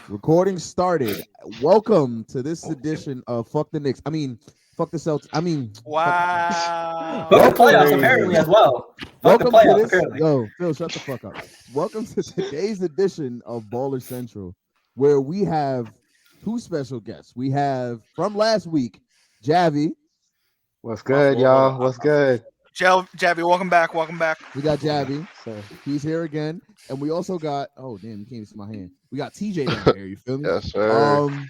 Recording started. Welcome to this edition of Fuck the Knicks. Fuck the Celtics. Fuck. Fuck the Wow. playoffs Welcome. apparently as well. Fuck the Welcome to playoffs this. apparently. Yo, Phil, shut the fuck up. Welcome to today's edition of Baller Central, where we have two special guests. We have from last week, Javi. What's good, y'all? What's good? Javi, welcome back. Welcome back. We got Javi. Sir. He's here again, and we also got. Oh damn, you can't even see my hand. We got TJ down here. You feel me? Yes, sir.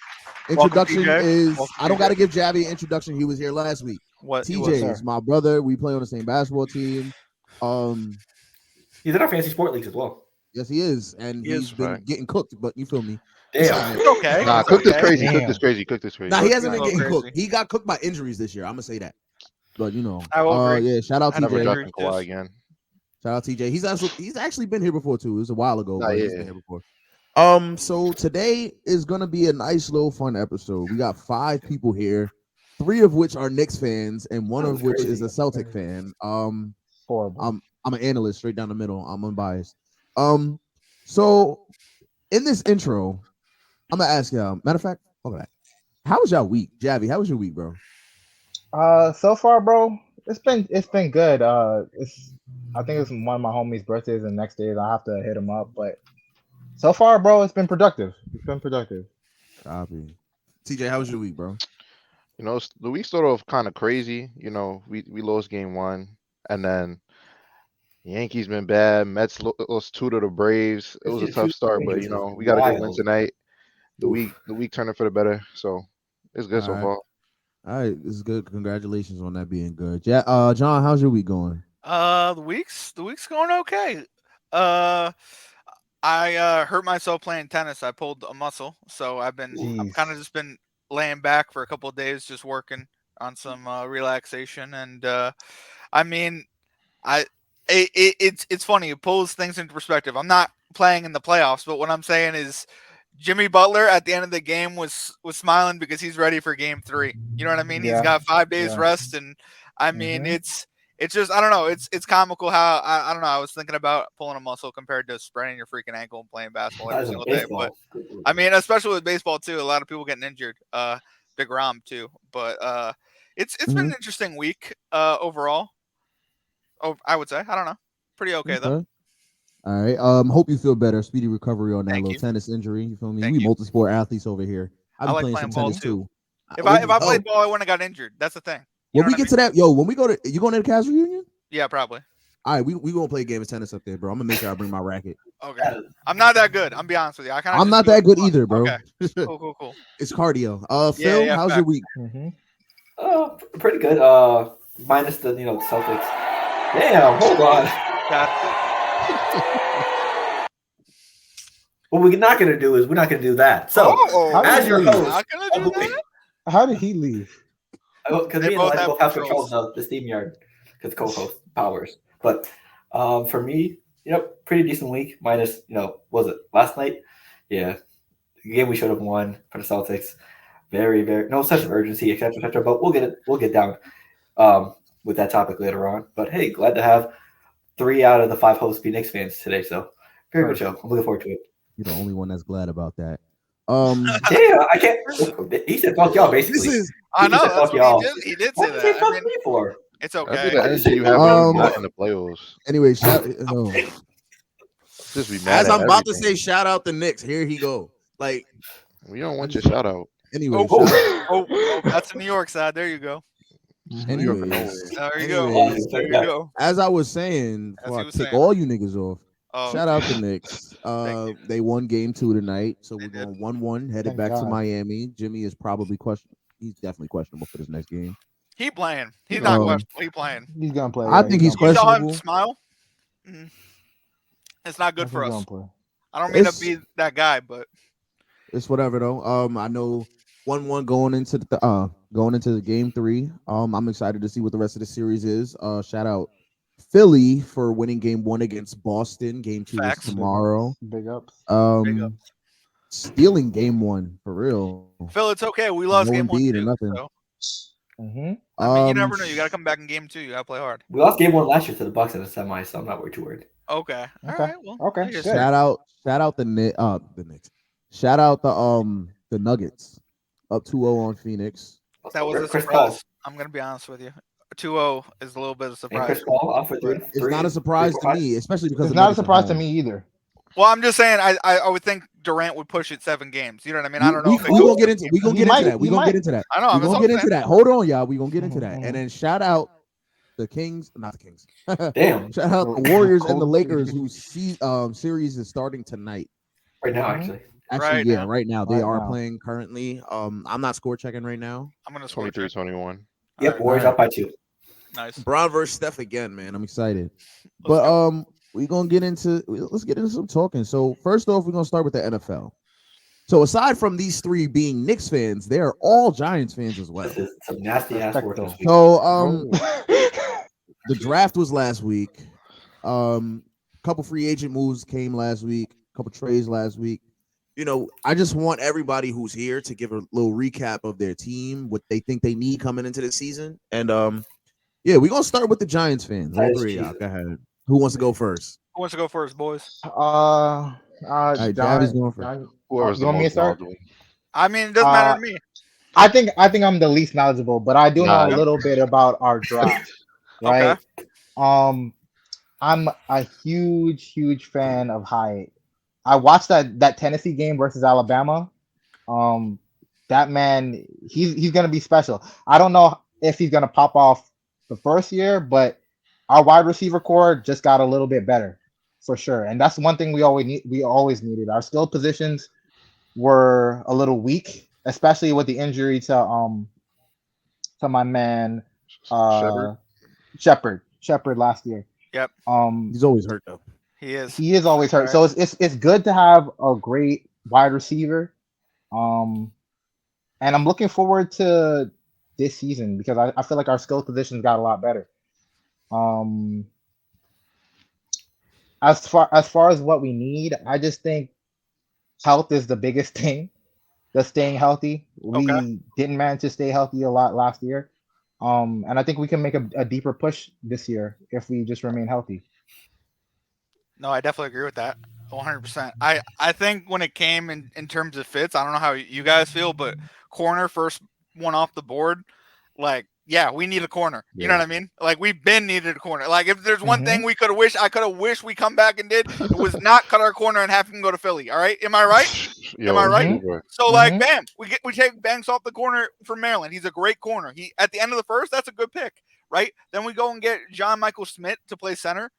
Introduction TJ. is. Welcome, I don't TJ. got to give Javi an introduction. He was here last week. What? TJ sir. is my brother. We play on the same basketball team. He's in our fantasy sport leagues as well. Yes, he is, and He he's is, been right. getting cooked. But you feel me? Damn. It's okay. Nah, It's cooked is okay. crazy. Damn. Cooked is crazy. Nah, he hasn't been Cooked getting crazy. cooked. He got cooked by injuries this year. I'm gonna say that. But you know, I will agree. yeah. Shout out I never TJ. Never agree. drafting Kawhi again. Shout out TJ. He's actually been here before too. It was a while ago, Nah, but he's yeah. been here before. So today is gonna be a nice little fun episode. We got 5 people here, 3 of which are Knicks fans, and one That's of which crazy. is a Celtic fan. Horrible. I'm an analyst, straight down the middle. I'm unbiased. So in this intro, I'm gonna ask y'all. Matter of fact, look at that. How was y'all week, Javi? How was your week, bro? So far, bro, it's been good. I think it's one of my homies' birthdays, and next day I have to hit him up. But so far, bro, it's been productive. Copy. TJ, how was your week, bro? You know, the week started off kind of crazy. You know, we lost game 1, and then Yankees been bad. Mets lost 2 to the Braves. It was a tough start, but you know, we got a good win tonight. The week turning for the better, so it's good All so right. far. All right, this is good. Congratulations on that being good. Yeah, John, how's your week going? The week's going okay. I hurt myself playing tennis. I pulled a muscle, so I'm Jeez. kind of just been laying back for a couple of days, just working on some relaxation. And I mean, it's funny. It pulls things into perspective. I'm not playing in the playoffs, but what I'm saying is, Jimmy Butler at the end of the game was smiling because he's ready for Game 3. You know what I mean? He's Yeah. got 5 days Yeah. rest, and I mean Mhm. it's just, I don't know. It's comical how I don't know. I was thinking about pulling a muscle compared to spraining your freaking ankle and playing basketball every single day. But I mean, especially with baseball too, a lot of people getting injured. Big Rom too. But it's been an interesting week overall. Oh, I would say. I don't know. Pretty okay though. All right. Hope you feel better. Speedy recovery on that Thank little you. tennis injury. You feel me? Thank We you. multi-sport athletes over here. I've I been like playing playing some ball, tennis too. too. If I played ball, I wouldn't have got injured. That's the thing. You When know we what I get mean? to that, yo, when we go to you going to the Cavs reunion? Yeah, probably. All right, we gonna play a game of tennis up there, bro. I'm gonna make sure I bring my racket. Okay. I'm not that good. I'm be honest with you. I'm not that good either, bro. Okay. Cool. It's cardio. Phil, yeah, how's fact. your week? Pretty good. Minus the Celtics. Damn, hold on. What we're not gonna do is we're not gonna do that. So as your host, not gonna do that? How did he leave? because They me and both Elijah have both have controls. controls of the Steam Yard because co-host powers. But for me, pretty decent week. Minus, was it last night? Yeah, the game we should have won for the Celtics. Very, very no sense of urgency, etc. But we'll get down with that topic later on. But hey, glad to have 3 out of the 5 hosts be Knicks fans today. So very good show. I'm looking forward to it. You're the only one that's glad about that. Yeah, I can't. He said fuck y'all basically. This is I know. said, That's "Fuck what y'all." he did What say did you say that. fuck I mean, me for? it's That'd okay. be the energy you have when you're not in the playoffs. anyway. Just be mad As at I'm about to everything. say, shout out the Knicks. Here he go. Like, We don't want your shout out. anyway. That's the New York side. There you go. Anyways, There you go. Anyways. There you go. as I was saying, As before he I was kick saying. all you niggas off, Oh, shout out the Knicks. Thank They won game 2 tonight, so we're They did. going 1-1, headed Thank back to God. Miami. Jimmy is probably questionable. He's definitely questionable for this next game. He playing. He's not questionable. He playing. He's gonna play. I think he's You saw him questionable. smile. Mhm. It's not good for us. Play. I don't mean It's- to be that guy, but It's whatever though. I know 1-1 going into the game 3. I'm excited to see what the rest of the series is. Shout out Philly for winning game 1 against Boston. Game 2 Facts. is tomorrow. Big ups. Big ups. Stealing game 1 for real. Phil, it's okay. We lost No game 1 Embiid or too. nothing. So, Mm-hmm. I mean, you never know. You got to come back in game 2. You got to play hard. We lost game 1 last year to the Bucks in the semi, so I'm not too worried. Okay. All Okay. right. Well, Okay, I guess- good. Shout out the Knicks. Shout out the Nuggets up 2-0 on Phoenix. That was a Chris surprise. Paul. I'm gonna be honest with you. 2-0 is a little bit of a And surprise. Chris Paul off for But It's not a surprise to me, especially because It's the not a Nuggets are surprise to home. me either. well, I'm just saying I would think Durant would push it 7 games. You know what I mean? I don't know We if it gonna goes. get into He might. that. We He gonna might. get into that. I know. We I'm gonna just get into saying. that. Hold on, y'all. We gonna get into that. Mhm. And then shout out the Kings, not the Kings. Damn. Shout out the The Warriors and the Colts. Lakers, whose series is starting tonight. Right now, Mhm. actually. Actually, Right yeah, now. right now they Right are now. playing currently. I'm not score checking right now. I'm gonna score check. 23-21. Yep, All right. Warriors up by 2. Nice. Bron versus Steph again, man. I'm excited. Let's But go. we gonna get into let's get into some talking. So first off, we're gonna start with the NFL. So aside from these three being Knicks fans, they're all Giants fans as well. This is some nasty ass work this week. So Oh. the draft was last week. Couple free agent moves came last week, couple trades last week. I just want everybody who's here to give a little recap of their team, what they think they need coming into the season. And yeah, we're gonna start with the Giants fans. All That is three of y'all. Jesus. Go ahead. Who wants to go first? Who wants to go first, boys? All right, Javi's going first. Whoever's You the want me to most start? knowledgeable. I mean, it doesn't matter Uh, to me. I think I'm the least knowledgeable, but I do know Nah, a little bit about our draft, right? Um, I'm a huge fan of Hyatt. I watched that Tennessee game versus Alabama. Um, that man, he's gonna be special. I don't know if he's gonna pop off the first year, but our wide receiver core just got a little bit better for sure. And that's one thing we always needed. Our skill positions were a little weak, especially with the injury to my man Shepard. Shepard last year. Yep, He's always hurt though. he is. He is always hurt. Right. So it's good to have a great wide receiver. Um and I'm looking forward to this season because I feel like our skill positions got a lot better. Um as far as what we need, I just think health is the biggest thing. Just staying healthy. Okay. We didn't manage to stay healthy a lot last year. And I think we can make a deeper push this year if we just remain healthy. No, I definitely agree with that. 100%. I think when it came in terms of fits, I don't know how you guys feel, but corner first one off the board, like, yeah, we need a corner. You know Yeah. what I mean? Like, we've been needed a corner. Like, if there's one thing Mhm. I could have wished we come back and did, it was not cut our corner and have him go to Philly. All right? Am I right? Yo, Am I right? Mhm. super. So, like, Mhm. bam, we take Banks off the corner from Maryland. He's a great corner. He at the end of the first, that's a good pick, right? Then we go and get John Michael Smith to play center.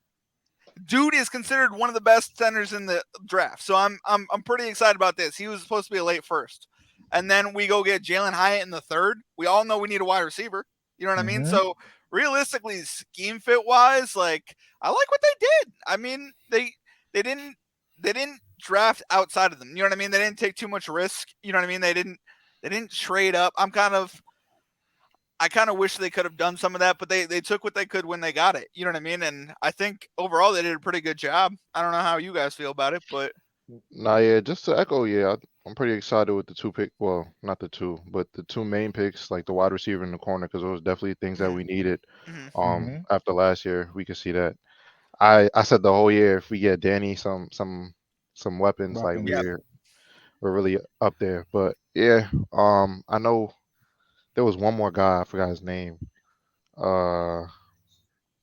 Dude is considered one of the best centers in the draft. So I'm pretty excited about this. He was supposed to be a late first. And then we go get Jalen Hyatt in the third. We all know we need a wide receiver. You know what I mean? Mhm. So realistically, scheme fit wise, like I like what they did. I mean, they didn't they didn't draft outside of them. You know what I mean? They didn't take too much risk. You know what I mean? They didn't trade up. I kind of wish they could have done some of that, but they took what they could when they got it. You know what I mean? And I think overall they did a pretty good job. I don't know how you guys feel about it, but Nah, yeah, just to echo, yeah, I'm pretty excited with the two pick. Well, not the two, but the two main picks, like the wide receiver in the corner, because those definitely things that we needed. mhm. Mhm. After last year, we could see that. I said the whole year if we get Danny some weapons, like Weapons. Yeah. we're really up there. But yeah, I know there was one more guy, I forgot his name. Uh,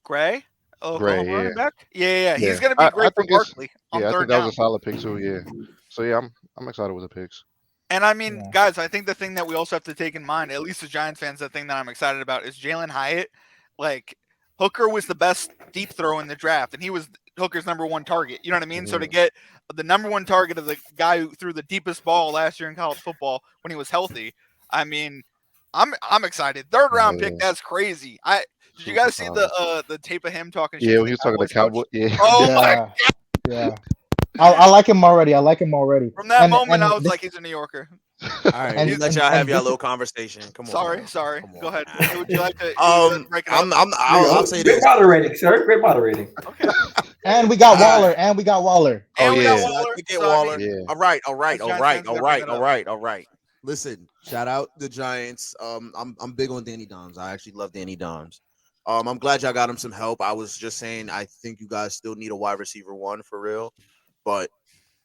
Gray, Gray, Oklahoma yeah, running back. Yeah. yeah. He's gonna be I great for think it's Barkley on yeah, I think third that was down. a solid pick too. Yeah. So yeah, I'm excited with the picks. And I mean, Yeah. guys, I think the thing that we also have to take in mind, at least as Giants fans, the thing that I'm excited about is Jalen Hyatt. Like Hooker was the best deep throw in the draft, and he was Hooker's number one target. You know what I mean? So to Mhm. get the number one target of the guy who threw the deepest ball last year in college football when he was healthy, I mean, I'm excited. Third round pick, Yeah, that's crazy. Did you super guys see solid. the tape of him talking shit Yeah, to when the he was talking to Cowboys coach? Cowboy. Yeah, Oh yeah. my! Yeah. Yeah. I like him already. I like him already. From that And moment, I and was this like, he's a New Yorker. All right, and we and let and, y'all have and y'all this little conversation. Come on, Sorry, now. sorry. Come Go on. ahead. Now. Would you like to break it up? There you I'll go. say Great this. moderating, sir. Great moderating. Okay. and we got All right. Waller. And we got Waller. Oh And we got yeah, Yes, I Waller. did get So I mean, Waller. yeah. All right, as Giants fans, we gotta bring that up. all right. Listen, shout out the Giants. I'm big on Danny Dimes. I actually love Danny Dimes. I'm glad y'all got him some help. I was just saying I think you guys still need a wide receiver one for real, but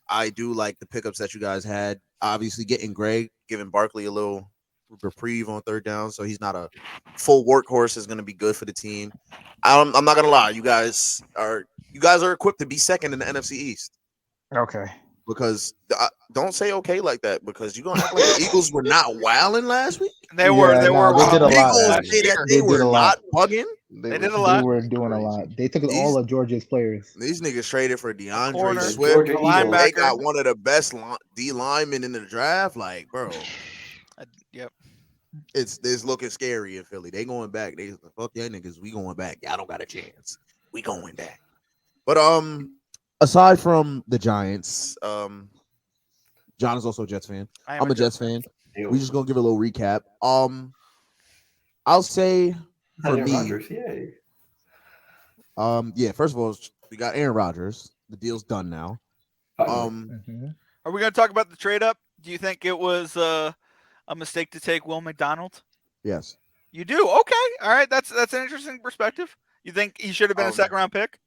I do like the pickups that you guys had. Obviously, getting Greg, giving Barkley a little reprieve on third down, so he's not a full workhorse, is going to be good for the team. I'm not going to lie, you guys are equipped to be second in the NFC East. Okay. Because don't say okay like that, because you're gonna act like the Eagles were not wilding last week. They were. Yeah, They nah, were. they did a lot. Eagles last say that year. they They did were a lot. not bugging. They did a They lot. were doing a lot. They took all of Georgia's players. These niggas traded for DeAndre corner, Swift. Georgia a Eagles. They linebacker. got one of the best D linemen in the draft. Like, bro, Yep. it's looking scary in Philly. They going back. They fuck yeah niggas. We going back. Y'all don't got a chance. We going back. But aside from the Giants, John is also a Jets fan. I'm a Jets fan. Ew. We just gonna give a little recap. I'll say for Aaron me, Rodgers, yay. yeah. First of all, we got Aaron Rodgers. The deal's done now. Finally. Are we going to talk about the trade up? Do you think it was a mistake to take Will McDonald? Yes. You do? Okay. All right. That's an interesting perspective. You think he should have been a second round pick?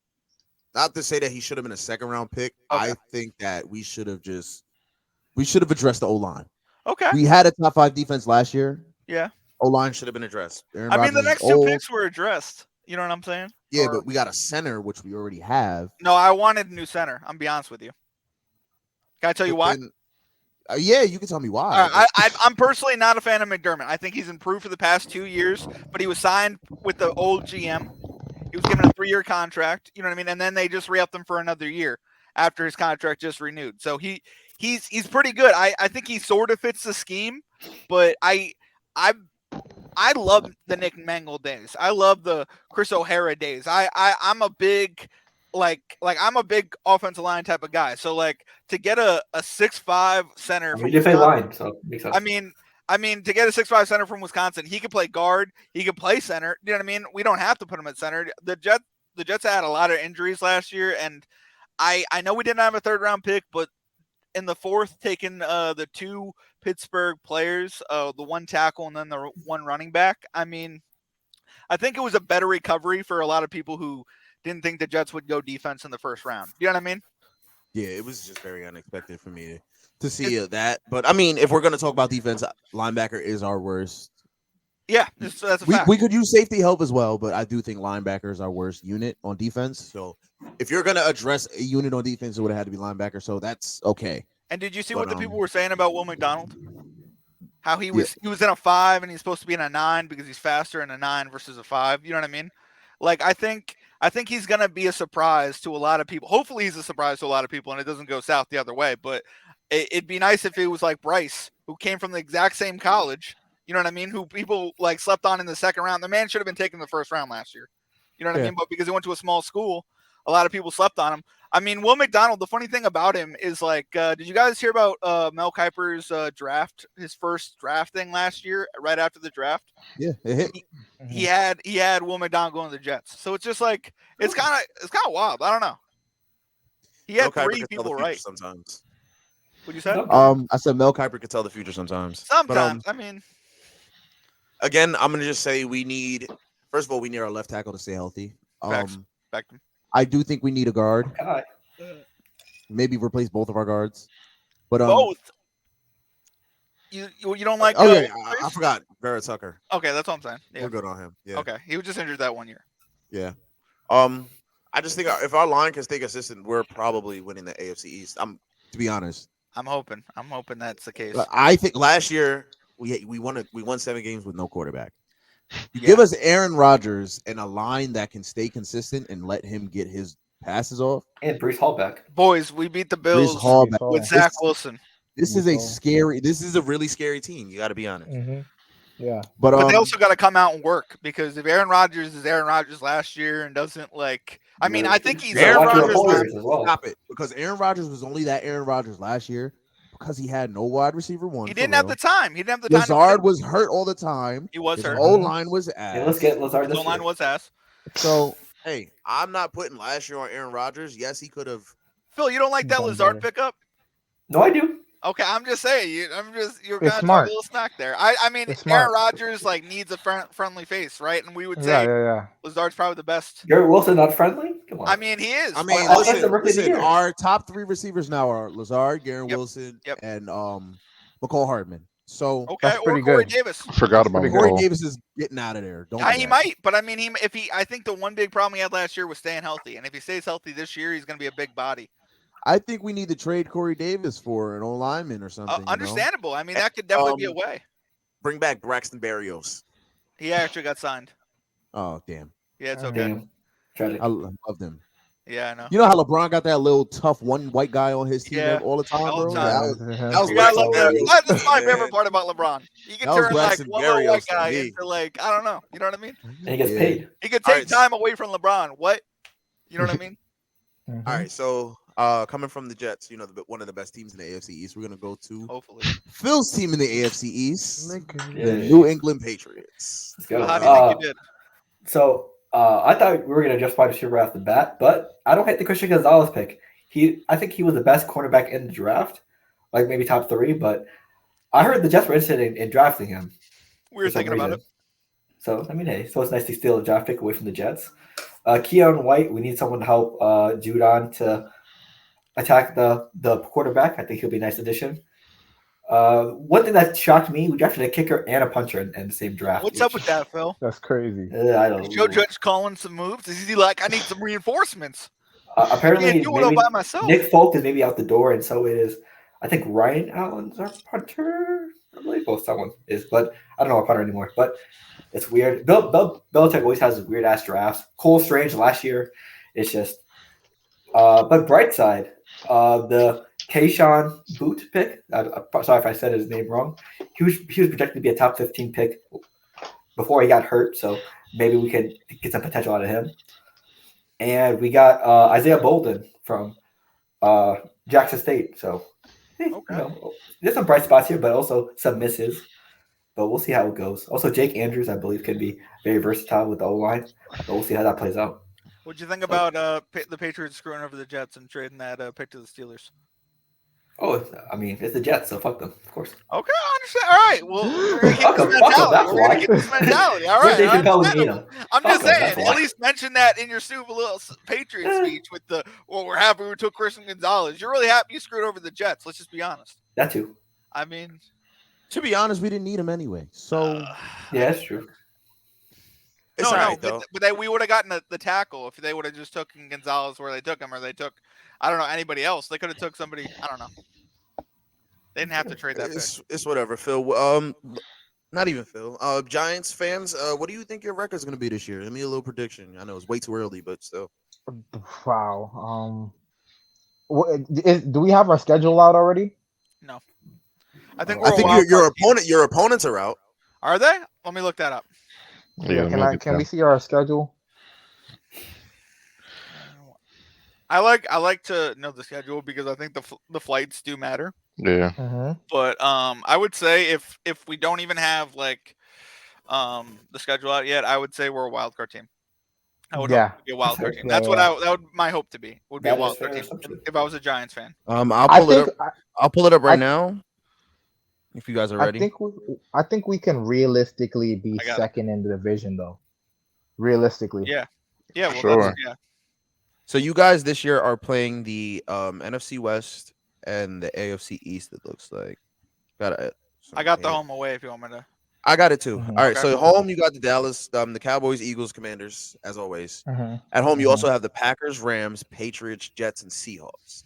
Not to say that he should have been a second round pick. Okay. I think that we should have addressed the O line. Okay. We had a top 5 defense last year. Yeah. O line should have been addressed. Aaron I mean, the Rodgers next is two old. picks were addressed. You know what I'm saying? Yeah, but we got a center, which we already have. No, I wanted a new center. I'm be honest with you. Can I tell you why? Yeah, you can tell me why. All right, I'm personally not a fan of McDermott. I think he's improved for the past 2 years, but he was signed with the old GM. He was given a 3-year contract. You know what I mean? And then they just re-upped him for another year after his contract just renewed. So he's pretty good. I think he sort of fits the scheme, but I love the Nick Mangle days. I love the Chris O'Hara days. I'm a big I'm a big offensive line type of guy. So like to get a 6'5" center from Wisconsin, line, so makes sense. I mean to get a 6'5" center from Wisconsin, he could play guard, he could play center. You know what I mean? We don't have to put him at center. The Jets had a lot of injuries last year, and I know we didn't have a 3rd round pick, but in the 4th, taking the 2 Pittsburgh players, the 1 tackle and then the 1 running back. I mean, I think it was a better recovery for a lot of people who didn't think the Jets would go defense in the 1st round. You know what I mean? Yeah, it was just very unexpected for me to see that. But I mean, if we're gonna talk about defense, linebacker is our worst. Yeah, that's a fact. We could use safety help as well, but I do think linebacker is our worst unit on defense. So if you're gonna address a unit on defense, it would have had to be linebacker. So that's okay. And did you see what the people were saying about Will McDonald? How he was in a 5 and he's supposed to be in a 9 because he's faster in a 9 versus a 5. You know what I mean? Like I think he's gonna be a surprise to a lot of people. Hopefully he's a surprise to a lot of people and it doesn't go south the other way. But it'd be nice if it was like Bryce, who came from the exact same college. You know what I mean? Who people like slept on in the 2nd round. The man should have been taken in the 1st round last year. You know what I mean? But because he went to a small school, a lot of people slept on him. I mean, Will McDonald, the funny thing about him is like, did you guys hear about Mel Kiper's draft, his first draft thing last year, right after the draft? Yeah, it hit. He had Will McDonald going to the Jets. So it's just like it's kind of wild. I don't know. He had Mel 3 people right. Sometimes. What'd you say? I said Mel Kiper could tell the future sometimes. Sometimes. But, I mean, again, I'm gonna just say we need our left tackle to stay healthy. Facts. I do think we need a guard. God. Maybe replace both of our guards. But both. You don't like? Oh yeah, I forgot Vera Tucker. Okay, that's what I'm saying. Yeah. We're good on him. Yeah. Okay, he was just injured that 1 year. Yeah. I just think if our line can stay consistent, we're probably winning the AFC East. To be honest. I'm hoping that's the case. I think last year we won 7 games with no quarterback. You give us Aaron Rodgers and a line that can stay consistent and let him get his passes off. And Brees Hall back. Boys, we beat the Bills with Zach Wilson. This is a really scary team. You got to be honest. Mm-hmm. Yeah. But they also got to come out and work, because if Aaron Rodgers is Aaron Rodgers last year and doesn't like, I mean, I think he's Aaron Rodgers as well. Stop it, because Aaron Rodgers was only that Aaron Rodgers last year because he had no wide receiver 1. He didn't have the time. He didn't have the time. Lazard was hurt all the time. He was hurt. His O-line was ass. Yeah, let's get Lazard. His O-line was ass. So, hey, I'm not putting last year on Aaron Rodgers. Yes, he could have. Phil, you don't like that Lazard pickup? No, I do. Okay, I'm just saying. You're kind of smart. a little snack there. I mean, Aaron Rodgers needs a friendly face, right? And we would say Lazard's probably the best. Garrett Wilson not friendly? Come on. I mean, he is. I mean, Offensive Rookie of the listen. Year. Our top 3 receivers now are Lazard, Garrett Yep. Wilson, Yep. and McCall Hardman. So Okay, That's or pretty Corey good. Davis. Forgot about pretty Corey good. McCall. Davis is getting out of there. Don't Yeah, do he that. might, but I mean, I think the one big problem he had last year was staying healthy, and if he stays healthy this year, he's going to be a big body. I think we need to trade Corey Davis for an old lineman or something. Understandable. I mean, that could definitely be a way. Bring back Braxton Berrios. He actually got signed. Oh damn! Yeah, it's okay. Damn. Tragic. I love him. Yeah, I know. You know how LeBron got that little tough one white guy on his team Yeah, all the time, all the bro? time. That was You gotta Braxton love that. Berrios. That's my favorite Man. part about LeBron. He can That was turn like Braxton one little white Berrios to guy me. into like I don't know. You know what I mean? And he gets Yeah. paid. He could All take right. time away from LeBron. What? You know what I mean? Mhm. All right, so coming from the Jets, one of the best teams in the AFC East, we're gonna go to Hopefully. Phil's team in the AFC East, Yeah. the New England Patriots. Let's go. How do you think you did? So I thought we were gonna just find a receiver off the bat, but I don't hate the Christian Gonzalez pick. I think he was the best cornerback in the draft, like maybe top 3. But I heard the Jets were interested in drafting him. We were for some thinking about reason. it. So I mean, hey, so it's nice to steal a draft pick away from the Jets. Keon White, we need someone to help Judon to attack the quarterback. I think he'll be a nice addition. One thing that shocked me, we drafted a kicker and a puncher in the same draft. What's up with that, Phil? That's crazy. I don't Is know. Joe Judge calling some moves? Is he like, I need some reinforcements? Apparently, Can't do it all maybe by myself. Nick Folk is maybe out the door, and so it is. I think Ryan Allen's our punter. I believe, well, someone is, but I don't know a punter anymore. But it's weird. Belichick always has weird ass drafts. Cole Strange last year, it's just. But bright side, the Kayshawn Boot pick. Sorry if I said his name wrong. He was projected to be a top 15 pick before he got hurt, so maybe we can get some potential out of him. And we got Isaiah Bolden from Jackson State. So, there's some bright spots here, but also some misses. But we'll see how it goes. Also, Jake Andrews, I believe, can be very versatile with the O-line. But we'll see how that plays out. What'd you think about the Patriots screwing over the Jets and trading that pick to the Steelers? Oh, I mean, it's the Jets, so fuck them, of course. Okay, I understand. All right, well, we're gonna keep this mentality. We're gonna keep this mentality. All right, I'm just saying. At least mention that in your super little Patriots speech with the. Well, we're happy we took Christian Gonzalez. You're really happy you screwed over the Jets. Let's just be honest. That too. I mean, to be honest, we didn't need him anyway. So yeah, that's true. It's all right, though. But we would have gotten the tackle if they would have just taken Gonzalez where they took him, or they took, I don't know, anybody else. They could have took somebody. I don't know. They didn't have to trade that pick. It's whatever, Phil. Not even Phil. Giants fans, what do you think your record's gonna be this year? Give me a little prediction. I know it's way too early, but still. Wow. Do we have our schedule out already? No. I think your opponents are out. Are they? Let me look that up. Yeah, can we see our schedule? I like to know the schedule because I think the flights do matter. Yeah. Mm-hmm. But I would say if we don't even have like the schedule out yet, I would say we're a wild card team. I would hope to be a wild card team. That's what that would my hope to be. Would be a wild card team if I was a Giants fan. I'll pull it up right now. If you guys are ready. I think we can realistically be second in the division though. Realistically. Yeah. Yeah, well sure. Yeah. So you guys this year are playing the NFC West and the AFC East, it looks like. I got the home away if you want me to. I got it too. Mm-hmm. All right, so home you got the Dallas, the Cowboys, Eagles, Commanders, as always. Mm-hmm. At home you also have the Packers, Rams, Patriots, Jets, and Seahawks.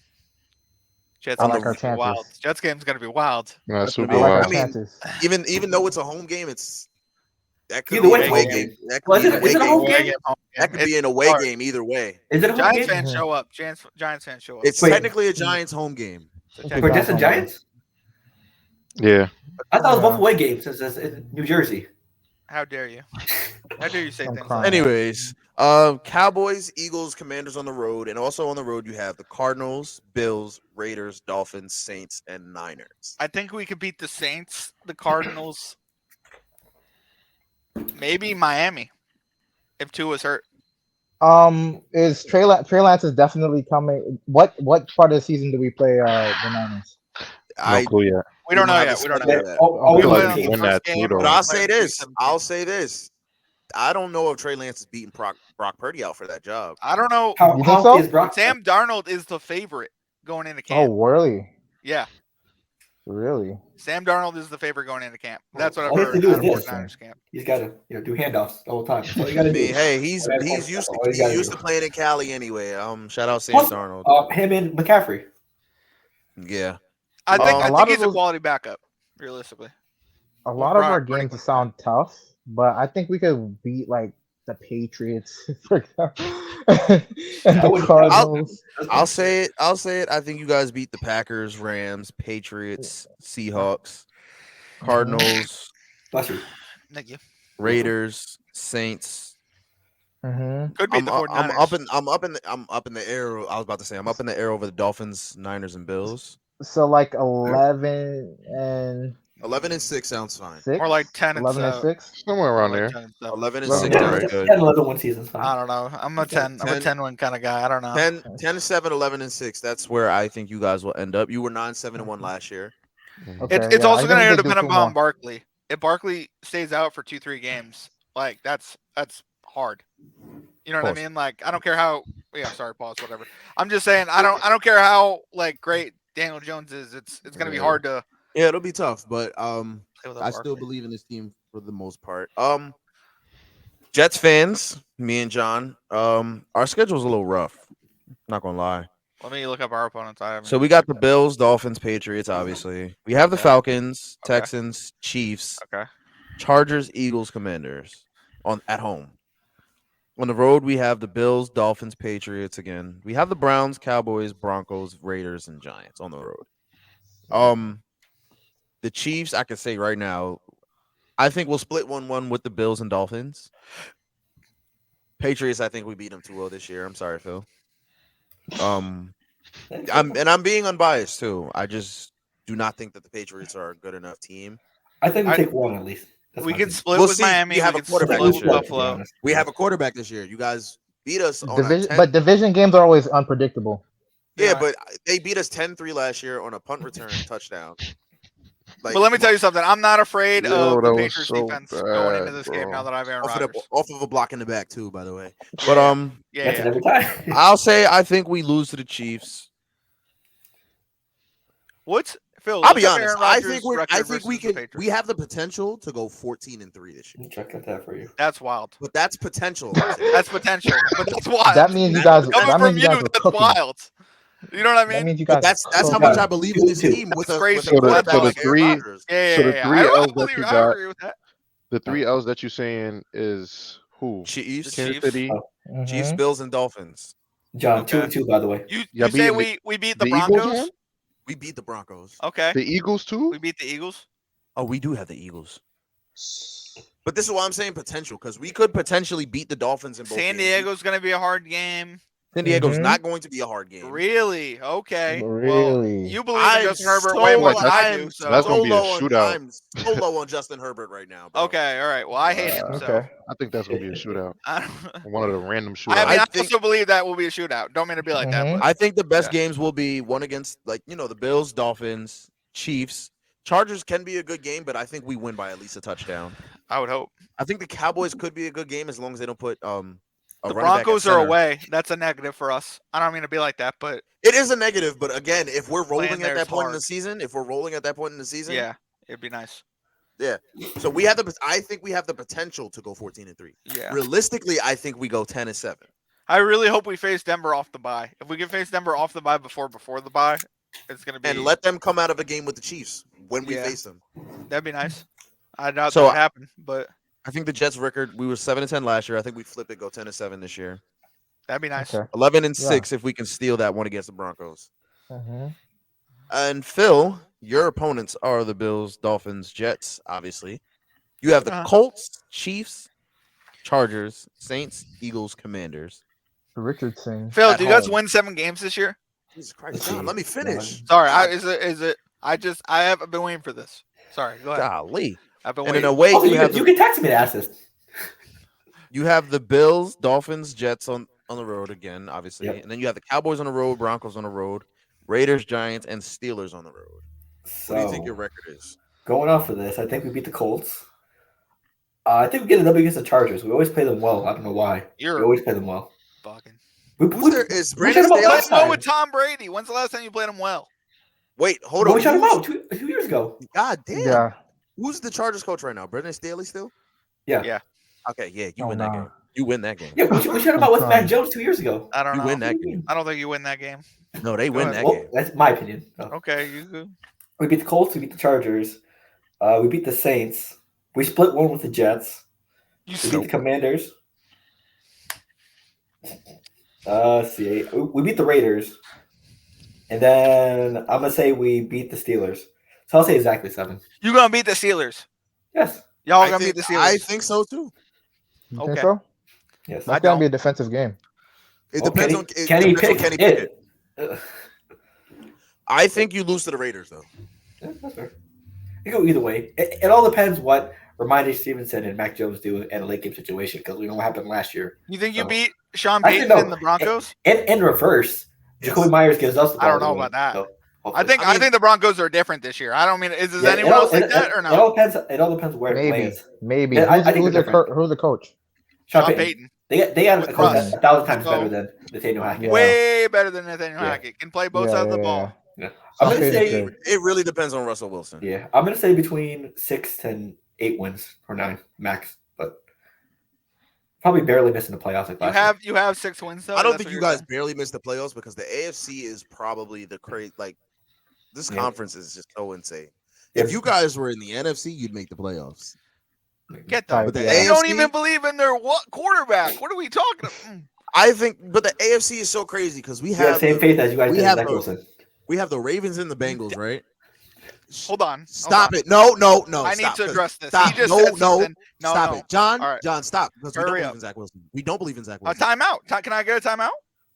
Jets I like our chances. Wild. Jets game's gonna be wild. Yeah, super I like wild. our chances. Even though it's a home game, that could Either be way, an away home game. That Well, could be is an it a away home game. game? That could be an away game either way. Is it a home Giants game? fans show up. Giants fans show up. It's technically a Giants home game. For Jets and Giants? Yeah. I thought it was both away games since it's in New Jersey. How dare you? How dare you say things crying. like that? Anyways, Cowboys, Eagles, Commanders on the road, and also on the road you have the Cardinals, Bills, Raiders, Dolphins, Saints, and Niners. I think we could beat the Saints, the Cardinals, maybe Miami, if Tua's hurt. Is Trey Lance is definitely coming. What part of the season do we play the Niners? No clue yet. We don't know yet. We don't know yet. Oh, I feel we like win. we win that too, though. But I'll say this. I don't know if Trey Lance is beating Brock Purdy out for that job. I don't know. You think How so? is Brock? Sam Darnold is the favorite going into Oh, camp. really? Yeah, Really? Sam Darnold is the favorite going into camp. That's what I've All he has heard to do out is of this. 49ers camp. He's got to do handoffs the whole time. That's all you got to I do. mean, hey, he's used to playing in Cali anyway. Shout out Sam Plus, Darnold. him and McCaffrey. Yeah. I think A lot of he's a those- quality backup, realistically. A Well, lot of our running games back. sound tough, but I think we could beat like the Patriots, for example, and the wouldn't- Cardinals. I'll say it. I think you guys beat the Packers, Rams, Patriots, Seahawks, Cardinals, Bless you. Thank you. Raiders, Saints. Mm-hmm. Could beat the 49ers. I'm up in the air. I was about to say I'm up in the air over the Dolphins, Niners, and Bills. So like 11-6 sounds fine. Or like 10 and 11-6. 7. Somewhere around Like there. 10 and 7. 11 and 11 6 and sounds six. good. 10-11 season's fine. I don't know. I'm a 10. I'm a 10 win kind of guy. I don't know. 10 7, 11 and 6. That's where I think you guys will end up. You were 9-7-1 last year. Okay, It's yeah, also I going think to we could do depend two more. upon Barkley. If Barkley stays out for 2-3 games, like that's hard. You know what I Pause. mean? Like I don't care how. Yeah, sorry, pause. Whatever. I'm just saying I don't care how like great Daniel Jones is. It's going to be hard to Yeah, it'll be tough, but play without I still Barkley. believe in this team for the most part. Jets fans, me and John, our schedule's a little rough. Not gonna lie. Let me look up our opponents. I haven't So we got the Bills, Dolphins, Patriots, obviously. We have the Okay. Falcons, Okay. Texans, Chiefs, Okay. Chargers, Eagles, Commanders at home. On the road, we have the Bills, Dolphins, Patriots again. We have the Browns, Cowboys, Broncos, Raiders, and Giants on the road. The Chiefs, I can say right now, I think we'll split 1-1 with the Bills and Dolphins. Patriots, I think we beat them 2-0 this year. I'm sorry, Phil. I'm being unbiased too. I just do not think that the Patriots are a good enough team. I think we take one at least. We can split We'll with see. Miami. We have We a can quarterback split this with year. Buffalo. We have a quarterback this year. You guys beat us on a 10. But division games are always unpredictable. Yeah, Yeah. but they beat us 10-3 last year on a punt return touchdown. Like, But let me come tell on. you something. I'm not afraid Yo, of that the was Patriots so defense going into bad, this game bro. now that I have Aaron off Rodgers. of a block in the back too, by the way. Yeah, But yeah. That's it Yeah. every time. I'll say I think we lose to the Chiefs. What's Phil? I'll look be up honest. Aaron I Rodgers' think we record can. versus the We Patriots. have the potential to go 14-3 this year. Check out that for you. That's wild. But that's potential. I'm saying. That's potential, but that's wild. That means you guys. Coming That means from you you, guys are that's cooking. wild. You know what I That mean? means you But guys. that's are how much cooking. I believe in this Two. team with That's a crazy. with a So quarterback the like Aaron three Rodgers. Yeah, So the yeah. three I L's that believe. you I got, agree with that. the 3 L's that you saying is who? Chiefs, The Kansas Chiefs. City. Chiefs, Mhm. Bills, and Dolphins. John, Okay. 2-2, by the way. You Y'all say beating we beat the the Eagles Broncos? one? We beat the Broncos. Okay. The Eagles too? We beat the Eagles. Oh, we do have the Eagles. But this is why I'm saying potential, because we could potentially beat the Dolphins in both San games. Diego's gonna be a hard game. San Diego's Mhm. not going to be a hard game. Really? Okay. Well, Really? you believe in I'm Justin Herbert so, way more Like, than I I'm do. So that's gonna be a shootout. I'm so low on Justin Herbert right now, bro. okay. All right. Well, I hate him. So Okay. I think that's gonna be a shootout. I don't. One of the random I shootouts. mean, I think- also believe that will be a shootout. Don't mean to be like that, Mhm. but I think the best Yeah. games will be one against, like, the Bills, Dolphins, Chiefs. Chargers can be a good game, but I think we win by at least a touchdown. I would hope. I think the Cowboys could be a good game as long as they don't put a The running back at Broncos are center. away. That's a negative for us. I don't mean to be like that, but It is a negative, but again, if we're Playing rolling at there's that point in the hard. season, yeah, it'd be nice. So we have I think we have the potential to go 14-3. Yeah. Realistically, I think we go 10-7. I really hope we face Denver off the bye. If we can face Denver off the bye before the bye, it's gonna be And let them come out of a game with the Chiefs when we Yeah. face them. that'd be nice. I doubt So, that would happen, but I think the Jets record, we were 7-10 last year. I think we flip it, go 10-7 this year. that'd be nice. Okay. 11-6 if we can steal that one against the Broncos. Mhm. And Phil, your opponents are the Bills, Dolphins, Jets, obviously. You have the Uh-huh. Colts, Chiefs, Chargers, Saints, Eagles, Commanders. Richardson. Phil, At do you guys home. win 7 games this year? Jesus Christ, John, let me finish. Sorry, God. is it? I have been waiting for this. Sorry, go ahead. Golly. I've been And in waiting. a way, Also, you have you can text me to ask this. the Bills, Dolphins, Jets on the road again, obviously. Yep. And then you have the Cowboys on the road, Broncos on the road, Raiders, Giants, and Steelers on the road. So, What do you think your record is? going off of this, I think we beat the Colts. I think we get a W against the Chargers. We always play them well. I don't know why. We You're always play them well. fucking. Who's there? Is we Brandon shut 'em out You Staley? last played well time. with Tom Brady. When's the last time you played him well? Wait, hold But on. we shut him Who's- out 2 years ago. God damn. Yeah. Who's the Chargers coach right now? Brandon Staley still? Yeah. Yeah. Okay, yeah, you Oh, win that nah. game. You win that game. Yeah, we shut him out with Mac Jones 2 years ago. I don't You know. win that What do you game. mean? I don't think you win that game. No, they Go win ahead. that Well, game. that's my opinion. Okay, you good. We beat the Colts. We beat the Chargers. We beat the Saints. We split one with the Jets. You We beat the Commanders. Let's see. We beat the Raiders. And then I'm going to say we beat the Steelers. So I'll say exactly 7. You gonna beat the Steelers? Yes. Y'all I gonna think, beat the Steelers? I think so too. You Okay. think so? Yes. That's gonna be a defensive game. It Well, depends Kenny on picked Kenny it. Pickett. I think you lose to the Raiders though. Yeah, that's fair. You go either way. It all depends what Ramondre Stevenson and Mac Jones do in a late game situation because we know what happened last year. You think you So- beat Sean Actually, Payton no. and the Broncos? In reverse, Jacoby Myers gives us the ball. I don't know to win. about that. So, I think I think the Broncos are different this year. I don't mean does Yeah, anyone else think that or It no? all depends. It all depends where it Maybe. lands. Maybe. Yeah, I think who's they're the coach? Sean Sean Payton. Payton. They got With a coach Russ. that's 1,000 times So- better than Nathaniel Hackett. Yeah. Way better than Nathaniel Yeah. Hackett. Can play both sides of the ball. Yeah. Sean I'm gonna Payton's say good. It really depends on Russell Wilson. yeah. I'm gonna say between 6 and 8 wins or 9 max, but probably barely missing the playoffs like last year. You have 6 wins though. I don't That's think what you you're guys saying? barely missed the playoffs because the AFC is probably the crazy. Like this Yeah. conference is just so insane. Yeah. If you guys were in the NFC, you'd make the playoffs. Get Right, them. the They don't AFC even believe in their quarterback. What are we talking about? I think, but the AFC is so crazy because we You have have the same faith as you guys we did in have Zach the- Wilson. We have the Ravens and the Bengals, right? Hold on. Stop it. No. I need stop, to 'cause- address this. Stop. He just No, said no. something. No, Stop no. it. John, All right. John, stop. Because we don't Hurry believe up. in Zach Wilson. We don't believe in Zach A Wilson. timeout. Can I get a timeout?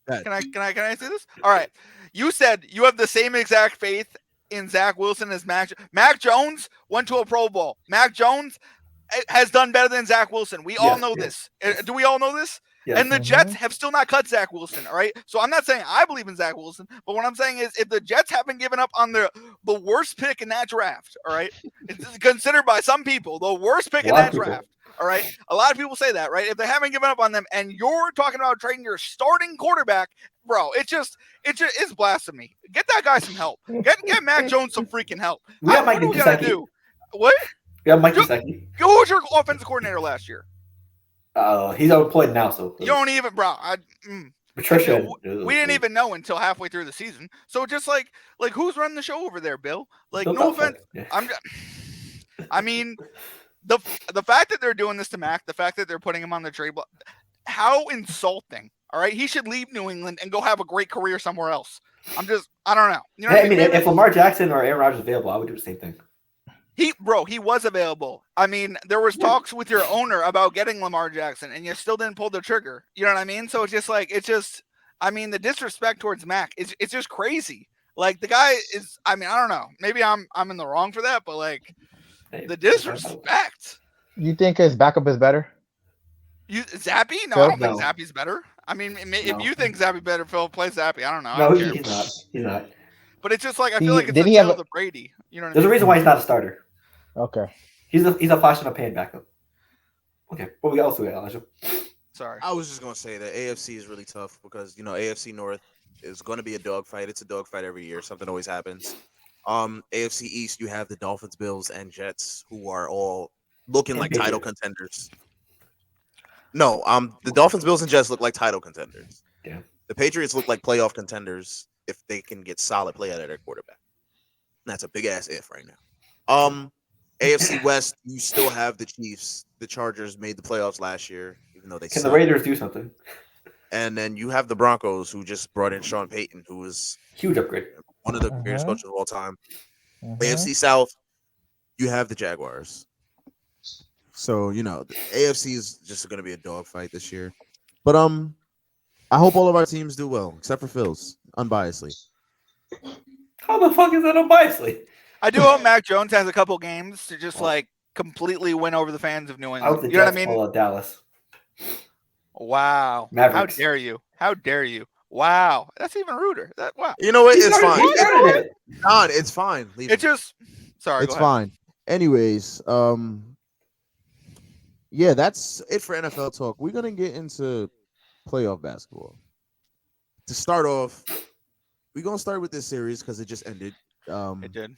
Go ahead. Can I say this? All right. You said you have the same exact faith in Zach Wilson as Mac Jones went to a Pro Bowl. Mac Jones has done better than Zach Wilson. We all Yes, know yes. this. Do we all know this? Yes. And the Jets have still not cut Zach Wilson. All right. So I'm not saying I believe in Zach Wilson, but what I'm saying is if the Jets haven't given up on the worst pick in that draft, all right, it's considered by some people the worst pick A in lot of that people. draft. All right. A lot of people say that, right? If they haven't given up on them and you're talking about trading your starting quarterback, bro, it's blasphemy. Get that guy some help. Get Mac Jones some freaking help. We have What Mike are we gonna Gesicki. do? What? We have Mike Ju- Gesicki. Who was your offensive coordinator last year? He's unemployed now, so You don't even, bro. Patricia. We didn't even know until halfway through the season. So just like who's running the show over there, Bill? Like, Don't no talk about offense. it. Yeah. I'm just, I mean, the fact that they're doing this to Mac, the fact that they're putting him on the trade block, how insulting. All right, he should leave New England and go have a great career somewhere else. I don't know. You know what I mean, Maybe- if Lamar Jackson or Aaron Rodgers is available, I would do the same thing. he was available. I mean, there was talks with your owner about getting Lamar Jackson, and you still didn't pull the trigger. You know what I mean? So I mean, the disrespect towards Mac it's just crazy. Like the guy is. I mean, I don't know. Maybe I'm in the wrong for that, but like Hey, the disrespect. You think his backup is better? You Zappy? No, Phil? I don't think No. Zappy's better. I mean, if No. you think Zappy better, Phil, play Zappy. I don't know. I No, don't care. he's not. He's not. But it's just like I He- feel like it's did the he have tail a- of the Brady. You know what I There's a mean? reason why he's not a starter. Okay. He's a flash in the pan backup. Okay, what else do we got, Elijah? Sorry. I was just gonna say that AFC is really tough because AFC North is going to be a dogfight. It's a dogfight every year. Something always happens. AFC East, you have the Dolphins, Bills, and Jets, who are all looking And like Patriots. title contenders. No, the Dolphins, Bills, and Jets look like title contenders. Yeah. The Patriots look like playoff contenders if they can get solid play out of their quarterback. That's a big ass if right now. AFC West, you still have the Chiefs. The Chargers made the playoffs last year, even though they Can the suck. Raiders do something? And then you have the Broncos, who just brought in Sean Payton, who was Huge upgrade. one of the greatest Uh-huh. coaches of all time. Mhm. AFC South, you have the Jaguars. So the AFC is just going to be a dogfight this year. But I hope all of our teams do well, except for Phil's, unbiasedly. How the fuck is that unbiasedly? I do hope Mac Jones has a couple games to just like completely win over the fans of New I hope England. the You know what I Jets mean? pull out Dallas. Wow. Mavericks. How dare you? How dare you? Wow. That's even ruder. Wow. You know what? He It's started- fine. he started it. John, it's fine. Leave It it. just sorry. It's go ahead. fine. Anyways, yeah, that's it for NFL talk. We're gonna get into playoff basketball. To start off, we're gonna start with this series because it just ended. It did.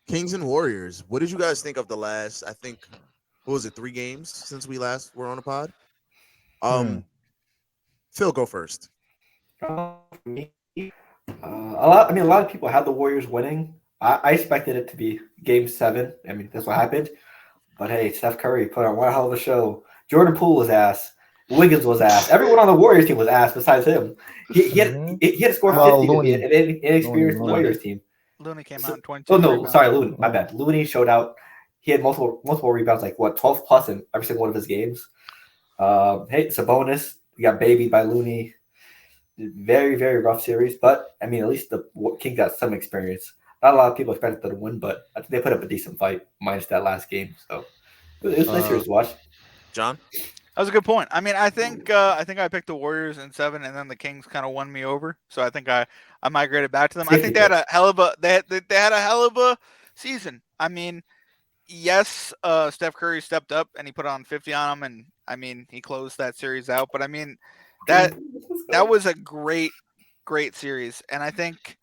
Kings and Warriors. What did you guys think of the last? I think what was it, 3 games since we last were on a pod? Hmm. Um, Phil, go first. For me, a lot of people had the Warriors winning. I expected it to be Game 7. I mean, that's what happened. But hey, Steph Curry put on one hell of a show. Jordan Poole was ass. Wiggins was ass. Everyone on the Warriors team was ass besides him. Hmm. He had to score Uh, Well, 50 to be Looney, an Looney, inexperienced Looney. Warriors Looney. team. Looney came out So, in oh 22 no, sorry, rebounds. Looney. My Yeah. bad. Looney showed out. He had multiple rebounds, like what 12 plus in every single one of his games. Hey, Sabonis, we got babied by Looney. Very, very rough series, but I mean, at least the King got some experience. Not a lot of people expected them to win, but I think they put up a decent fight, minus that last game. So it was a nice Uh, series to watch. John. That was a good point. I mean, I think I picked the Warriors in 7, and then the Kings kind of won me over. So I think I migrated back to them. I Safety think they had pick. a hell of a they had a hell of a season. I mean, yes, Steph Curry stepped up and he put on 50 on them, and I mean he closed that series out. But I mean that Let's that go. was a great series, and I think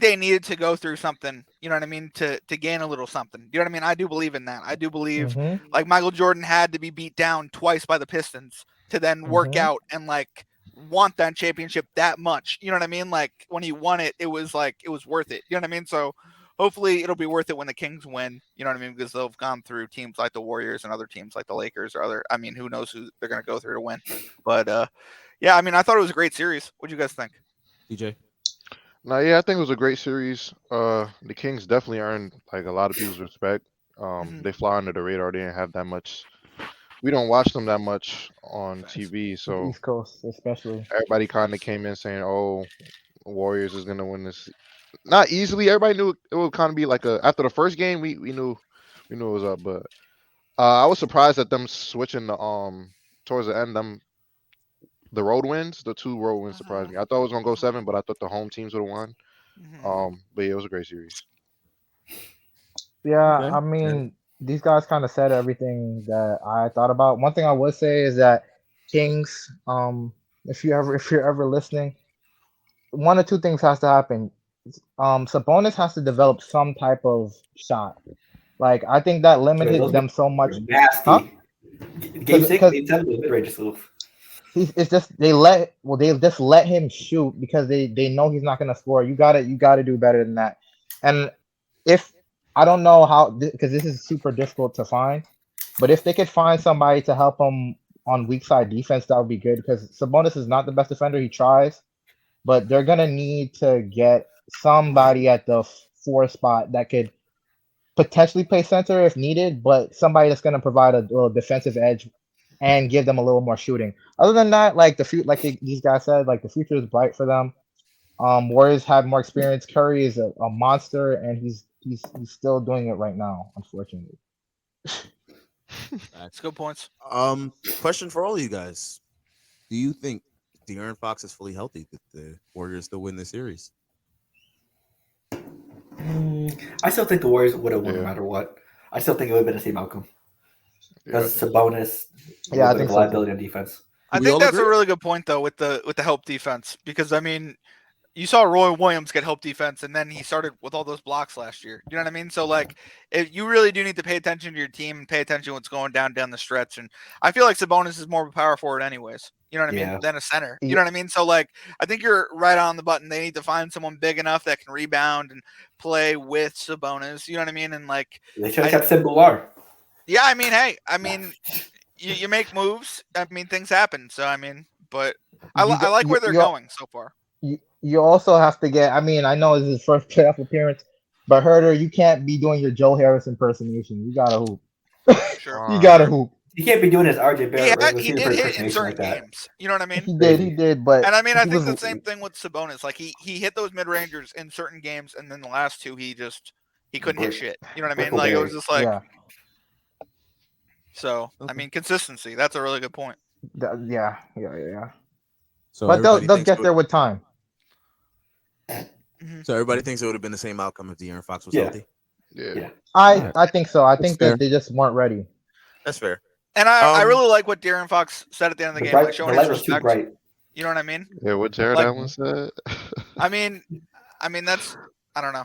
they needed to go through something, you know what I mean, to gain a little something. You know what I mean? I do believe in that. I do believe Hmm. like Michael Jordan had to be beat down twice by the Pistons to then work Hmm. out and like want that championship that much. You know what I mean? Like when he won it, it was like it was worth it. You know what I mean? So hopefully it'll be worth it when the Kings win. You know what I mean? Because they've gone through teams like the Warriors and other teams like the Lakers or other. I mean, who knows who they're gonna go through to win? But yeah, I mean, I thought it was a great series. What do you guys think? DJ. No, yeah, I think it was a great series. The Kings definitely earned like a lot of people's respect. Hmm. They fly under the radar. They didn't have that much. We don't watch them that much on Facts. TV, The so East Coast, especially. everybody kind of came in saying, "Oh, Warriors is gonna win this." Not easily. Everybody knew it would kind of be like a after the first game. We knew it was up, but I was surprised at them switching the towards the end. The road wins, the 2 road wins surprised Hmm. me. I thought it was gonna go 7, but I thought the home teams would have won. Hmm. But yeah, it was a great series. Yeah, Okay. I mean, these guys kind of said everything that I thought about. One thing I would say is that Kings, if you're ever listening, one or two things has to happen. Sabonis has to develop some type of shot. Like I think that Wait, limited those mid them so were much, huh? nasty. Game 6, Because Game 7 was mid range. it's just they just let him shoot because they know he's not gonna score. You gotta do better than that. And if I don't know how because this is super difficult to find, but if they could find somebody to help him on weak side defense, that would be good because Sabonis is not the best defender. He tries, but they're gonna need to get somebody at the 4 spot that could potentially play center if needed, but somebody that's gonna provide a little defensive edge and give them a little more shooting. Other than that, like these guys said, like the future is bright for them. Warriors have more experience. Curry is a monster, and he's still doing it right now, unfortunately. It's good points. Question for all of you guys: do you think De'Aaron Fox is fully healthy that the Warriors still win the series? I still think the Warriors would have won no Yeah, matter what. I still think it would have been the same outcome yeah, I because think so. Sabonis, a Yeah, little I bit of think a so too. liability on defense. Do I we think all that's a agree? really good point though with the help defense because I mean you saw Roy Williams get help defense and then he started with all those blocks last year. You know what I mean? So like if you really do need to pay attention to your team and pay attention to what's going down the stretch. And I feel like Sabonis is more of a power forward anyways. You know what I mean? Yeah, Than a center. You Yeah, know what I mean? So like I think you're right on the button. They need to find someone big enough that can rebound and play with Sabonis. You know what I mean? And like they should have I kept Sim Boular. yeah, I mean, hey, I mean you make moves. I mean, things happen. So I mean, but you I got like where they're going so far. you also have to get. I mean, I know it's his first playoff appearance, but Herder, you can't be doing your Joe Harris impersonation. You gotta hoop. Sure, You gotta Uh, sure. hoop. You can't be doing his RJ Barrett regular He season did hit in impersonation certain like that. games. You know what I mean? He Crazy. did, but And I mean, I he think was. the same thing with Sabonis. Like he hit those mid rangers in certain games, and then the last two he couldn't hit Brick, shit. You know what I mean? Like it was Brickleberry. just like Yeah, so. I Okay. mean, consistency. That's a really good point. yeah. So But everybody they'll thinks get there with time. Hmm. so everybody thinks it would have been the same outcome if De'Aaron Fox was Yeah, healthy. yeah. yeah. All right, I think so. I that's think fair. that they just weren't ready. That's fair. And I really like what De'Aaron Fox said at the end of the game, like The showing light his was too respect. bright. You know what I mean? Yeah, what Jared Like- Allen said. I mean that's I don't know.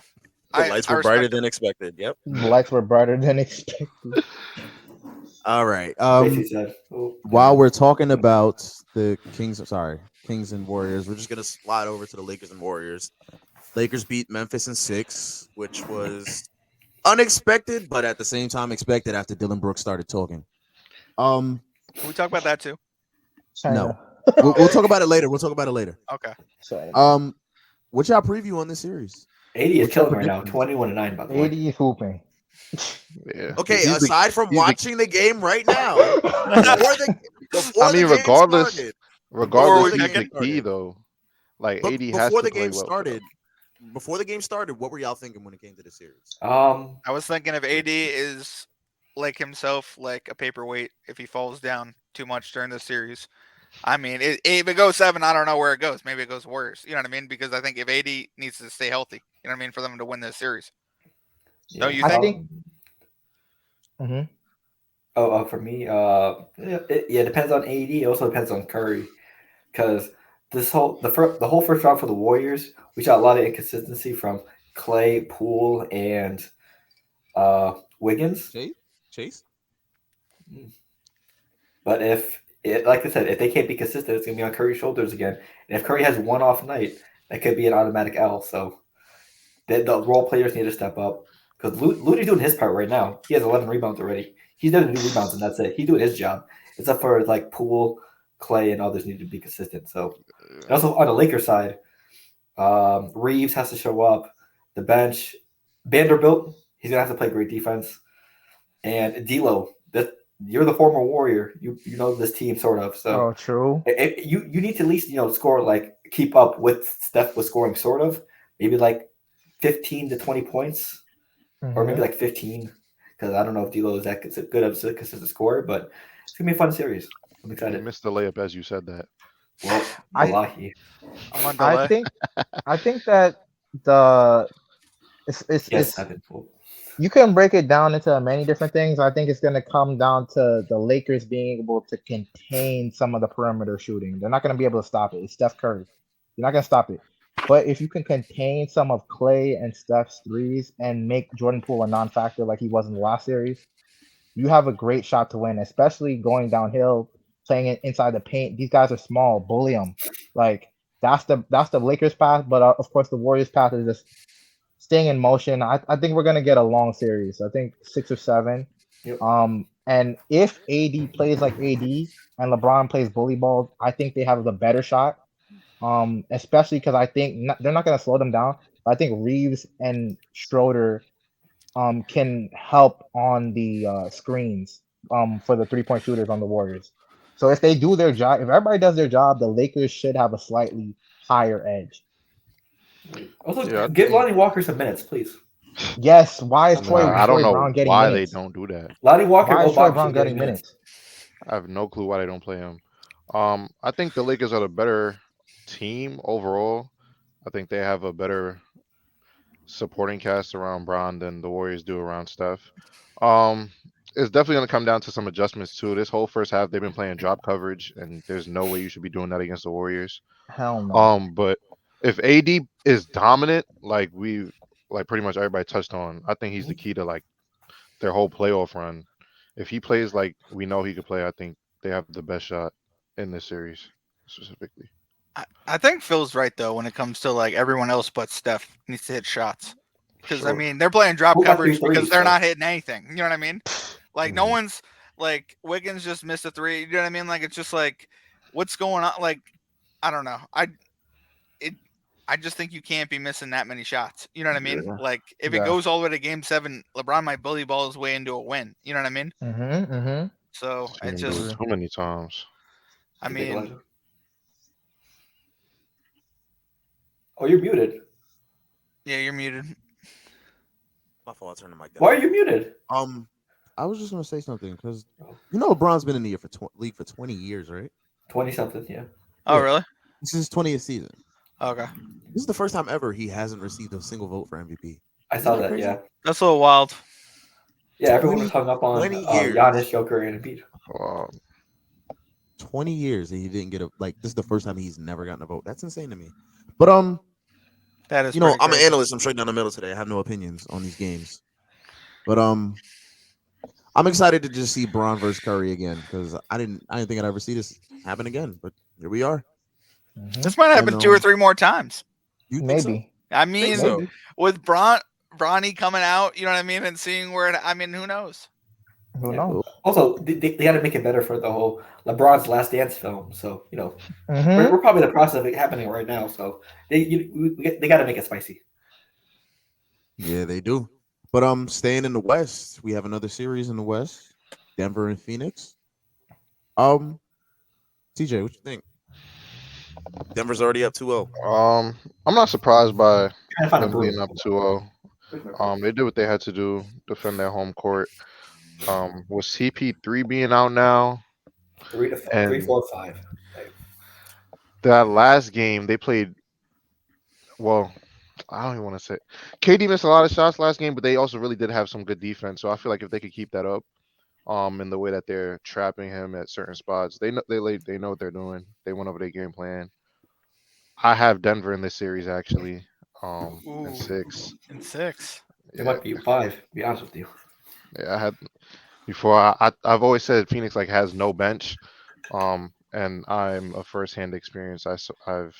The lights I were brighter respect than him. expected. Yep. The lights were brighter than expected. All right. Basically said, While we're talking about the Kings and Warriors, we're just gonna slide over to the Lakers and Warriors. Lakers beat Memphis in 6, which was unexpected, but at the same time expected after Dylan Brooks started talking. Can we talk about that too? China. We'll talk about it later. Okay. China. What's y'all preview on this series? 80 is What's your killing right now. predictions? 21-9, by the way. 80 is hooping. Yeah. Okay, He's the- aside from he's the- watching the game right now, before I mean, the game regardless, started, regardless, we he's pick the key though. Like but 80 has before to the play game well. started, what were y'all thinking when it came to the series? I was thinking if AD is like himself, like a paperweight, if he falls down too much during the series. I mean, if it goes 7, I don't know where it goes. Maybe it goes worse. You know what I mean? Because I think if AD needs to stay healthy, you know what I mean, for them to win this series. Don't you I think? think. Mm-hmm. For me, it depends on AD. It also depends on Curry, because the whole first round for the Warriors, we saw a lot of inconsistency from Clay, Poole, and Wiggins. Chase? But like I said, if they can't be consistent, it's gonna be on Curry's shoulders again. And if Curry has one off night, that could be an automatic L. So the role players need to step up, because Looney's doing his part right now. He has 11 rebounds already. He's doing new rebounds, and that's it. He's doing his job. Except for like Poole, Clay, and others need to be consistent. So, and also on the Lakers side, Reeves has to show up. The bench, Vanderbilt, he's gonna have to play great defense. And D'Lo, that you're the former Warrior. You know this team sort of. So True. you need to at least score, like keep up with Steph with scoring sort of, maybe like 15 to 20 points, or maybe like 15, because I don't know if D'Lo is that good of a consistent scorer, but it's gonna be a fun series. I'm You excited. missed the layup as you said that. Well, Wallahi. I'm on delay. I think that the Yes, Evan. you can break it down into many different things. I think it's going to come down to the Lakers being able to contain some of the perimeter shooting. They're not going to be able to stop it. It's Steph Curry. You're not going to stop it. But if you can contain some of Clay and Steph's threes and make Jordan Poole a non-factor like he was in the last series, you have a great shot to win, especially going downhill, playing it inside the paint. These guys are small. Bully them. Like that's the Lakers path. But of course, the Warriors path is just staying in motion. I think we're gonna get a long series. I think 6 or 7. Yep. And if AD plays like AD and LeBron plays bully ball, I think they have the better shot. Especially because I think they're not gonna slow them down. But I think Reeves and Schroeder can help on the screens for the 3-point shooters on the Warriors. So if they do their job, if everybody does their job, the Lakers should have a slightly higher edge. Also, give Lonnie Walker some minutes, please. Yes. Why is Troy I don't know Brown getting why minutes? they don't do that. Lonnie Walker, Why is Troy Brown getting minutes? I have no clue why they don't play him. I think the Lakers are the better team overall. I think they have a better supporting cast around Brown than the Warriors do around Steph. It's definitely going to come down to some adjustments too. This whole first half, they've been playing drop coverage, and there's no way you should be doing that against the Warriors. Hell no. But if AD is dominant, like pretty much everybody touched on, I think he's the key to like their whole playoff run. If he plays like we know he could play, I think they have the best shot in this series specifically. I think Phil's right though when it comes to like everyone else but Steph needs to hit shots. Because I mean they're playing drop coverage because they're not hitting anything. You know what I mean? Like no one's like Wiggins just missed a 3. You know what I mean? Like it's just like what's going on? Like I don't know. I just think you can't be missing that many shots. You know what I mean? Yeah. Like if it goes all the way to Game 7, LeBron might bully ball his way into a win. You know what I mean? So it's just so many times. I mean, oh, you're muted. Yeah, you're muted. My fault. I turned the mic down. Why are you muted? I was just gonna say something because LeBron's been in the league for 20 years, right? 20 something, yeah. Oh, really? This is his 20th season. Okay. This is the first time ever he hasn't received a single vote for MVP. I saw that, yeah. That's a little wild. Yeah, everyone 20, was hung up on 20 years. Giannis, Joker, and Embiid. Um, 20 years and he didn't get a like. This is the first time he's never gotten a vote. That's insane to me. But That is you know, pretty I'm an crazy. analyst. I'm straight down the middle today. I have no opinions on these games. But I'm excited to just see Braun versus Curry again because I didn't think I'd ever see this happen again. But here we are. This might happen And 2 or 3 more times. you think so? Maybe. I Think mean, so? Maybe. with Bronny coming out, you know what I mean, and seeing where I mean, who knows? Who Yeah. knows? Also, they got to make it better for the whole LeBron's Last Dance film. So Mhm. we're probably in the process of it happening right now. So they got to make it spicy. Yeah, they do. But staying in the West, we have another series in the West, Denver and Phoenix. TJ, what you think? Denver's already up 2-0. I'm not surprised by Trying to find a them being broom. up 2-0. They did what they had to do, defend their home court. With CP3 being out now, 3, and 4, 5. that last game they played well. I don't even want to say KD missed a lot of shots last game, but they also really did have some good defense. So I feel like if they could keep that up, in the way that they're trapping him at certain spots, they know what they're doing. They went over their game plan. I have Denver in this series actually, in Ooh, 6. in 6. It Yeah, might be 5. To be honest with you. yeah. I had before. I've always said Phoenix like has no bench, and I'm a first-hand experience. I've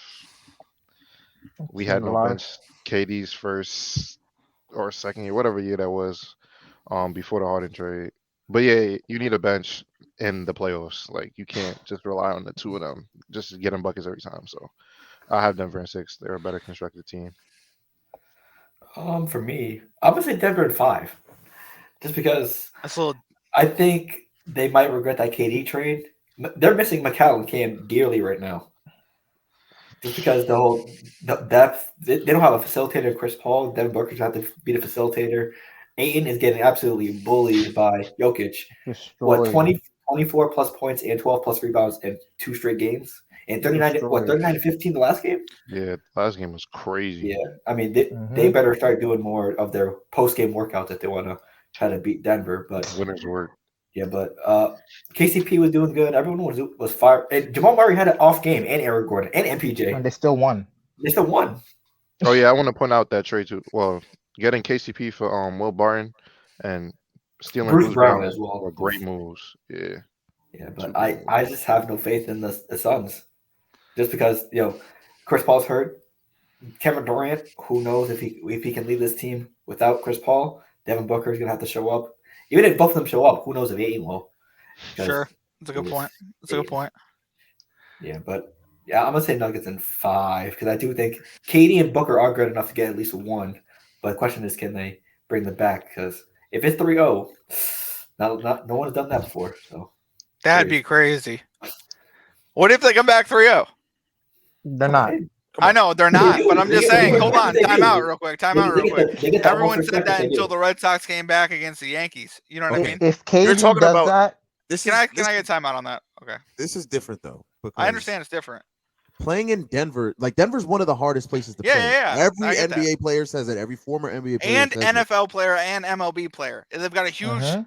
we had Seen a no lot. bench. KD's first or second year, whatever year that was, before the Harden trade. But yeah, you need a bench in the playoffs. Like you can't just rely on the two of them just to get them buckets every time. So I have Denver in 6. They're a better constructed team. For me, I'm gonna say Denver in 5, just because That's a little. I think they might regret that KD trade. They're missing McCall and Cam dearly right now, just because the depth. They don't have a facilitator. Chris Paul, Devin Booker's have to be the facilitator. Ayton is getting absolutely bullied by Jokic. What Destroyed. 24 plus points and 12 plus rebounds in 2 straight games, and 39 Destroyed. to 15 the last game. Yeah, last game was crazy. Yeah, I mean they better start doing more of their post game workouts if they want to try to beat Denver. But Winners work. yeah, but KCP was doing good. Everyone was fired. And Jamal Murray had an off game, and Eric Gordon and MPJ. And they still won. They still won. Oh yeah, I want to point out that trade too. Well, getting KCP for Will Barton and stealing Bruce Bruce Brown Brown as well. were great moves. Yeah, Yeah, 2 but great I moves. just have no faith in the Suns, just because Chris Paul's hurt. Kevin Durant, who knows if he can lead this team without Chris Paul? Devin Booker is gonna have to show up. Even if both of them show up, who knows if Ayton will? Sure. That's a good point. That's a good point. Yeah, but yeah, I'm gonna say Nuggets in 5 because I do think Katie and Booker are good enough to get at least 1. But the question is, can they bring them back? Because if it's 3-0, no one's done that before. So That'd be crazy. What if they come back 3-0? They're not. I know they're They not, do. but I'm just They- saying. they- Hold on, they time do. out real quick. Time out real quick. They get the Everyone most said respect that they do. until the Red Sox came back against the Yankees. You know what I mean? If KD talking does about- that, Can I get time out on that? Okay, This is different though. I because understand it's different. playing in Denver, like Denver's one of the hardest places to Yeah, play. yeah, yeah. I Every get that. NBA player says it. Every former NBA player And says NFL player and MLB player. They've got a huge, it.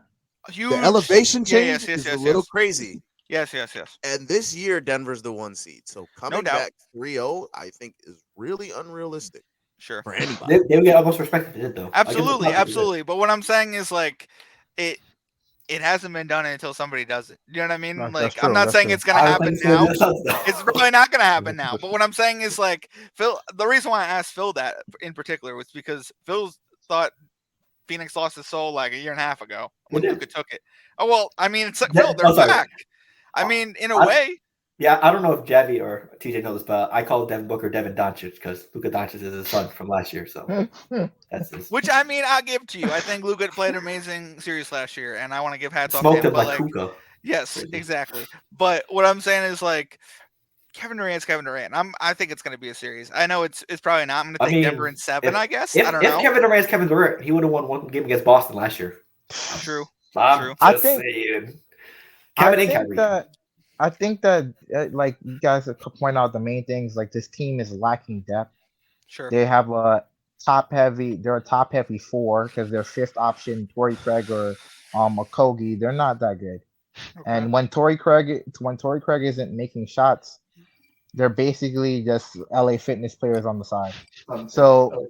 huge The elevation Yeah, change is a little Crazy. yes. And this year, Denver's the 1 seed. So coming doubt. back 3-0, I think, is really unrealistic Sure. for anybody. They would get almost respect if they did though. Absolutely. But what I'm saying is like it hasn't been done until somebody does it. You know what I mean? That's like true, I'm not that's saying true. it's gonna happen now. It's probably not going to happen now. That's- But what I'm saying is like Phil. The reason why I asked Phil that in particular was because Phil thought Phoenix lost his soul like a year and a half ago when They did. Luka took it. Oh well, I mean, it's like, Yeah, Phil, they're I'm sorry. back. I mean, in a I- way, Yeah, I don't know if Javi or TJ knows, but I call Devin Booker Devin Doncic because Luka Doncic is his son from last year. So that's his. which I mean, I'll give to you. I think Luka played an amazing series last year, and I want to give hats off to Smoked him. him But like like, Kuka. yes, Crazy. exactly. But what I'm saying is like. Kevin Durant's Kevin Durant. I think it's going to be a series. I know it's probably not. I'm going to take Denver in 7. I guess. I don't know. If Kevin Durant's Kevin Durant, he would have won 1 game against Boston last year. True. I'm True. just I think- saying. Kevin and Kyrie. I think that like you guys could point out the main things like this team is lacking depth. Sure. They have a top heavy. They're a top heavy four because their fifth option, Torrey Craig or Okogie, they're not that good. Okay. And when Torrey Craig isn't making shots, they're basically just LA Fitness players on the side. So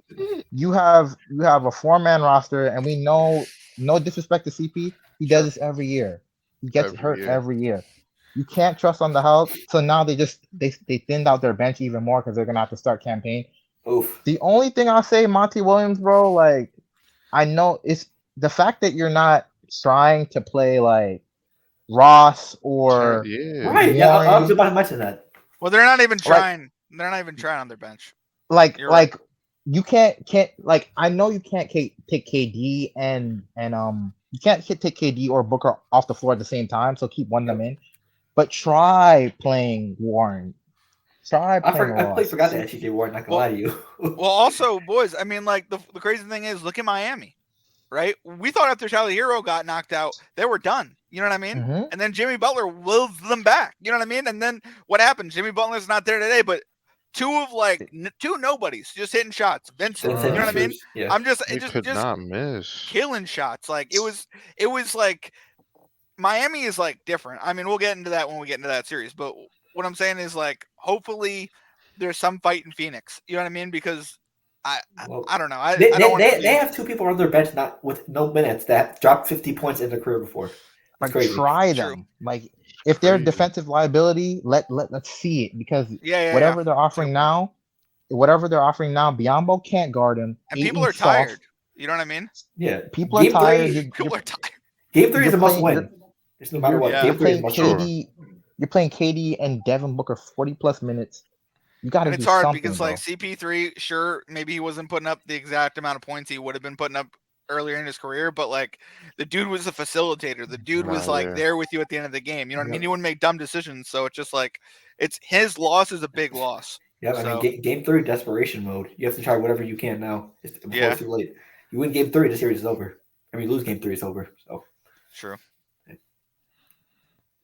you have a four-man roster, and we know, no disrespect to CP, he does Sure. this every year. He gets Every hurt year. every year. You can't trust on the health. So now they thinned out their bench even more because they're gonna have to start campaign. Oof. The only thing I'll say, Monty Williams, bro, like I know it's the fact that you're not trying to play like Ross or Yeah. Right. Yeah, I was Warren, about to mention that. Well, they're not even like trying. They're not even trying on their bench. like You're right. like you can't like I know you can't take KD and you can't take KD or Booker off the floor at the same time, so keep one of them Yep. in. But try playing Warren. Try playing I completely Ross. forgot that TJ Warren. Not gonna lie to you. Well, also, boys. I mean, like the crazy thing is, look at Miami, right? We thought after Tyler Hero got knocked out, they were done. You know what I mean? Mhm. And then Jimmy Butler wills them back. You know what I mean? And then what happened? Jimmy Butler's not there today, but two nobodies just hitting shots. Vincent, Vincent you know what I mean? Cruz, yeah. I'm just They could just not miss. killing shots. Like it was like Miami is like different. I mean, we'll get into that when we get into that series. But what I'm saying is like, hopefully, there's some fight in Phoenix. You know what I mean? Because Well, I don't know. I they, don't want to. they have two people on their bench not with no minutes that dropped 50 points in their career before. That's Like crazy. try True. them. Like if they're a Crazy. defensive liability, let's see it because Yeah. whatever they're offering True. now, Biombo can't guard him. And people Aiton's are tired. You know what I mean? Yeah. People are Game tired. three, People are tired. game three is you're a must playing- win. Just no matter what. Yeah. Game You're three is playing a must Sure. win. KD. You're playing KD and Devin Booker 40 plus minutes. You got to And do it's hard something, because bro. like CP3, sure, maybe he wasn't putting up the exact amount of points he would have been putting up earlier in his career, but like the dude was a facilitator. The dude was Nah, like yeah. there with you at the end of the game. You know what I Yep. mean? He wouldn't make dumb decisions. So it's just like it's his loss is a big loss. Yeah, I So- mean, game three, desperation mode. You have to try whatever you can now before Yeah. it's too late. You win game three, the series is over. I mean, you lose game three, it's over. So, True.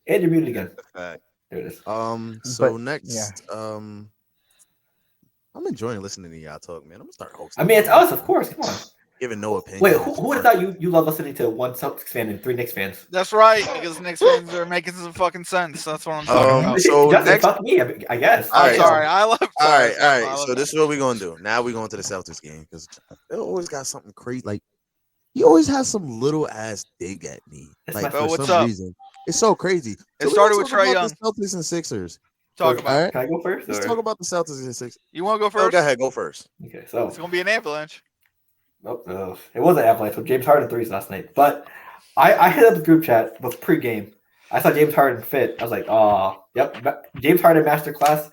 and you're muted again. Fact. There it is. So But, next, I'm enjoying listening to y'all talk, man. I'm gonna start hosting. I mean, it's us, of course. Come on. Giving no opinion. Wait, who would have thought you love listening to one Celtics fan and three Knicks fans? That's right, because Knicks fans are making some fucking sense. That's what I'm talking about. So Justin, next- fuck me, I guess. All I'm right, sorry. I love. All sorry, right, I all right. love So that. this is what we're gonna do. Now we're going to the Celtics game because they always got something crazy. Like he always has some little ass dig at me. That's Like my- for Well, what's some up? reason, it's so crazy. It So started we're with gonna Trae talk about Young. the Celtics and Sixers. Talk First, about. All right, Can I go first? let's or- talk about the Celtics and Sixers. You want to go Oh, first? go ahead, go first. Okay, so It's gonna be an avalanche. it was an avalanche with James Harden threes last night. But I hit up the group chat with pregame. I saw James Harden fit. I was like, oh, yep, James Harden masterclass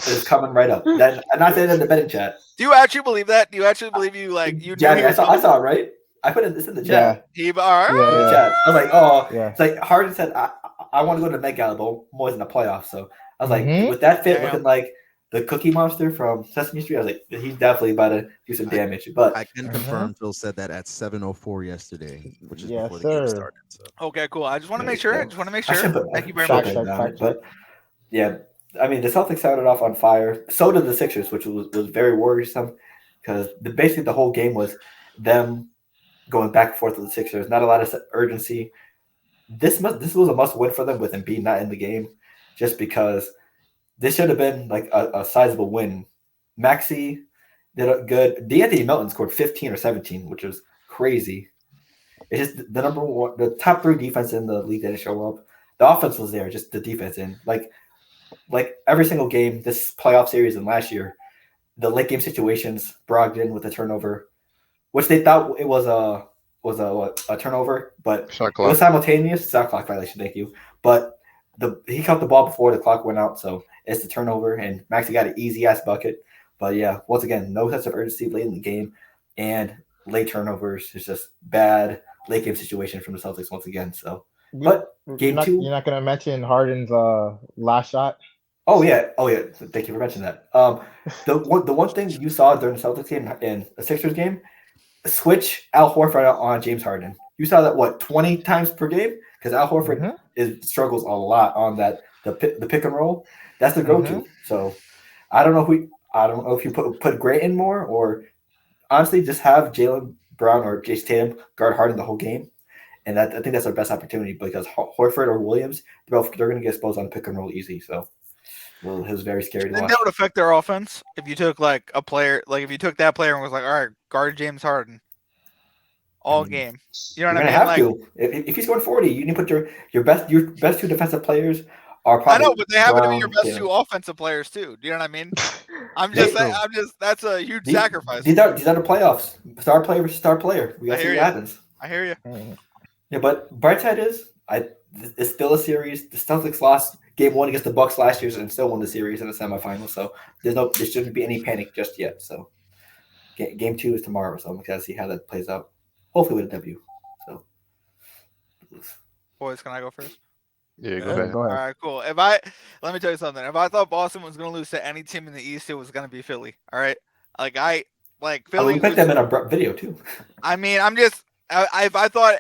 is coming right up. Then and I said it in the betting chat. Do you actually believe that? Do you actually believe you like you? knew Javi, he I was saw gonna- it right. I put this in the Yeah. chat. He all right. Yeah, In the yeah. chat. I was like, oh, Yeah. it's like Harden said, I want to go to the Met Gala, but I'm always in the playoffs. So I was like, Mhm. with that fit Damn. looking like the Cookie Monster from Sesame Street, I was like, he's definitely about to do some damage. But I can confirm Phil said that at 7:04 yesterday, which is Yes, before the game sir. started. So. Okay, cool. I just want to Yeah, make sure. yeah. I just want to make I sure. should put Thank you very fact much. check Fact on check, it, fact but yeah, I mean the Celtics started off on fire. So did the Sixers, which was very worrisome because basically the whole game was them going back and forth with the Sixers. Not a lot of urgency. This was a must win for them with Embiid not in the game, just because this should have been like a sizable win. Maxey did a good. D'Anthony Melton scored 15 or 17, which was crazy. It's just the number one, the top three defense in the league didn't show up. The offense was there, just the defense in. Like every single game, this playoff series and last year, the late game situations, Brogdon with a turnover, which they thought it was a turnover, but Shot it clock. was simultaneous. Shot clock violation, thank you. But he caught the ball before the clock went out, so it's the turnover, and Maxey got an easy ass bucket. But yeah, once again, no sense of urgency late in the game, and late turnovers. It's just bad late game situation from the Celtics once again. So, but game two, You're not gonna mention Harden's last shot. oh yeah. Thank you for mentioning that. The one thing you saw during the Celtics game and the Sixers game, switch Al Horford on James Harden. You saw that 20 times per game because Al Horford Mhm. struggles a lot on that the pick and roll. That's the go-to. So I don't know if you put Grant in more or honestly, just have Jalen Brown or Jason Tatum guard Harden the whole game, and I think that's our best opportunity because Horford or Williams, they're going to get exposed on the pick and roll easy. So well, it was very scary to Think watch. that would affect their offense if you took like a player, like if you took that player and was like, all right, guard James Harden all game. You know You're what I gonna mean? have Like to. If he's going 40, you need to put your best two defensive players are I probably know, but they happen to be your Brown, best Tatum. two offensive players too. Do you know what I mean? I'm They, just saying. True. I'm just. That's a huge these, sacrifice. these are the playoffs. Star player versus star player. We I gotta see hear what you. happens. I hear you. Yeah, but bright side is it's still a series. The Celtics lost game one against the Bucks last year and still won the series in the semifinals. So there shouldn't be any panic just yet. So game two is tomorrow. So I'm excited to see how that plays out. Hopefully with a W. So Boys, can I go first? Yeah, go Yeah. ahead. Go All ahead. right, cool. Let me tell you something. If I thought Boston was going to lose to any team in the East, it was going to be Philly. All right, like I mean, Philly we picked was. them in our video too. I mean, if I thought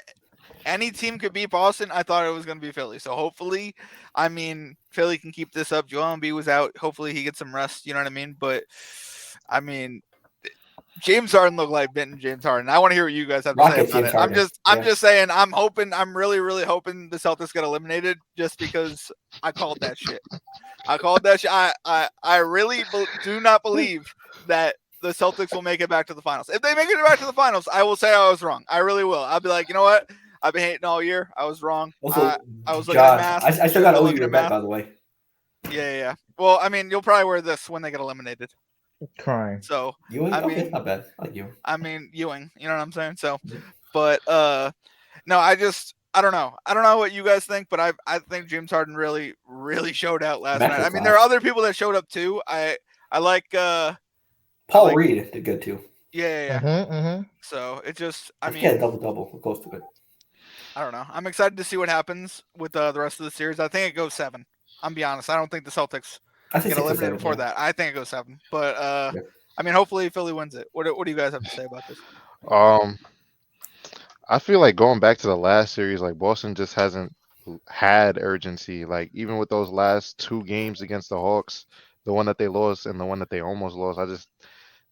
any team could beat Boston, I thought it was going to be Philly. So hopefully, I mean, Philly can keep this up. Joel Embiid was out. Hopefully, he gets some rest. You know what I mean? But I mean, James Harden looked like Benton James Harden. I want to hear what you guys have to say Rocket about James it. Harden. I'm just saying. I'm hoping. I'm really, really hoping the Celtics get eliminated just because I called that shit. I called that shit. I really do not believe that the Celtics will make it back to the finals. If they make it back to the finals, I will say I was wrong. I really will. I'll be like, you know what? I've been hating all year. I was wrong. Also, I was looking at Josh, math. I still Shouldn't got to been owe you looking your at bet, math. by the way. Yeah. Well, I mean, you'll probably wear this when they get eliminated. Crying. So Ewing? I Okay, mean, not bad. I like you. I mean Ewing. You know what I'm saying? So, but no, I don't know. I don't know what you guys think, but I think James Harden really, really showed out last night. I mean, there are other people that showed up too. I like Paul Reed did good too. Yeah. Mm-hmm. So it just, I think he had a double, close to it. I don't know. I'm excited to see what happens with the rest of the series. I think it goes 7. I'm be honest. I don't think the Celtics get eliminated before that. I think it goes 7. But I mean, hopefully Philly wins it. What do you guys have to say about this? I feel like going back to the last series, like Boston just hasn't had urgency. Like even with those last two games against the Hawks, the one that they lost and the one that they almost lost, I just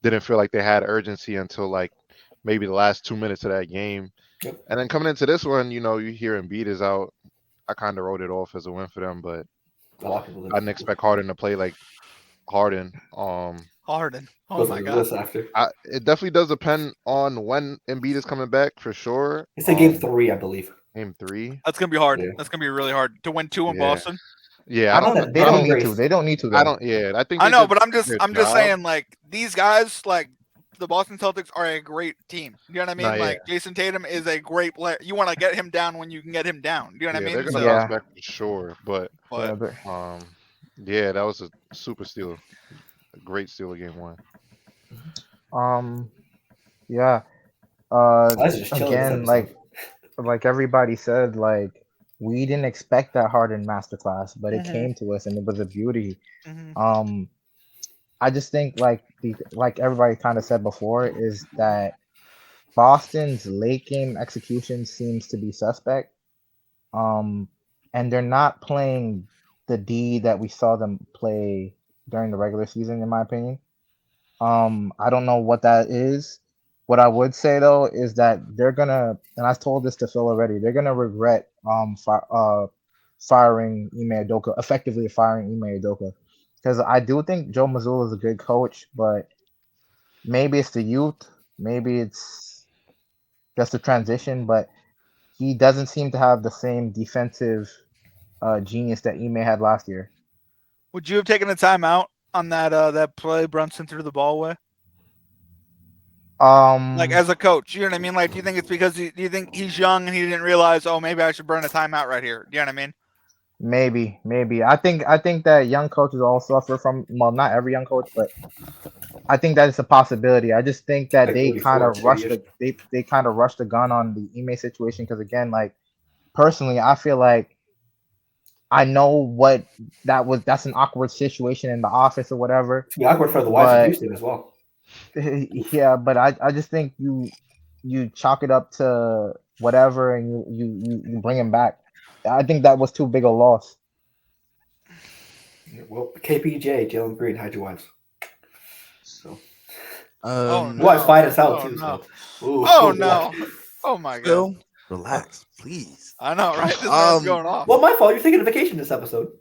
didn't feel like they had urgency until like maybe the last 2 minutes of that game. Yep. And then coming into this one, you hear Embiid is out. I kind of wrote it off as a win for them, but A lot of people I didn't expect Harden to play like Harden. Harden. Oh my god. After. It definitely does depend on when Embiid is coming back for sure. It's a game 3, I believe. Game 3. That's gonna be hard. Yeah. That's gonna be really hard to win 2 in Yeah. Boston. Yeah, They don't need to. They don't need to. Though. I don't. Yeah, I think I they know, did but I'm just their job. saying, like these guys, like the Boston Celtics are a great team. You know what I mean? Nah, Like Jason Tatum is a great player. You want to get him down when you can get him down. You know what I mean? They're gonna So, bounce back for sure. But Yeah, yeah, that was a super steal, a great steal of game 1. yeah. Again, like everybody said, like we didn't expect that Harden masterclass, but it came to us and it was a beauty. I just think like everybody kind of said before is that Boston's late game execution seems to be suspect. And they're not playing the D that we saw them play during the regular season, in my opinion. I don't know what that is. What I would say though is that they're gonna, and I told this to Phil already, they're gonna regret firing Ime Udoka, effectively firing Ime Udoka, because I do think Joe Mazzulla is a good coach, but maybe it's the youth, maybe it's just a transition, but he doesn't seem to have the same defensive genius that Ime had last year. would you have taken a timeout on that play Brunson threw the ball away? Like as a coach, you know what I mean? Like, do you think it's because do you think he's young and he didn't realize, oh, maybe I should burn a timeout right here? Do you know what I mean? Maybe. I think that young coaches all suffer from, well, not every young coach, but I think that is a possibility. I just think that Like they Rudy kind Ford, of 2 rushed years. they kind of rushed the gun on the Ime situation because again, like personally, I feel like I know what that was. That's an awkward situation in the office or whatever. It's awkward for the wives of Houston as well. Yeah, but I just think you chalk it up to whatever and you bring him back. I think that was too big a loss. Well, KPJ, Jalen Green, hide your wives. So Oh You want to no! find us out Oh too, no! so. Ooh, Oh watch. no! Oh my god! Phil, relax, please. I know, right? This man's Um. going off. Well, my fault. You're taking a vacation this episode.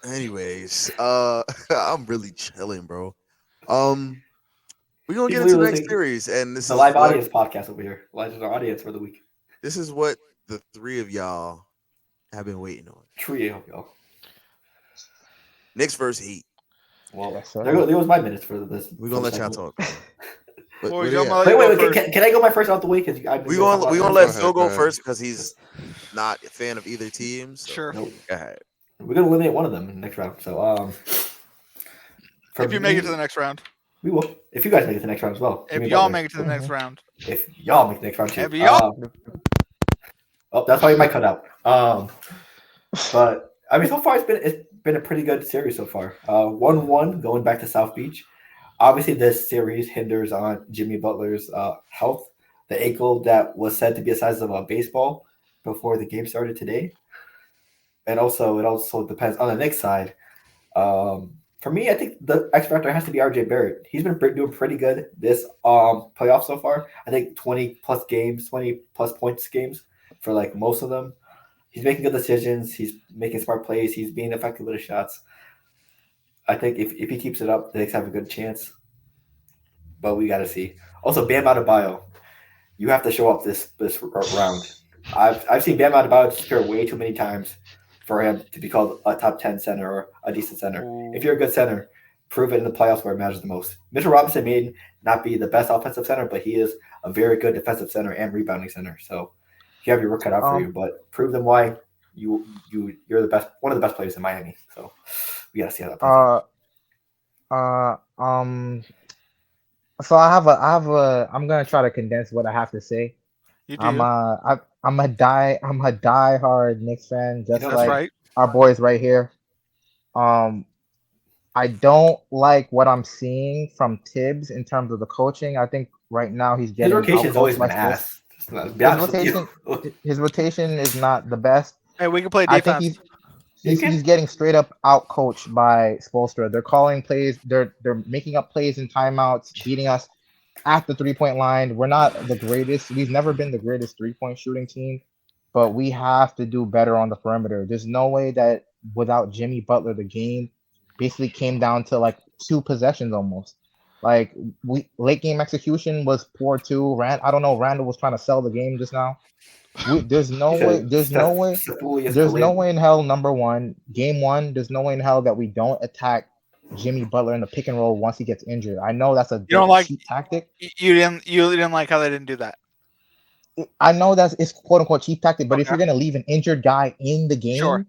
Anyways, I'm really chilling, bro. We're gonna He's get into the literally next listening series, and the live audience podcast over here. Live audience for the week. this is what the three of y'all have been waiting on. Trio, y'all. Knicks versus Heat. Well, Yes, sir. there goes my minutes for this. We're for gonna the let y'all segment. talk, bro. But, Boys, but I'm yeah, gonna let you Wait, go wait, wait. first. Can I go my first out the way? Because we're gonna Go let ahead, Phil go go ahead. first because he's not a fan of either team. So Sure. Nope. go ahead. We're gonna eliminate one of them in the next round. So for If you make it me, to the next round, we will. If you guys make it to the next round as well. if Jimmy y'all Butler. make it to the next Mhm. round, If y'all make the next round too. if y'all, Oh, that's why you might cut out. But I mean, so far it's been a pretty good series so far. 1-1 going back to South Beach. Obviously, this series hinders on Jimmy Butler's health. The ankle that was said to be the size of a baseball before the game started today, and also it also depends on the Knicks side. For me, I think the X factor has to be RJ Barrett. He's been doing pretty good this playoff so far. I think 20+ games, 20+ points games for like most of them. He's making good decisions. He's making smart plays. He's being effective with his shots. I think if he keeps it up, the Knicks have a good chance. But we got to see. Also, Bam Adebayo, you have to show up this round. I've seen Bam Adebayo disappear way too many times for him to be called a top 10 center or a decent center. If you're a good center, prove it in the playoffs where it matters the most. Mitchell Robinson may not be the best offensive center, but he is a very good defensive center and rebounding center. So you have your work cut out for you, but prove them why you're the best, one of the best players in Miami. So we gotta see how that plays out. Uh, so I'm gonna try to condense what I have to say. you do. I'm a die hard Knicks fan, just know, That's like right. our boys right here. Um, I don't like what I'm seeing from Tibbs in terms of the coaching. I think right now he's His getting rotation's always outcoached by been Spurs. ass. Just to be honest with you. His rotation is not the best. Hey, we can play I think defense. he's getting straight up out coached by Spoelstra. They're calling plays. They're making up plays in timeouts, beating us at the 3-point line. We're not the greatest. We've never been the greatest 3-point shooting team, but we have to do better on the perimeter. There's no way that without Jimmy Butler, the game basically came down to like 2 possessions almost. Like we late game execution was poor too. I don't know. Randall was trying to sell the game just now. There's no He way. said There's no way. Cephalius There's no Palermo. way in hell. Number one, game one. There's no way in hell that we don't attack Jimmy Butler in the pick and roll once he gets injured. I know that's a You don't like cheap tactic. you didn't like how they didn't do that. I know that's it's quote unquote cheap tactic, but if Okay. you're gonna leave an injured guy in the Sure. game,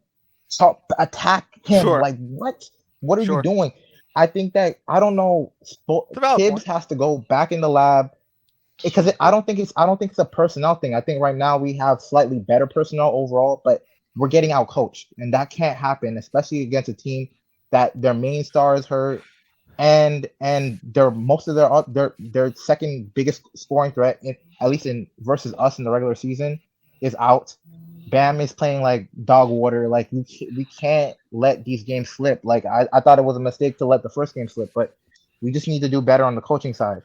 so attack him. Sure. Like what? What are you Sure. doing? I think that I don't know. It's a valid Tibbs point. has to go back in the lab because I don't think it's a personnel thing. I think right now we have slightly better personnel overall, but we're getting out coached, and that can't happen, especially against a team that their main star is hurt, and their most of their second biggest scoring threat, at least in versus us in the regular season, is out. Bam is playing like dog water. Like we can't let these games slip. Like I thought it was a mistake to let the first game slip, but we just need to do better on the coaching side.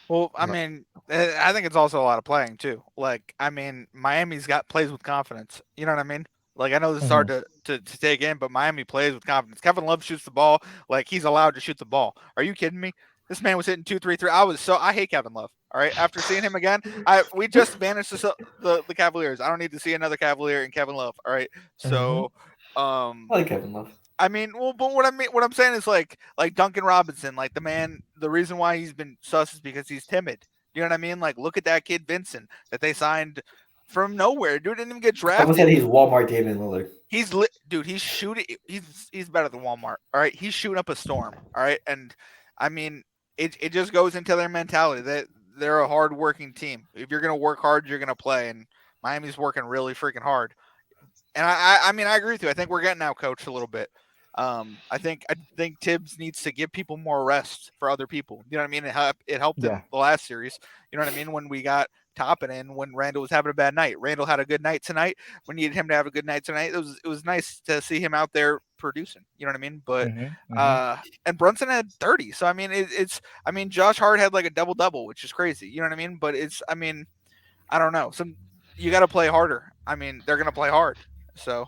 Well, I No. mean, I think it's also a lot of playing too. Like, I mean, Miami's got plays with confidence. You know what I mean? Like, I know this is hard to take in, but Miami plays with confidence. Kevin Love shoots the ball like he's allowed to shoot the ball. Are you kidding me? This man was hitting 2, 3, 3. I hate Kevin Love. All right, after seeing him again, we just banished the Cavaliers. I don't need to see another Cavalier and Kevin Love. All right, so I like Kevin Love. I mean, well, but what I'm saying is like Duncan Robinson, like the man. The reason why he's been sus is because he's timid. You know what I mean? Like, look at that kid Vincent that they signed from nowhere. Dude didn't even get Someone drafted. said he's Walmart Damian Lillard. He's lit, dude. He's shooting. He's better than Walmart. All right, he's shooting up a storm. All right, and I mean, it just goes into their mentality that they're a hard working team. If you're gonna work hard, you're gonna play. And Miami's working really freaking hard. And I mean, I agree with you. I think we're getting out coached a little bit. I think Tibbs needs to give people more rest for other people. You know what I mean? It helped in Yeah. the last series. You know what I mean? When we got Toppin in when Randall was having a bad night. Randall had a good night tonight. We needed him to have a good night tonight. It was nice to see him out there producing. You know what I mean? But and Brunson had 30. So I mean, Josh Hart had like a double, which is crazy. You know what I mean? But I don't know. You got to play harder. I mean, they're gonna play hard. So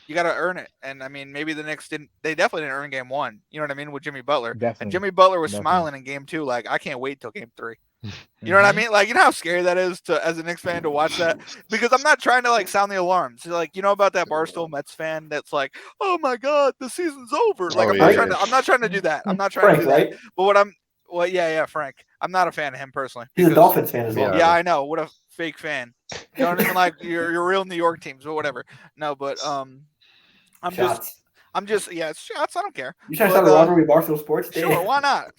you got to earn it. And I mean, maybe the Knicks didn't. They definitely didn't earn game 1. You know what I mean with Jimmy Butler. Definitely. And Jimmy Butler was Definitely. smiling in game 2. Like I can't wait till game 3. You know what I mean? Like, you know how scary that is as a Knicks fan to watch that? Because I'm not trying to like sound the alarms. Like, you know about that Barstool Mets fan that's like, "Oh my God, the season's over." Like, I'm not trying to do that. I'm not trying to do that. Right? But yeah, Frank. I'm not a fan of him personally. He's a Dolphins fan as well. Yeah, I know. What a fake fan. You don't even like your real New York teams, but whatever. No, but I'm just yeah, it's shots. I don't care. You trying to start a rivalry with Barstool Sports? Sure, why not?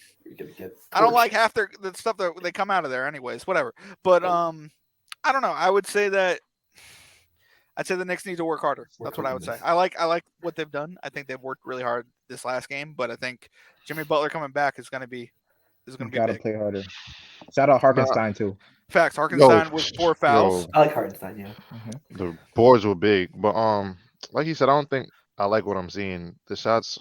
I don't like half the stuff that they come out of there anyways, whatever. But I don't know. I'd say the Knicks need to work harder. That's what I would say. I like what they've done. I think they've worked really hard this last game, but I think Jimmy Butler coming back is going to be gotta big. play harder. Shout out Hartenstein too. Facts. Hartenstein with 4 fouls. I like Hartenstein, yeah. The boards were big, but like you said, I don't think I like what I'm seeing. The shots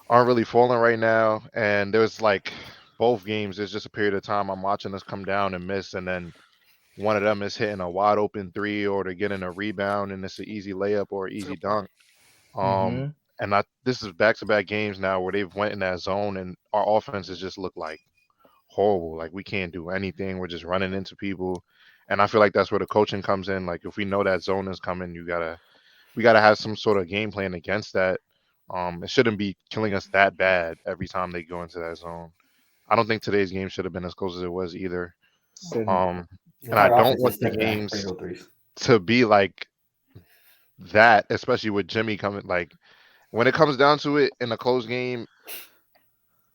aren't really falling right now, and there's like both games. There's just a period of time I'm watching us come down and miss, and then one of them is hitting a wide open 3, or they're getting a rebound and it's an easy layup or easy dunk. And this is back-to-back games now where they've went in that zone, and our offenses just look like horrible. Like we can't do anything. We're just running into people, and I feel like that's where the coaching comes in. Like if we know that zone is coming, we gotta have some sort of game plan against that. It shouldn't be killing us that bad every time they go into that zone. I don't think today's game should have been as close as it was either. And I don't want the games to be like that, especially with Jimmy coming. Like when it comes down to it in a close game,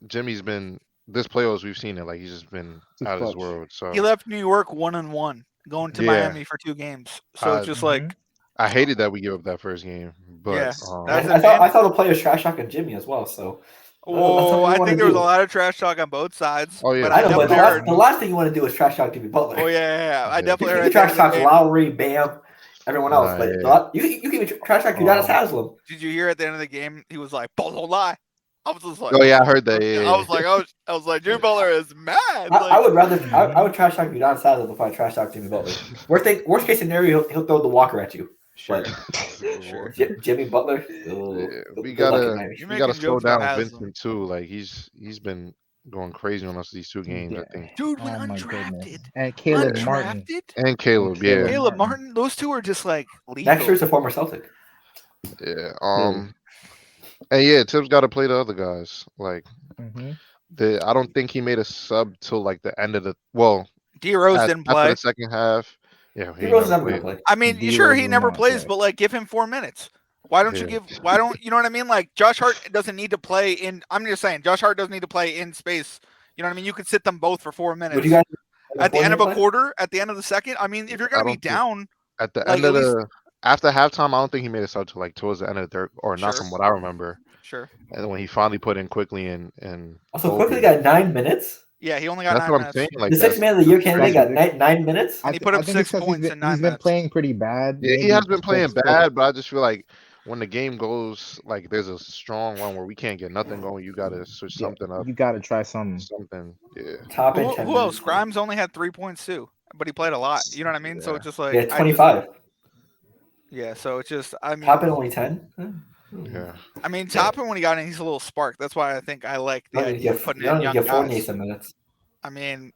Jimmy's been this playoffs we've seen it. Like he's just been out of his world. So he left New York 1-1, going to Miami for 2 games. So it's just like I hated that we gave up that first game, but I thought the players trash talking Jimmy as well. So I think there was a lot of trash talk on both sides. Oh yeah, but I know. But the last thing you want to do is trash talk Jimmy Butler. Oh yeah. I definitely heard trash talk Lowry, Bam, everyone else. But you can even trash talk Udonis Haslem. Did you hear at the end of the game he was like, "Don't lie." I was just like, "Oh yeah, I heard that." Yeah. I was like, Jimmy Butler is mad. I would rather I would trash talk Udonis Haslem before I trash talk Jimmy Butler. Worst case scenario, he'll throw the walker at you. Sure. Jimmy Butler. We gotta slow down Vincent too. Like he's been going crazy on us these 2 games. I think. Dude went undrafted. And Caleb Martin. And Caleb, yeah. Caleb Martin. Those 2 are just like lethal. Next year's a former Celtic. Yeah. And yeah, Tibbs got to play the other guys. Like, I don't think he made a sub till like the end of the D Rose didn't play after the second half. Yeah, he Rose never gonna play. I mean, sure he never plays, but like give him 4 minutes. Why don't you you know what I mean? Like Josh Hart doesn't need to play in. I'm just saying, Josh Hart doesn't need to play in space. You know what I mean? You could sit them both for 4 minutes. At the end of a quarter, at the end of the second. I mean, if you're gonna be down at the end of after halftime, I don't think he made a sub till like towards the end of the third, or not from what I remember. Sure. And when he finally put in Quickly and also Quickly got 9 minutes. Yeah, he only got That's 9 what minutes. I'm saying. Like the 6th man of the year candidate got 9 minutes. And he put up 6 points in 9 minutes. He's been playing pretty bad. Yeah, he has been playing bad, but I just feel like when the game goes like there's a strong one where we can't get nothing going, you gotta switch something up. You gotta try something. Yeah. Who else? Grimes only had 3 points too, but he played a lot. You know what I mean? So it's just like 25. Yeah, so it's just Toppin only 10. Yeah. I mean, Toppin when he got in, he's a little spark. That's why I think I like the idea of putting in young guys. Minutes. I mean,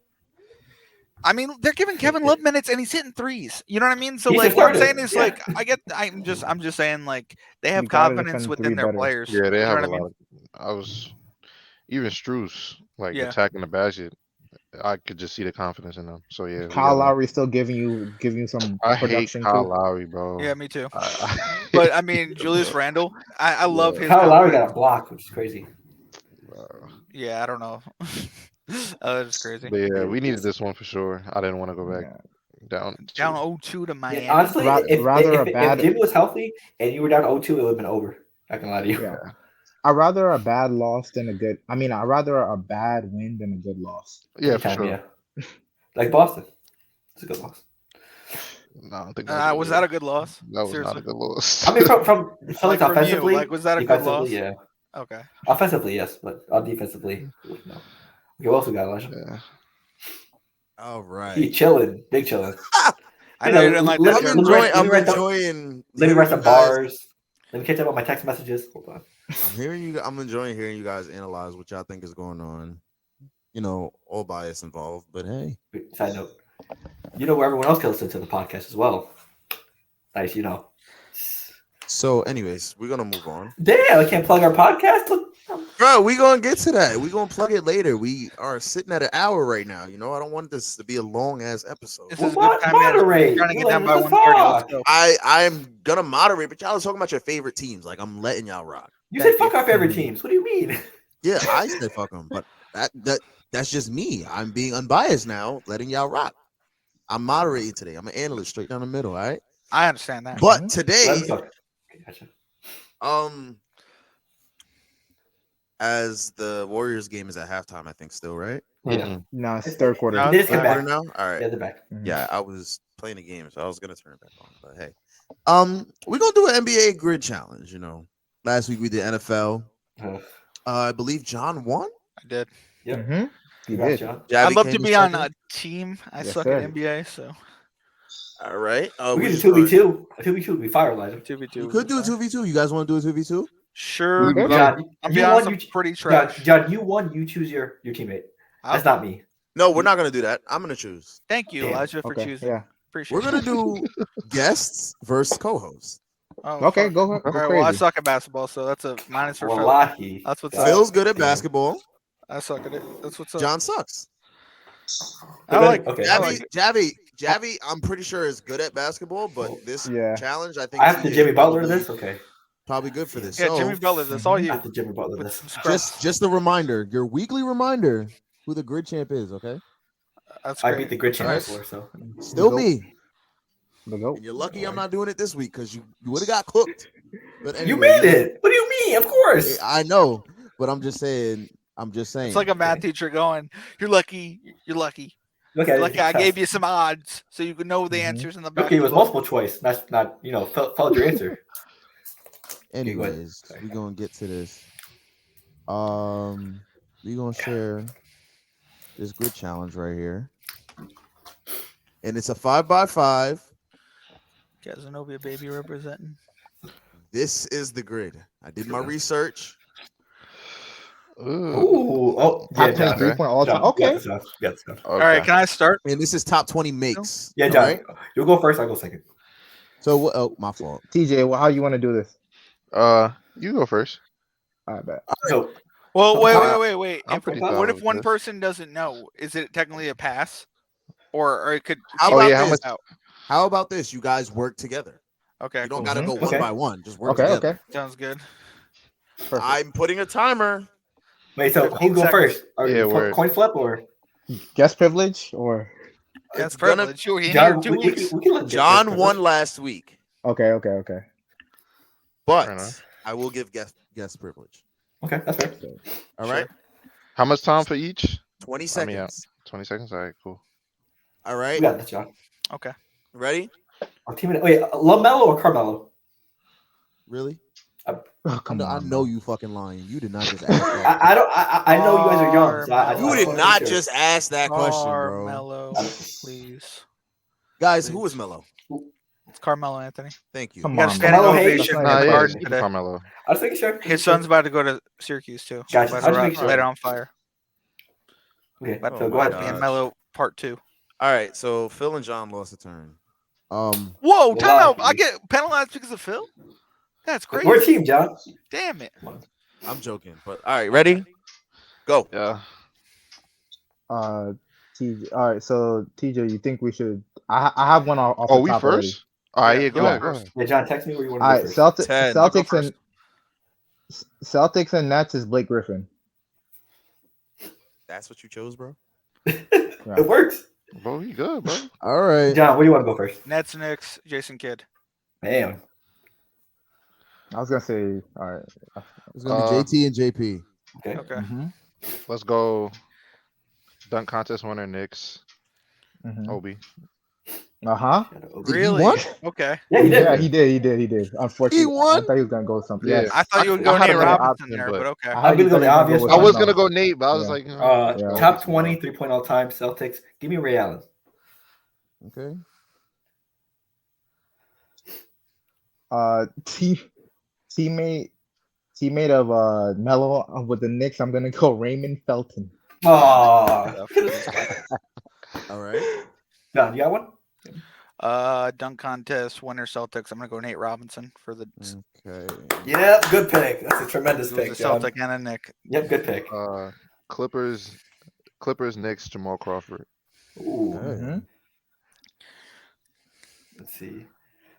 they're giving Kevin Love minutes and he's hitting threes. You know what I mean? So like, what I'm saying is like, I'm just saying like they have confidence within their players. Yeah, they have a lot. I was even Strus like attacking the basket. I could just see the confidence in them. So yeah, Kyle Lowry still giving you some production. I hate Kyle Lowry, bro. Yeah, me too. But I mean, Julius Randle, I love his. Kyle Lowry got a block, which is crazy. Yeah, I don't know. That's crazy. But yeah, we needed this one for sure. I didn't want to go back down 0-2 to Miami. Yeah, honestly, if Jimmy was healthy and you were down 0-2, it would have been over. I can lie to you. Yeah. I'd rather a bad loss than a good. I'd rather a bad win than a good loss. Yeah, for sure. Yeah. Like Boston. It's a good loss. No, I don't think that Was that a good loss? That was Seriously? not a good loss. I mean, from Like Celtics from you, offensively, like was that a good defensively, loss? yeah. Okay. Offensively, yes, but defensively, no. Okay, what else we got, Elijah? Yeah. All He right. chilling, big chilling. I know you didn't like that let- joke. I'm enjoying. let me I'm write down- enjoying. Let me hearing write you some guys. bars. Let me catch up on my text messages. Hold on. I'm hearing you. I'm enjoying hearing you guys analyze what y'all think is going on. You know, all bias involved, but hey. Side note, where everyone else can listen to the podcast as well. Nice, So, anyways, we're gonna move on. Damn, I can't plug our podcast. Look, Bro, we gonna get to that. We gonna plug it later. We are sitting at an hour right now. You know, I don't want this to be a long ass episode. This Well, is a good time management. moderate. Trying to You get down let by us 1:30. Let's talk. go. I'm gonna moderate, but y'all are talking about your favorite teams. Like I'm letting y'all rock. You Thank said fuck you. our favorite teams. What do you mean? Yeah, I said fuck them, but that's just me. I'm being unbiased now, letting y'all rock. I'm moderating today. I'm an analyst, straight down the middle. All right. I understand that. But Let today, me talk. Okay, gotcha. as the Warriors game is at halftime, I think still, right? Yeah. No, it's third quarter. No, They just Third came Quarter back. now. All right. Yeah, they're back. Yeah, I was playing the game, so I was gonna turn it back on. But hey, we're gonna do an NBA grid challenge. You know, last week we did NFL. I believe John won. I did. Yep. Mm-hmm. You Congrats, did. John. Javi I'd love came to in be on second. a team. I Yes, suck sir. at NBA, so All right. We we could should do start. 2v2. A 2v2 would be fire, Elijah. 2v2. You could do 2v2. You guys want to do a 2v2? Sure. Okay. John, I'm you being won. honest, I'm pretty John, trash. John, you won. You choose your teammate. That's not me. No, we're not gonna do that. I'm gonna choose. Thank you, Damn. Elijah, for Okay. choosing. Yeah. Appreciate We're gonna do guests versus co-hosts. Oh, Okay. fuck. Go All right, crazy. well, I suck at basketball, so that's a minus for Phil. Wallahi. That's what's God up. Phil's good at damn. basketball. I suck at it. That's what's up. John sucks. I like it. Okay. I like Javi, I'm pretty sure is good at basketball, but this Yeah. challenge, I think I have to TJ Jimmy is Butler probably- this. Okay. Probably good for this. Yeah, So, Jimmy Butler. That's all I you. have to Jimmy Butler With this. some scrubs. just a reminder, your weekly reminder who the grid champ is, okay? That's I great. beat the grid champ Alright. before, so Still Go. me. The goat. And you're lucky I'm not doing it this week because you would have got cooked. But anyway, you made it. What do you mean? Of course. I know, but I'm just saying. It's like a math teacher going, "You're lucky. You're lucky. Look You're at lucky. it. I gave you some odds so you could know the Mhm. answers in the back." Okay, it of was the book. multiple choice. That's not followed your answer. Anyways, Sorry. we're gonna get to this. We're gonna share this grid challenge right here. And it's a 5x5. Casanova baby representing. This is the grid. I did my research. Ooh. Ooh, oh, yeah, Top 23 John. point all time. John, Okay. you got this, John. All right, can I start? And this is top 20 makes. Yeah, all John. right? You'll go first. I'll go second. So what? Oh, my fault. TJ, how you want to do this? You go first. I bet. So, Well, Uh, wait. I'm If, pretty what solid if with one this. person doesn't know? Is it technically a pass, or it could? How Oh, about yeah, how this? much- How about this? You guys work together. Okay, You don't cool. gotta go one Okay. by one. Just work Okay. together. Okay. Sounds good. Perfect. I'm putting a timer. wait, so 15 who's going seconds. first? Are Yeah, you word. coin flip or Guest privilege or That's It's gonna- privilege. You were in here John? 2 We weeks. can let John this won last week, okay. Fair but enough. I will give guest privilege. Okay, that's fair. All Sure. right, How much time for each? 20 I mean, seconds. 20 seconds. All right, cool. All We right, got this, John. Okay. ready? Our team. Wait, LaMelo or Carmelo? Really? Oh, come I on. know bro. you fucking lying. You did not just ask that. I don't. I know you guys are young. So I You just did wanna not make sure. just ask that question, bro. Carmelo, please. Guys, who is Melo? It's Carmelo Anthony. Thank you. Come You got a on, standing Carmelo Hayes? ovation That's in not the even garden close. today. Carmelo. I was making sure. His son's about to go to Syracuse too. Gotcha. About How'd to you make light sure? it on fire. Okay, About so Oh go my ahead. to be God. in Melo part 2. All right, so Phil and John lost a turn. Whoa, time Wow. out. I get penalized because of Phil? That's crazy. We're a team, John. Damn it. I'm joking, but all right, ready? Go. Yeah. TJ. All right. So TJ, you think we should? I have one off Oh, the we top already. first? All right, Yeah, yeah, go go ahead. first. Go ahead. Yeah, John, text me where you want All to right. go first. 10. I'll go Celtics and Nets is Blake Griffin. That's what you chose, bro? It works. Bro, you good, bro. All right. John, where do you want to go first? Nets, Knicks, Jason Kidd. Damn. I was gonna say. All right. It's going to be JT and JP. Okay. Okay. Mm-hmm. Let's go. Dunk contest winner, Knicks. Mm-hmm. Obi. Uh-huh. Did he Really? won? Okay. Yeah, he did. Yeah, he did. Unfortunately, He won? I thought he was gonna go something. Yeah. Yes. I thought you would go I had Nate him as an Robinson option, there, but okay. I I'm had gonna you go the thought you were gonna obvious go with I one. was something gonna else. go Nate, but I was Yeah. like, Yeah. Top 20 3-point all time Celtics. Give me Ray Allen. Okay. Team teammate teammate of Melo with the Knicks. I'm gonna go Raymond Felton. Oh, All right. Don, you got one? Dunk contest winner Celtics. I'm gonna go Nate Robinson for the Okay. Yeah, good pick. That's a tremendous it was pick, a John. Celtic and a Nick. Yep, good pick. Clippers, Knicks, Jamal Crawford. Ooh, Mm-hmm. let's see.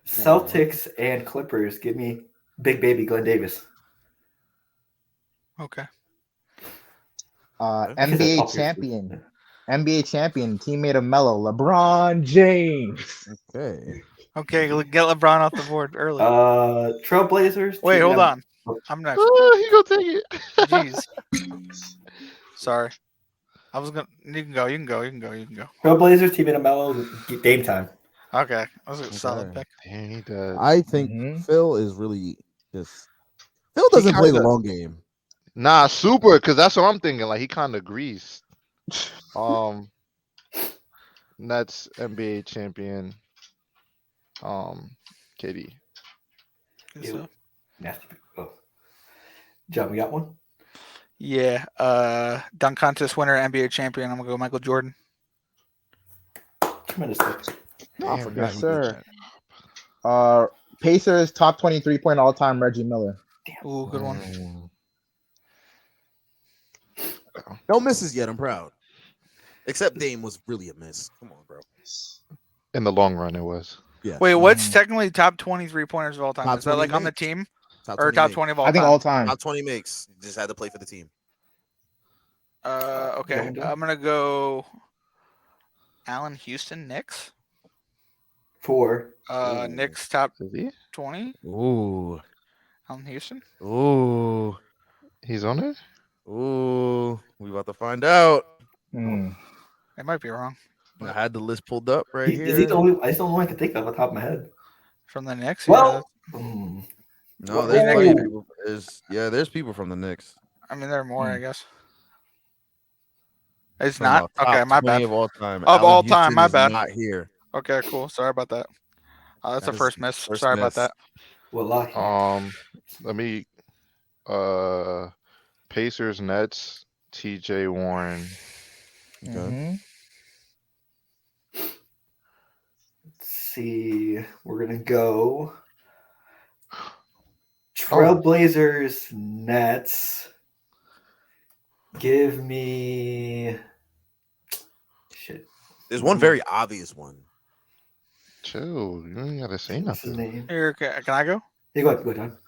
Celtics and Clippers. Give me big baby Glenn Davis. Okay. NBA Up here. champion. NBA champion, teammate of Melo, LeBron James. Okay. Okay, get LeBron off the board early. Trailblazers. Wait, hold TM. on. I'm next. He gonna take it. Jeez. Sorry. I was gonna. You can go. You can go. You can go. You can go. Trailblazers, team in Melo, game time. Okay, that was a solid Okay. pick. Damn, he does. I think Mhm. Phil is really just. Phil doesn't play the kinda- long game. Nah, super, because that's what I'm thinking. Like he kind of greased. Nets NBA champion. KD. Good Ew. stuff. Nasty. Oh. John, we got one? Yeah. Dunk contest winner, NBA champion. I'm gonna go Michael Jordan. Tremendous pick. No, I Damn, forgot. Yes, he did sir. that. Pacers top 23-point all-time Reggie Miller. Ooh, good one. No misses yet. I'm proud. Except Dame was really a miss. Come on, bro. In the long run, it was. Yeah. Wait, what's Mhm. technically top 23 pointers of all time? Top Is that 20 like on the makes. team Top or 20 top makes. 20 of all I think time? all time. Top 20 makes. Just had to play for the team. Okay, Going down? I'm gonna go Allen Houston Knicks. Four. Knicks top Is he? 20. Ooh. Allen Houston. Ooh. He's on it? Ooh. We about to find out. Hmm. I might be wrong. I had the list pulled up right Is he here. the only? I just don't know I can think of off the top of my head. From the Knicks. Well, No, Well, there's plenty of ooh. people. There's people from the Knicks. I mean, there are more, I Hmm. guess. It's Talking not about top okay. My 20 bad. of all time. Of Allen all time, Houston my is bad. Not here. Okay, cool. Sorry about that. That's That a is first miss. first Sorry about miss. that. well, lucky. Let me. Pacers, Nets, TJ Warren. Okay. Mhm. Let's see. We're gonna go Trailblazers, Nets. Give me shit. There's one very obvious one. Chill. You ain't gotta say What's his nothing. name? Here, can I go? Yeah, go ahead, go ahead, John.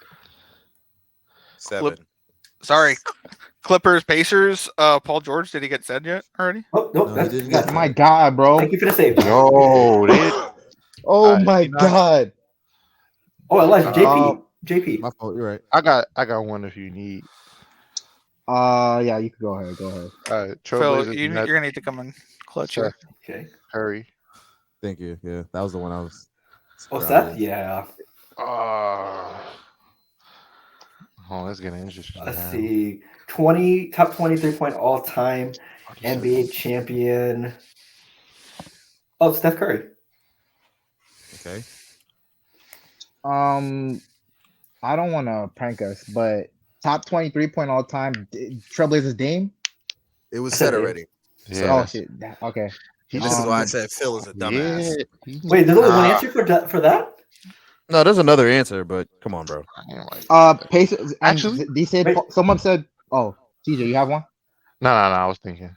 7. Sorry, Clippers, Pacers. Paul George. Did he get said yet already? Oh no, No, he that's didn't good. get My God, bro. Thank you for the save. John. Yo, they, Oh Alright, my you know- God. Oh, Elijah, Uh, JP. My fault. You're right. I got one if you need. Yeah, you can go ahead. Go ahead. Phil, Trailblazers, you're Nets, gonna need to come in clutch here. Seth Okay. Curry. Thank you. Yeah, that was the one I was. Oh, surrounded. Seth? Yeah. Oh, that's getting interesting. Let's now. see. Top 23-point all time NBA champion. Oh, Steph Curry. Okay. I don't want to prank us, but top 23-point all time Trailblazers Dame. It was I said said Dame. already. Yeah, Oh that's- shit. Okay. he This just is why I said Phil is a dumbass. Yeah. Wait, there's only one Nah. answer for that? No, there's another answer, but come on, bro. Pacers. And Actually- they said Wait. someone said. Oh, TJ, you have one. No. I was thinking.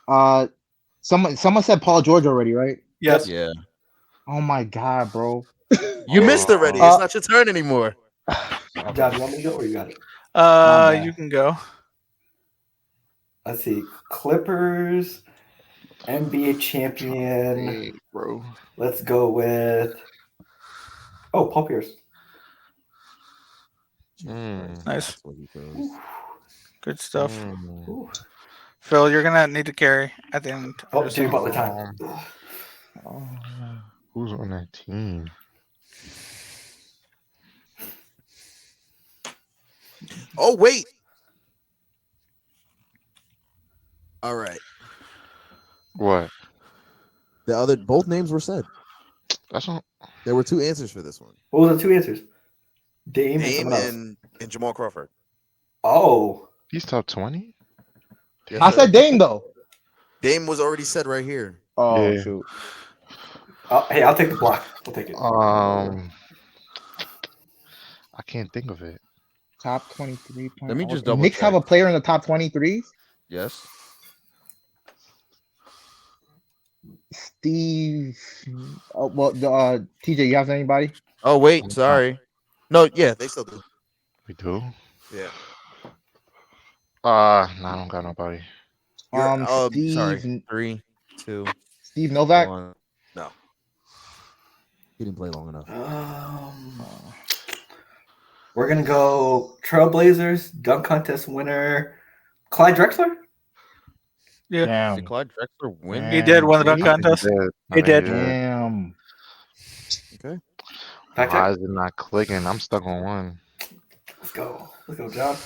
Someone said Paul George already, right? Yes. Yeah. Oh my God, bro. You missed already. It's not your turn anymore. John, you want me to go or you got it? bad. You can go. Let's see. Clippers, NBA champion. Hey, bro. Let's go with. Oh, Paul Pierce. Mm. Nice. That's what he goes. Good stuff. Mm. Ooh. Phil, you're gonna need to carry at the end. Oh, Jimmy Butler time. Who's on that team? Oh wait. All right. What? Both names were said. That's not. There were two answers for this one. What were the two answers? Dame and Dame someone else. and Jamal Crawford. Oh, He's top 20. Yes, I sir. said Dame though. Dame was already said right here. Oh Yeah. shoot. hey, I'll take the block. We'll take it. I can't think of it. Top 23 point. Let me just The double Knicks have a check. player in the top 23. Yes. Steve. Oh, well, TJ, you have anybody? Oh wait, sorry. No, yeah, they still do. We do. Yeah. No, I don't got nobody. Steve. Sorry. 3, 2, Steve Novak. 1. No. He didn't play long enough. We're gonna go Trailblazers dunk contest winner, Clyde Drexler. Yeah. Damn. Did Clyde Drexler win? He did win the dunk He- contest. He did. Damn. Okay. Fact Why check. is it not clicking? I'm stuck on one. Let's go, John.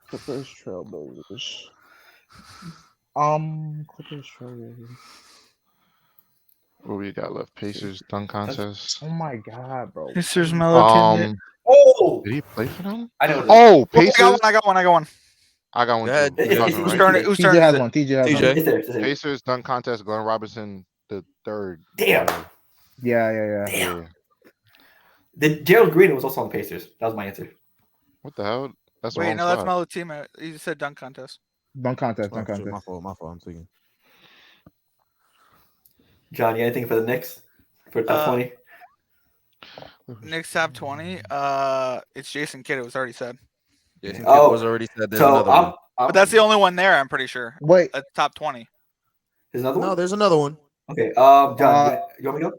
Clippers Trailblazers. Clippers Trailblazers. What we got left? Pacers dunk contest. Oh my god, bro. Pacers Melo teammate. Oh, Did he play for them? I know. Oh, I Pacers. got one. I got one Go ahead. too. Who's Talking, Who's right? turn it? Whose TJ turn has is it? one. TJ has TJ. one. It's there. Pacers dunk contest. Glenn Robinson the third. Damn. Yeah. Damn. The Gerald Green was also on the Pacers. That was my answer. What the hell? That's the Wait, wrong no, that's spot. Melo teammate. You said dunk contest. Dunk contest. Oh, Dunk shit, contest. my fault. I'm thinking. John, you got anything for the Knicks for top 20? Knicks top 20. It's Jason Kidd. It was already said. Jason Kidd Oh, was already said. There's So another one. But that's the only one there, I'm pretty sure. Wait. That's top 20. There's another No, one. there's another one. Okay. John, you want me to go?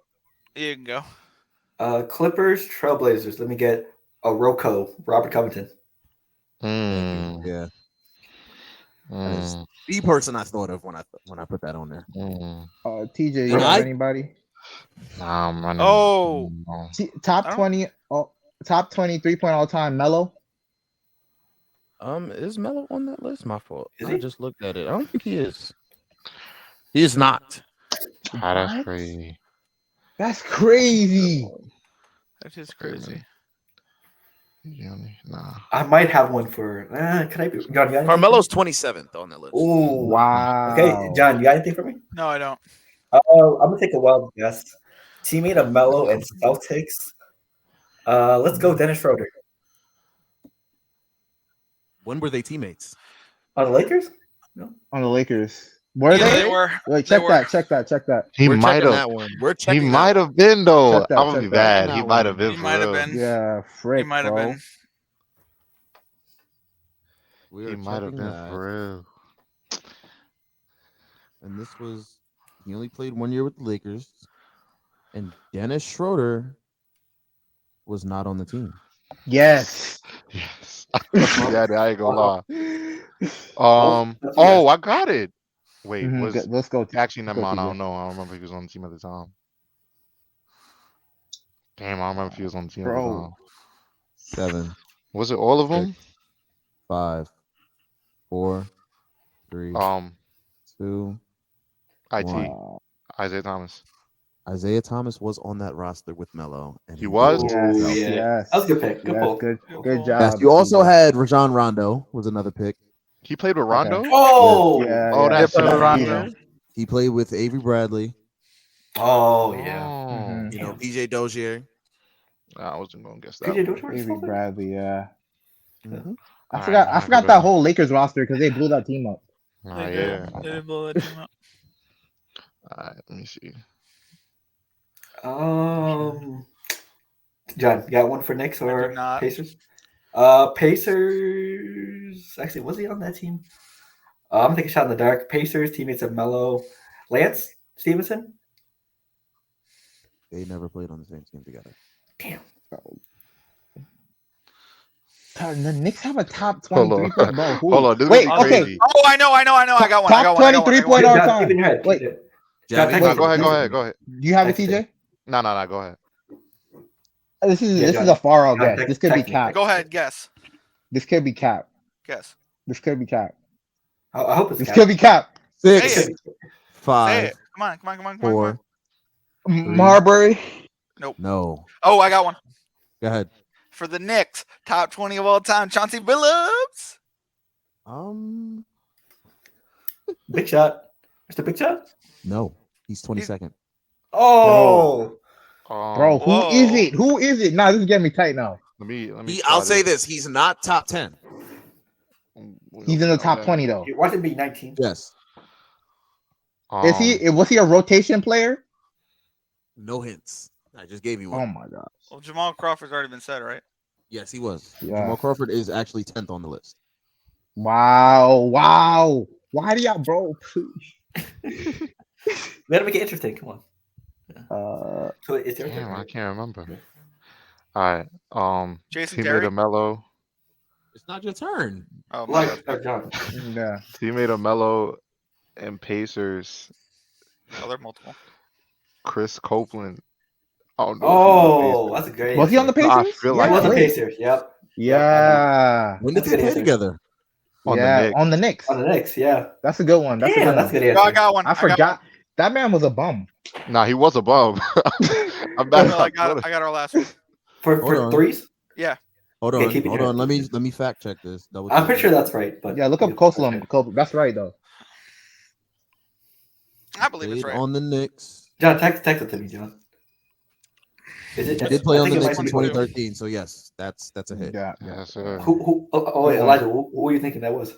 You can go. Clippers, Trailblazers. Let me get a Rocco, Robert Covington. Yeah. That is the person I thought of when I put that on there. TJ, you And have I- anybody? Nah, I'm running. Oh. Top I don't- 20. Top 20 3-point all time. Melo. Is Melo on that list? My fault. Is I he? just looked at it. I don't think he is. He is not. That's What? crazy. That's crazy. That is crazy. Nah. I might have one for. Can I be? John, you got anything? Carmelo's 27th on that list. Oh, Wow. Okay, John, you got anything for me? No, I don't. I'm gonna take a wild guess. Teammate of Melo and Celtics. Let's go, Dennis Schroeder. When were they teammates? On the Lakers? On the Lakers. Were Yeah, they? they were. Wait, They check were. that. Check that. He We're might checking have. that one. We're He checking. might have been though. Check that, I'm gonna be check bad. that. He might have been. He for might have real. been. Yeah, frick, He might have bro. been. We He are might have checking been that. for real. And this was he only played 1 year with the Lakers. And Dennis Schroeder was not on the team. Yes. Yes. Yeah, I ain't gonna lie. That's Oh, I got it. Wait, Mhm, was let's go. actually let's never go, mind. I TJ. don't know. I don't remember if he was on the team at the time. Damn, I don't remember if he was on the team at the Bro. time. 7, Was it all of them? 5, 4, 3, 2, IT. 1. Isaiah Thomas. Isaiah Thomas was on that roster with Melo. And He was? Yes, Ooh, yeah. yes. That was a good pick. Good Yes, pull. good pull. job. Yes, you also TJ. had Rajon Rondo was another pick. He played with Rondo. Oh, Yeah, Oh, yeah. that's Yeah, it. Rondo. He played with Avery Bradley. Oh, yeah. Mhm. You know, Damn. PJ Dozier. I wasn't gonna guess that. PJ one. Dozier? Avery Bradley, yeah. Mhm. I Alright, forgot. I'm I gonna forgot go that back. whole Lakers roster because they blew that team up. Nah, They yeah. did. They did blow that team up. Alright, let me see. John, you got one for Knicks I or do not. Pacers? Pacers. Actually, was he on that team? I'm gonna take a shot in the dark. Pacers, teammates of Melo, Lance Stevenson. They never played on the same team together. Damn. The Knicks have a top Hold 23 on. point bro. Who? Hold on, this is Wait, gonna be okay. crazy. Oh, I know. I got one. Top 23 point all John, keep time. in your head. Wait. Got Javi? text No, it. go ahead. Text Go it ahead. to Go me. ahead. Do you have it, Text it. TJ? No. Go ahead. This is Yeah, this is John. a far out John, guess. text- This could be text me. cap. Go ahead, guess. This could be cap. Guess. This could be cap. I hope it's This Cap. could be cap. Say Six, it. Say 5, it. Come on, come on, come on, come on, come on. four. Marbury. Nope. No. Oh, I got one. Go ahead. For the Knicks, top 20 of all time, Chauncey Billups. Big shot. Mr. Big Shot. No. He's 22nd. Oh. Bro, who Whoa. is it? Who is it? Nah, this is getting me tight now. Let me. I'll try say this: he's not top 10. He's in the top 20 though. Watch him be 19. Yes. Is he? Was he a rotation player? No hints. I just gave you Oh one. my god. Well, Jamal Crawford's already been said, right? Yes, he was. Yeah. Jamal Crawford is actually 10th on the list. Wow. Wow. Why do y'all, bro? We gotta make it interesting. Come on. So it's your Damn, turn. I can't remember. All right. Jason Teammate Terry? of Melo. It's not your turn. Oh, my Like, God. John. Yeah. Teammate of Melo and Pacers. Oh, they're multiple. Chris Copeland. I don't know. Oh, that's a great. Was he on the answer. No, I Pacers? feel He like was he a was. Pacers. Yep. Yeah. When did That's they a good play answer. together? On the Yeah. Knicks. On the Knicks. On the Knicks. Yeah. That's a good one. That's a Damn, good that's a one. good Yo, I answer. got one. I forgot. That man was a bum. Nah, he was above. I'm Got not. one. I got our last one. For Hold on. threes. Hold Okay, on. keep it Hold here. on. Let me fact check this. Double I'm check pretty this. sure that's right. But Yeah, look up Copeland. That's right though. I believe it's Played right. on the Knicks. John, text it to me, John. Is it? He did play I on the think it Knicks might in be 2013. So yes, that's a hit. Yeah. Yes, sir. Who? Oh wait, Good one. Elijah. Who were you thinking that was?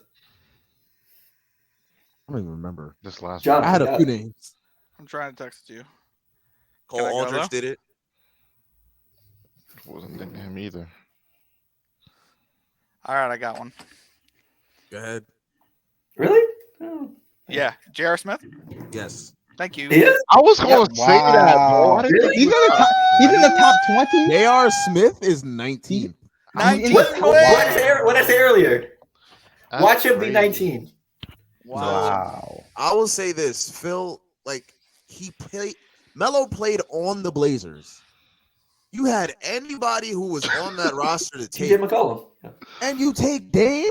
I don't even remember. This last John, I had a forgot. few names. I'm trying to text you. Cole Can I go, Aldridge though? did it. wasn't thinking him either. All right, I got one. Go ahead. Really? Oh. Yeah, J.R. Smith. Yes. Thank you. He is? I was going to say that, bro. Wow. I didn't think Really? He's in the top. He's in the top 20. J.R. Smith is 19th. 19 What did I say earlier? that's Watch him be crazy. 19. Wow. I will say this, Phil. Like Melo played on the Blazers. You had anybody who was on that roster to TJ take, McCollum. Yeah. and you take Dame.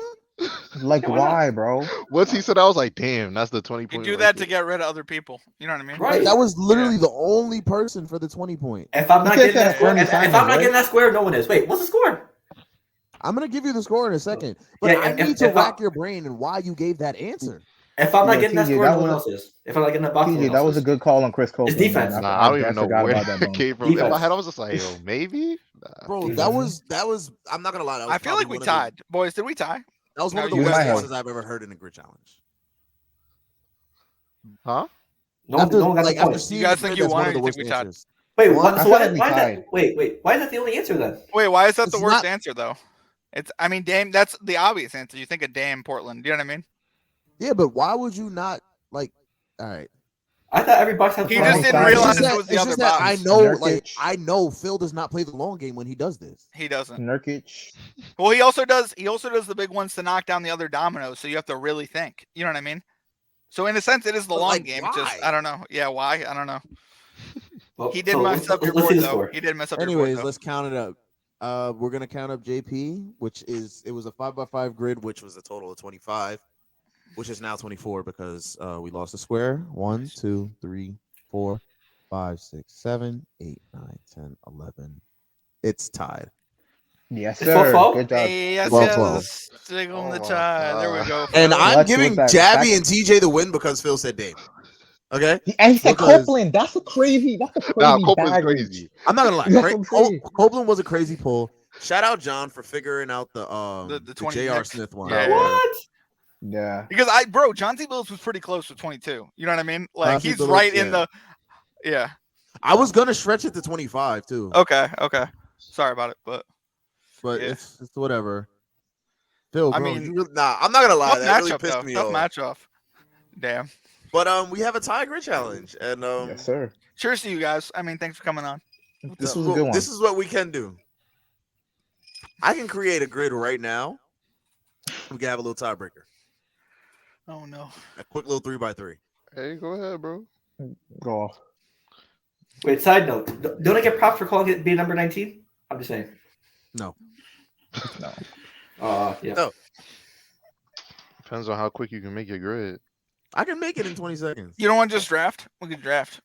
Like Yeah, why not? why, bro? Once he said, I was like, damn, that's the 20 You point. do right that to there. get rid of other people. You know what I mean? Right. That was literally the only person for the 20 point. If I'm not You getting said that score, Ernie if I'm Simons, not right? getting that square, no one is. Wait, what's the score? I'm gonna give you the score in a second, but Yeah, I if- need to if I- rack your brain and why you gave that answer. If I'm not Yo, getting that TJ, score, that no one was else is. If I'm not getting that box, no TJ, one that else was a is. good call on Chris Copeland. defense. Man. Nah, I don't even dead know forgot where about that that bum. came from. In my Defense. head, I was just like, yo, maybe. Nah. Bro, Mhm. that was. I'm not gonna lie. That was I feel probably like we one of the- tied. Boys, did we tie? That was No, one of the you worst might have. answers I've ever heard in a grid challenge. Huh? No one got the after point. seeing guys the think grid, you that's won one or of the you worst think we tied? answers. Wait, One, what, I so feel why, like we why is tied. that? Wait. Why is that the only answer then? Wait, why is that the It's worst not- answer though? I mean, Dame. That's the obvious answer. You think of Dame, Portland. Do you know what I mean? Yeah, but why would you not like? All right. I thought every box had He four just on didn't five. It's realize just it that, was the it's other just that I bottoms. know, Nurkic. like I know Phil does not play the long game when he does this. He doesn't. Nurkic. Well, he also does the big ones to knock down the other dominoes. So you have to really think. You know what I mean? So in a sense, it is the But, long like, game. why? Just I don't know. Yeah, why? I don't know. Well, He did so mess up your let's see board the though. score. He did mess up your Anyways, board let's count it up. We're gonna count up JP, which is it was a 5x5 grid, which was a total of 25, which is now 24 because we lost a square. 1, 2, 3, 4, 5, 6, 7, 8, 9, 10, 11. It's tied. Yes, It's sir. 12-12? Good job. Yes, 12-12. yes. Stick on the Oh my tie. There we God. go. And Phil. I'm Clutch giving with that Javi back- and TJ the win because Phil said Dame. Okay, And he said Because- Copeland. That's a crazy. That's a crazy Nah, Copeland's baggage. crazy. I'm not gonna lie. That's what I'm saying. Copeland was a crazy pull. Shout out John for figuring out the The 20 J.R. Knicks. Smith one. Yeah. What? Yeah. Because John T. Billups was pretty close with 22. You know what I mean? Like Chauncey he's Billups, right in yeah. the. Yeah. I was gonna stretch it to 25 too, Okay. Sorry about it, but but yeah. it's whatever. Phil, I bro, mean, you really, nah. I'm not gonna lie. tough That really matchup pissed though. me Tough off. match off. Damn. But we have a tie grid challenge, and Yes, sir. Cheers to you guys. I mean, thanks for coming on. This up? was a good one. this is what we can do. I can create a grid right now. We can have a little tiebreaker, Oh no. a quick little 3x3. Hey, go ahead, bro. Go off. Wait, side note. Don't I get props for calling it being number 19? I'm just saying. No. No. Yeah. No. Depends on how quick you can make your grid. I can make it in 20 seconds. You don't want to just draft? We could draft.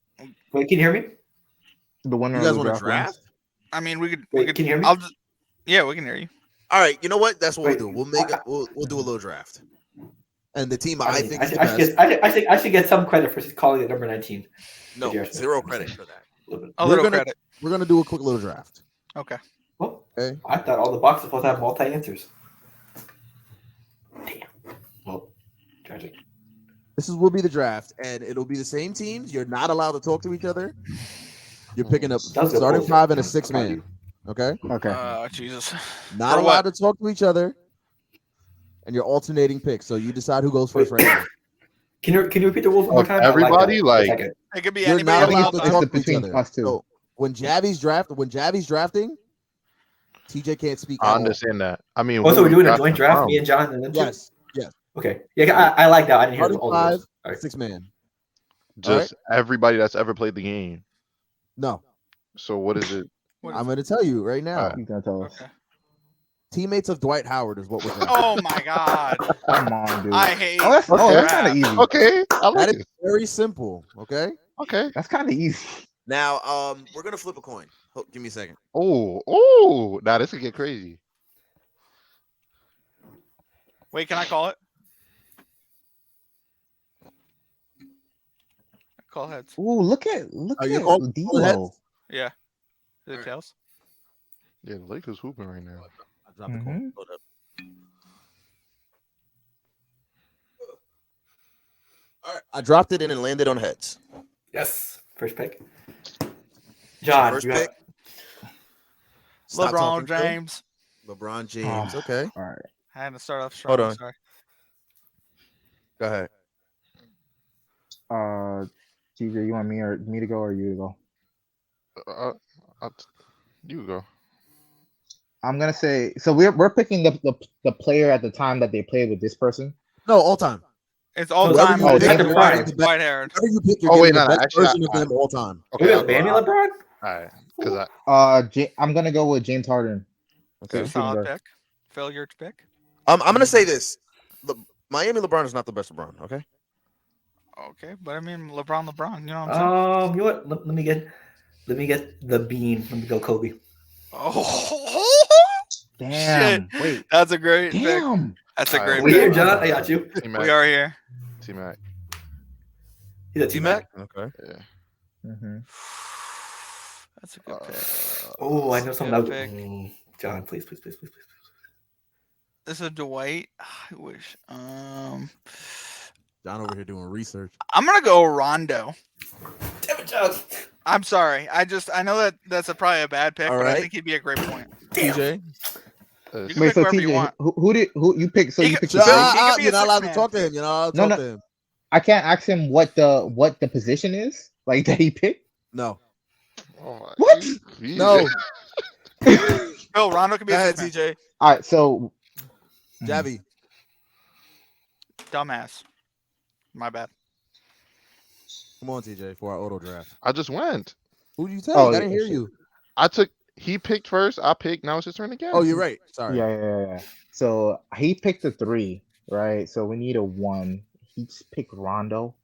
Wait, can you hear me? The winner You guys of the want to draft draft? wins. I mean, we could. Wait, we could. can you hear me? Yeah, we can hear you. All right, you know what? That's what Wait, we'll do. We'll make it. We'll do a little draft. And the team I I mean, think I is should, the I, should best. get, I, think, I should get some credit for calling it number 19. No, Yes. 0 credit for that. A We're little gonna- credit. We're gonna do a quick little draft. Okay. Well, Okay. I thought all the boxes supposed to have multi answers. Damn. Well, tragic. Will be the draft, and it'll be the same teams. You're not allowed to talk to each other. You're picking up That was a starting bullshit. 5 and a 6-man. Okay. Okay. Jesus. Not For allowed what? to talk to each other, and you're alternating picks. So you decide who goes first right now. Can you repeat the rules one more Of time? everybody, I like- like that. It could be You're anybody. not think allowed it's to the talk to each between other. us two. So when Javi's drafting, TJ can't speak. I at all. understand that. I mean, Oh, so where we're we doing a drafting joint draft, from? me and John, and then Yes. Yes. Okay. Yeah, I like that. I didn't hear Starting all the 5, rules. All right. 6-man. Just everybody that's ever played the game. No, So what is it? What I'm is going to tell you right now. All right. You gonna tell us? Okay. Teammates of Dwight Howard is what we're drafting. Oh my God. Come on, dude. I hate. Oh, that's draft. kind of easy. Okay, I like That is it. very simple. Okay. Okay. That's kind of easy. Now, we're gonna flip a coin. Give me a second. Oh, now this could get crazy. Wait, can I call it? Call heads. Ooh, look at Are you calling D'Lo. heads? Yeah. Is it Alright. tails? Yeah, the Lakers hooping right now. I dropped the Mhm. coin. Hold up. All right, I dropped it in and landed on heads. Yes. First pick. John, First you pick. have, Stop LeBron talking, Phil. James. LeBron James. Okay, All right. I had to start off strong. Hold on. Sorry. go ahead. TJ, you want me to go or you to go? You go. I'm gonna say so. We're picking the player at the time that they played with this person. No, all time. It's all So time. whoever you pick, pick, you're you're getting getting the White haired. Whoever you pick, you're Oh, getting wait, the no, best actually, version of them all time. we Okay, got Bammy LeBron? all right. Because I'm gonna go with James Harden. Okay. Solid pick. Phil, your pick. I'm gonna say this: Miami LeBron is not the best LeBron. Okay. Okay, but I mean LeBron. You know what I'm saying? You know what? Let me get the bean. Let me go Kobe. Oh, Damn. Wait. that's a great pick. Damn. That's a All great right, We here, pick. John. I got you. T-Mac. We are here. T-Mac. He's a T-Mac. T-Mac. Okay. Yeah. Mm-hmm. That's a good pick. Oh, I know something. Good That pick. John, please. This is Dwight. I wish. John over here doing research. I'm gonna go Rondo. Damn it, John. I'm sorry. I know that's probably a bad pick, All but I right. think he'd be a great point. Damn. TJ. You can Wait, pick so whoever you TJ, want. who you pick? So He you can- pick Phil, the he can be a You're not allowed to six-man. talk to him. You're not allowed to No, talk no. to him. I can't ask him what the position is like that he picked. No. Oh my What? Jesus. No. Phil, Rondo can be Go a ahead, six-man. TJ. All right, so Javi. Dumbass. My bad. Come on, TJ, for our auto draft. I just went. Who did you take? Oh, I didn't yeah, hear shit. you. He picked first. I picked. Now it's his turn again. Oh, you're right. Sorry. yeah. So he picked a 3, right? So we need a 1. He just picked Rondo.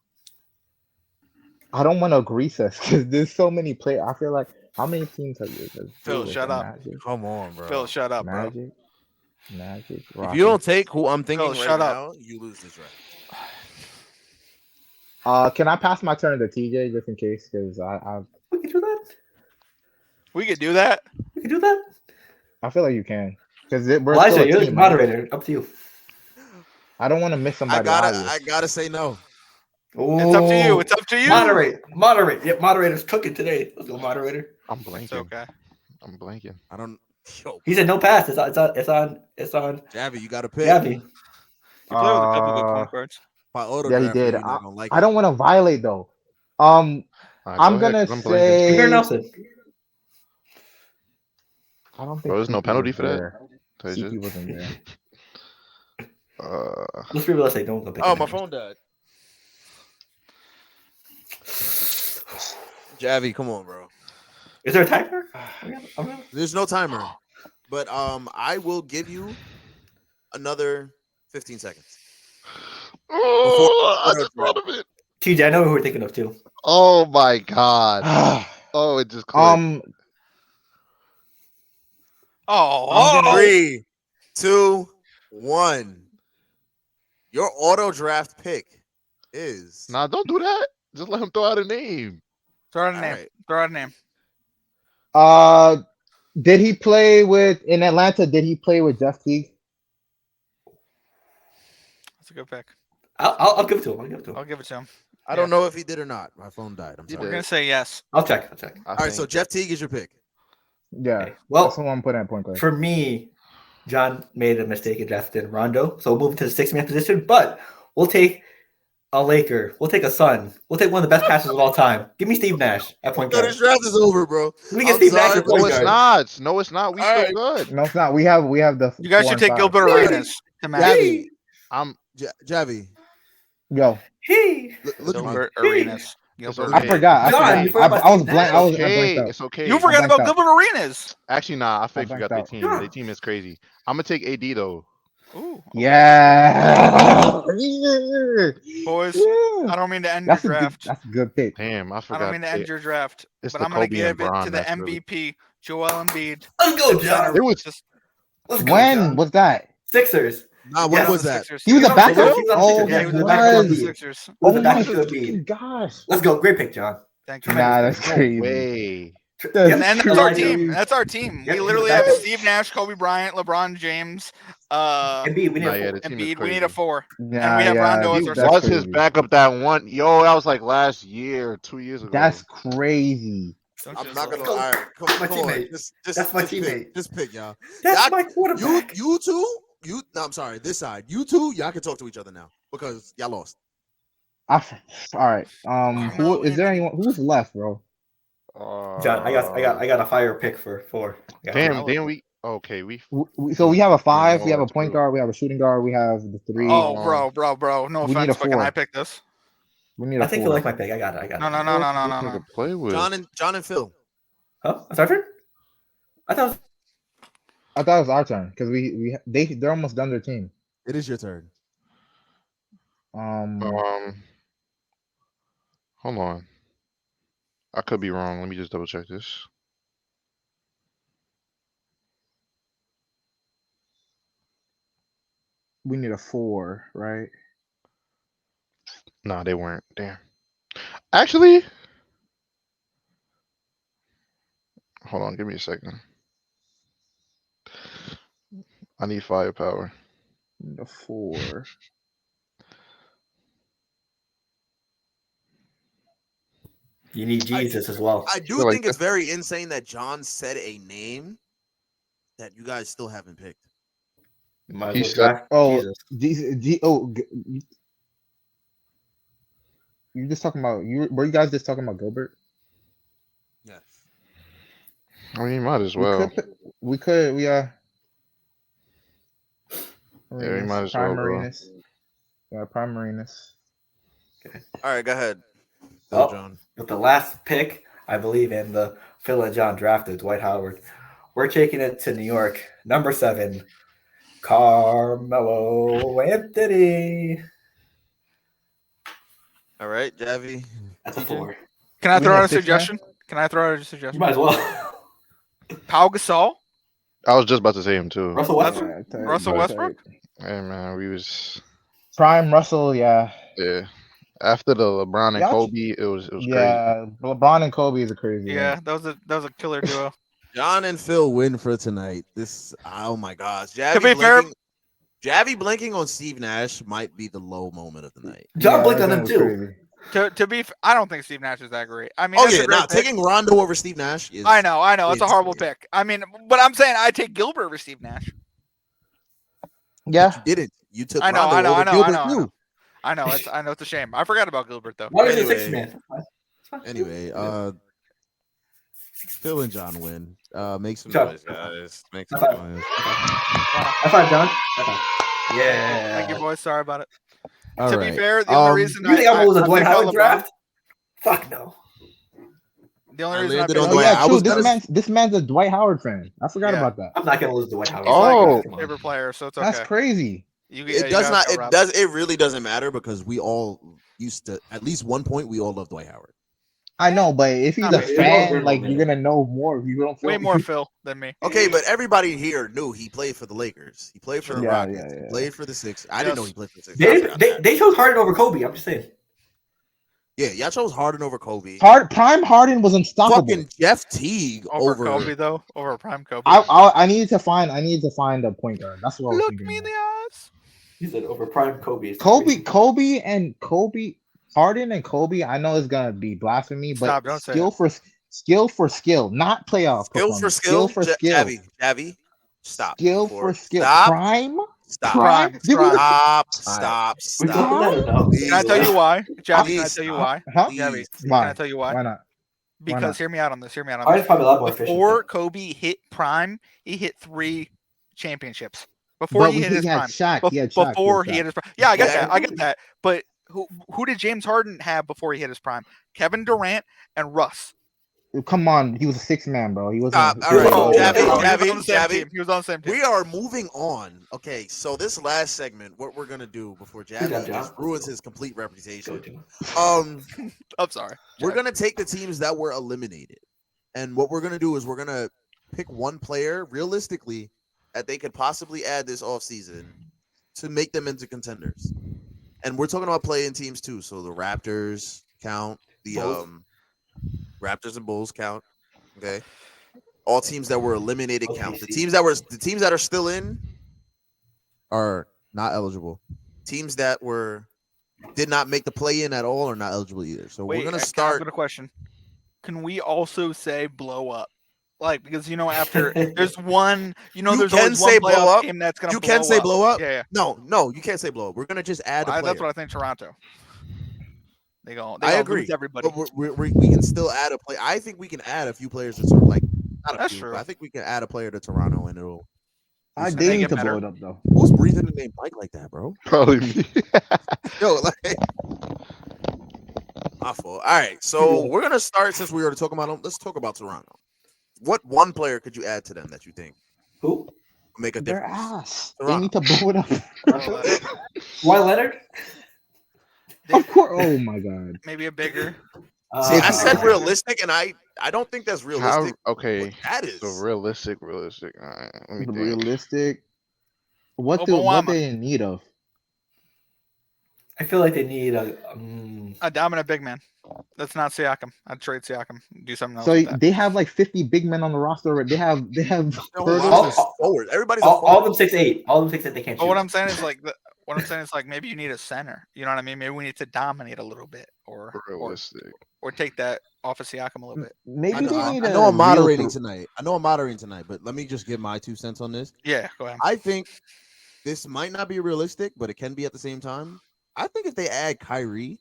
I don't want to agree us because there's so many players. I feel like how many teams are you? Phil, shut up. Magic, Come on, bro. Phil, shut up, bro. Magic. If you don't take who I'm thinking Phil, right shut now, up. you lose this draft. Can I pass my turn to TJ just in case? Because We can do that. We could do that. We can do that. I feel like you can because we're still Elijah, a you're the team, right? moderator. Up to you. I don't want to miss I somebody. I gotta say no. It's up to you. It's up to you. Moderate. Yep, moderator's cooking today. Let's go, moderator. I'm It's blanking. okay. I'm blanking. I don't. Yo, He said no pass. It's on. Javi, you got to pick. Gabby. You play with a couple good point guards. If I auto Yeah, he draft you, did. you're not gonna like I it. don't want to violate though. All right, I'm go ahead, gonna 'cause I'm blanking. say. Peter Nelson. I don't think. Bro, there's no CP penalty was for that? there. Tell you CP just- wasn't there. Let's say don't go pick Oh, him my anymore. phone died. Javi, come on, bro. Is there a timer? There's no timer, but I will give you another 15 seconds. Oh, I just thought of it. TJ, I know who we're thinking of too. Oh my god. Oh, it just clicked. I'm gonna- 3, 2, 1. Your auto draft pick is Nah, don't do that. Just let him throw out a name. Throw out a All name. right. Throw out a name. Did he play in Atlanta? Did he play with Jeff Teague? That's a good pick. I'll give it to him. I'll give it to him. I don't know if he did or not. My phone died. I'm He sorry. We're did. gonna say yes. I'll check. I All right, so think. Jeff Teague is your pick. Yeah. Okay. Well, That's the one I'm putting at point guard. for me, John made a mistake and drafted Rondo, so we'll move to the 6-man position. But we'll take a Laker. We'll take a Sun. We'll take one of the best passers of all time. Give me Steve Nash at point No, guard. this draft is over, bro. Let me get I'm Steve Nash sorry, at point No, it's guard. not. No, it's not. We All still right. good. No, it's not. We have the. You guys 4 should and take 5. Gilbert Really? Arenas to match. Javi, I'm. Javi, Yo, Hey, look at me. Gilbert Arenas. It's Gilbert okay. I forgot. John, I you forgot. forgot I was about blank. Steve I was It's I okay. blanked out. It's okay. You forgot blanked about out. Gilbert Arenas. Actually, nah. I blanked forgot their out. team. Yeah. Their team is crazy. I'm gonna take AD though. Ooh. Yeah. Boys, Yeah. I don't mean to end That's a your good. draft. That's a good pick. Damn, I I forgot. don't mean to end your draft, It's but the I'm gonna Kobe and give it Bron to the that's really- MVP, Joel Embiid. let's go, John. It was Just Let's go, When John. was that? Sixers. Nah, when Yes. was the that? Sixers. He was a on the Sixers. backup. He was on the Oh, Sixers. Yeah, he he was was a a backup backup to of the Embiid. Sixers. He was Oh a my backup to fucking Embiid. gosh. Let's go. Great pick, John. Thank you. Nah, that's no crazy. way. That's And that's our crazy. team. That's our team. Yep, We he's literally the have backup. Steve Nash, Kobe Bryant, LeBron James, Embiid, we need Nah, a yeah, four. the team is Embiid. We need a crazy. 4. Yeah, And we have yeah. Rondo as He our That's was second. his crazy. backup that one. Yo, that was like last year, 2 years ago. That's crazy. Don't I'm you not love gonna. it? All right, My come on. teammate. Just That's my just pick. teammate. Just pick, y'all. That's Y'all- my quarterback. You two. No, I'm sorry. This side. You two. Y'all can talk to each other now because y'all lost. All right. Who Carmelo is there? Anthony. Anyone who's left, bro? John, I got a fire pick for 4. I got Damn, Carmelo. then we okay. So we have a 5. We no, have a that's point true. guard. We have a shooting guard. We have the 3. Oh, bro. No We need offense, a but can I 4. pick this? We need a I think 4. you like my pick. I got it. No. To play with. John and Phil. Huh? That's our turn? I thought I thought it was our turn because they're almost done their team. It is your turn. Hold on. I could be wrong. Let me just double check this. We need a 4, right? Nah, they weren't. Damn. Actually, hold on. Give me a second. I need firepower. We need a 4. you need Jesus as well. I do feel like think it's very insane that John said a name that you guys still haven't picked. Might He as well said- draft Oh, Jesus. you just talking about were you guys just talking about Gilbert? Yes. I mean, you might as well. We could Yeah, we might as well, Prime bro. Marinas. Yeah, Prime Marinas. All right, go ahead. Phil, Oh. John. With the last pick, I believe in the Phil and John drafted Dwight Howard. We're taking it to New York. Number 7, Carmelo Anthony. All right, Javi. That's a TJ? 4. Can I We throw need out a a 6-man? suggestion? Can I throw out a You suggestion? might as well. Pau Gasol, I was just about to say him too. Russell Westbrook. Yeah, tight, Russell tight. Westbrook? Hey man, we was Prime Russell, yeah. after the LeBron and Y'all- Kobe, it was crazy. Yeah, LeBron and Kobe is a crazy one. Yeah, that was a killer duo. John and Phil win for tonight. Oh my gosh. To be fair- Javi blinking on Steve Nash might be the low moment of the night. John Yeah, blinked that on him was too. crazy. I don't think Steve Nash is that great. I mean, Oh that's a yeah, great nah, pick. taking Rondo over Steve Nash is I know. It's a horrible insane. pick. I mean, but I'm saying I take Gilbert over Steve Nash. Yeah. You didn't. You took I know, Rondo I know, over I know, Gilbert I know, I know. too. I know it's a shame. I forgot about Gilbert though. Why is it Anyway. 6 man? Anyway, Phil and John win. Make some John. noise, guys. Make some High five. noise. High five, John. High five. Yeah. Thank you, boys. Sorry about it. All To right. be fair, the only reason You think I'm gonna lose a Dwight picked out Howard draft? Fuck no. The only I reason landed I on picked Oh Dwight. yeah, I true. was gonna This man's a Dwight Howard fan. I forgot Yeah. about that. I'm not gonna lose to Dwight Howard. He's Oh. my favorite player, so it's That's okay. crazy. It does not. It does. It really doesn't matter because we all used to at least one point. We all love Dwight Howard. I know, but if he's Not a me. fan, like you're gonna know more. If you don't feel Way more Phil than me. Okay, but everybody here knew he played for the Lakers. He played for the True. Yeah, Rockets. yeah. He played for the Sixers. I didn't know Yes. he played for the Sixers. I forgot that. They chose Harden over Kobe. I'm just saying. Yeah, y'all chose Harden over Kobe. Prime Harden was unstoppable. Fucking Jeff Teague Over Kobe though, over prime Kobe. I needed to find a point guard. That's what I was Look thinking. me in the eyes. He said over prime Kobe. Harden and Kobe. I know it's gonna be blasphemy, but Stop, don't say skill for skill, not playoff. Skill for skill. for skill. Javi, stop. Skill before- for skill. Stop. Prime. Stop. Prime. Prime. Give me the- Stop. We Stop. talking that or no? Please. Can I tell you why? Javi, can I Please tell you stop. why? Huh? Please. Javi, Why? can I tell you why? Why not? Because not? hear me out on this. Harden's probably a lot more efficient. Before Kobe hit prime, he hit 3 championships. Before But he hit his had prime. Shaq. He had Shaq. Before he hit his prime. Yeah, I get Yeah. that. I get that. But who did James Harden have before he hit his prime? Kevin Durant and Russ. Come on, he was a 6-man, bro. He wasn't. Stop. he wasn't- All right, He was Javi, on the same Javi. team. He was on the same team. We are moving on. Okay, so this last segment, what we're gonna do before Good job, Javi John. just ruins his complete reputation. Go, Joe. I'm sorry. We're Javi. gonna take the teams that were eliminated, and what we're gonna do is we're gonna pick one player realistically that they could possibly add this offseason to make them into contenders. And we're talking about playing teams too. So the Raptors count, the Bulls. Raptors and Bulls count. Okay. All teams that were eliminated count. The OKC. teams that are still in are not eligible. Teams that did not make the play in at all are not eligible either. So Wait, we're gonna I've start. got a question. Can we also say blow up? Like, because after there's one, You there's can always say one blow playoff up. team that's gonna You can say up. blow up. Yeah, No, you can't say blow up. We're gonna just add a player. that's what I think. Toronto. They I gonna agree. lose everybody. But we can still add a play. I think we can add a few players to sort of like not a That's few, true. but I think we can add a player to Toronto and it'll. They they need get to better. blow it up though. Who's breathing the name Mike like that, bro? Probably me. Yo, like my fault. All right, so we're gonna start since we already talking about them. Let's talk about Toronto. What one player could you add to them that you think Who? will make a Their difference? ass. They Toronto. need to blow it up. Why Leonard? Of course. Oh my god. Maybe a bigger. See, I said Uh, realistic, and I don't think that's How? realistic. Okay. What that is. So realistic. All right, let me think. Realistic. What Obama. they in need of? I feel like they need A dominant big man. That's not Siakam. I'd trade Siakam. Do something else. So with that. they have like 50 big men on the roster. Already. They have No, Hurdle. Lonzo's forward. Everybody's a all forward. of them 6'8". All of them 6'8". They can't But shoot. what I'm saying is like maybe you need a center. You know what I mean? Maybe we need to dominate a little bit, or Realistic. take that off of Siakam a little bit. Maybe I they know, need I a know I'm moderating real- tonight. I know I'm moderating tonight, but let me just give my 2 cents on this. Yeah, go ahead. I think this might not be realistic, but it can be at the same time. I think if they add Kyrie,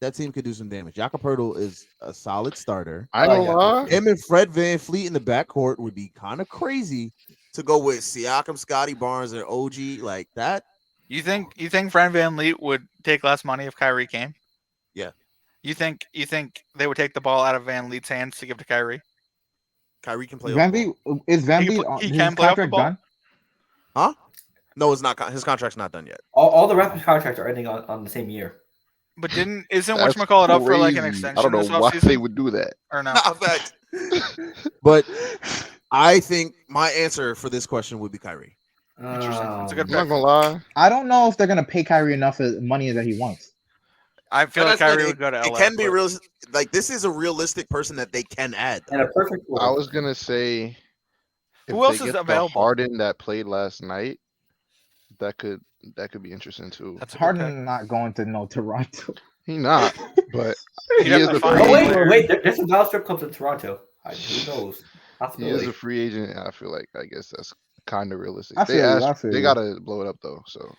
that team could do some damage. Jakob Poeltl is a solid starter. I ain't gonna lie. Him and Fred VanVleet in the backcourt would be kind of crazy to go with Siakam, Scotty Barnes, and OG like that. You think Fred VanVleet would take less money if Kyrie came? Yeah. You think they would take the ball out of VanVleet's hands to give to Kyrie? Kyrie can play. off the VanVleet is VanVleet he his can play off the contract ball? done? ball. Huh? No, it's not. His contract's not done yet. All the Raptors contracts are ending on the same year. But isn't That's whatchamacallit up for like an crazy. extension I don't this know why offseason? they would do that. Or no? Not fact. But I think my answer for this question would be Kyrie. Interesting. That's a good I'm not pick. gonna lie. I don't know if they're gonna pay Kyrie enough money that he wants. I feel But like that's Kyrie it. would go to LA. It can be but- real. Like this is a realistic person that they can add. And a perfect world. I was gonna say. If Who else they is get available? The Harden that played last night. That could be interesting too. That's a good Harden pick. not going to no Toronto. He not, but He'd he have is to a find free Oh wait, agent. wait. There's some Dallas strip clubs in Toronto. Who knows? He is Possibility. a free agent. And I feel like I guess that's kind of realistic. I They feel you, asked, I feel they you. gotta blow it up though. So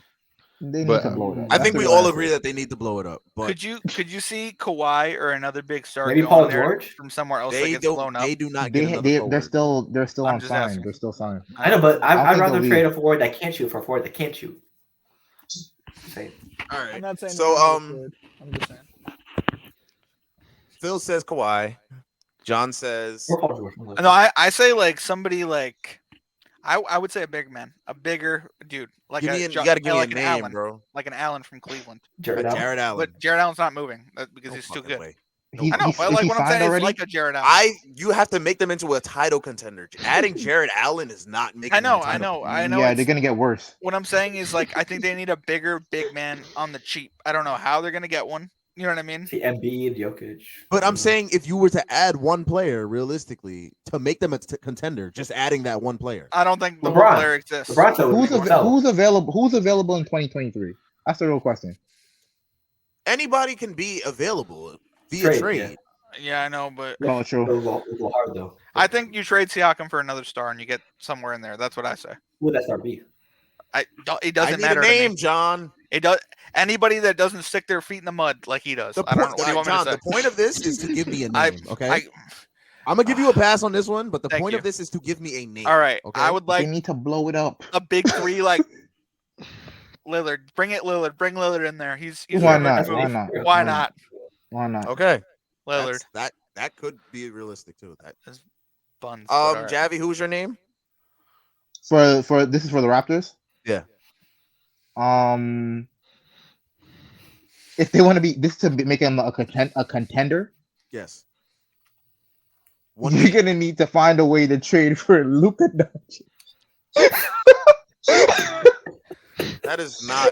They need But, to blow it up. I think That's we the all way I agree feel. that they need to blow it up. But Could you see Kawhi or another big star Maybe going Paul there George? from somewhere else that they gets blown don't. up? They do not get another They're forward. still I'm on just sign. asking. They're still signed. I know, but I I'd think rather they'll trade leave. a forward that can't shoot for a forward that can't shoot. Just saying. All right. I'm not saying. So I'm just saying. Phil says Kawhi. John says Or Paul George. one of those. No, I say like somebody like I would say a big man, a bigger dude, like you a gotta give me like a an name, Allen, bro. like an Allen from Cleveland. Jared Allen. Jared Allen. But Jared Allen's not moving because No he's too fucking good. way. I know, but is like he what I'm signed saying is already? like a Jared Allen. You have to make them into a title contender. Adding Jared Allen is not making I know, them a title I know. Yeah, It's, they're gonna get worse. what I'm saying is like I think they need a bigger big man on the cheap. I don't know how they're gonna get one. You know what I mean? See Embiid, Jokic. But I'm saying if you were to add one player realistically to make them a contender, just adding that one player. I don't think the LeBron. player exists. LeBron told Who's me himself. who's available? Who's available in 2023? That's the real question. Anybody can be available via Trade, trade. Yeah, I know, but No, It's a true. little hard though. I think you trade Siakam for another star and you get somewhere in there. That's what I say. Who would that star be? It I doesn't need a matter to name, me. John. It does. Anybody that doesn't stick their feet in the mud like he does. The I don't know. point, What do you want me John, to say? the point of this is to give me a I- name. Okay, I, I'm gonna give you a pass on this one, but the Thank point you. of this is to give me a name. all right. Okay? I would They like need to blow it up. a big three like Lillard. Bring it, Lillard. Bring Lillard in there. He's Why ready not? to Why move. not? Why not? Why not? Okay. Lillard. That could be realistic too. That Buns. but all right. Javi, who's your name? For this is for the Raptors. Yeah. If they want to be this to make them a contender, Yes. you're gonna need to find a way to trade for Luka Doncic. That is not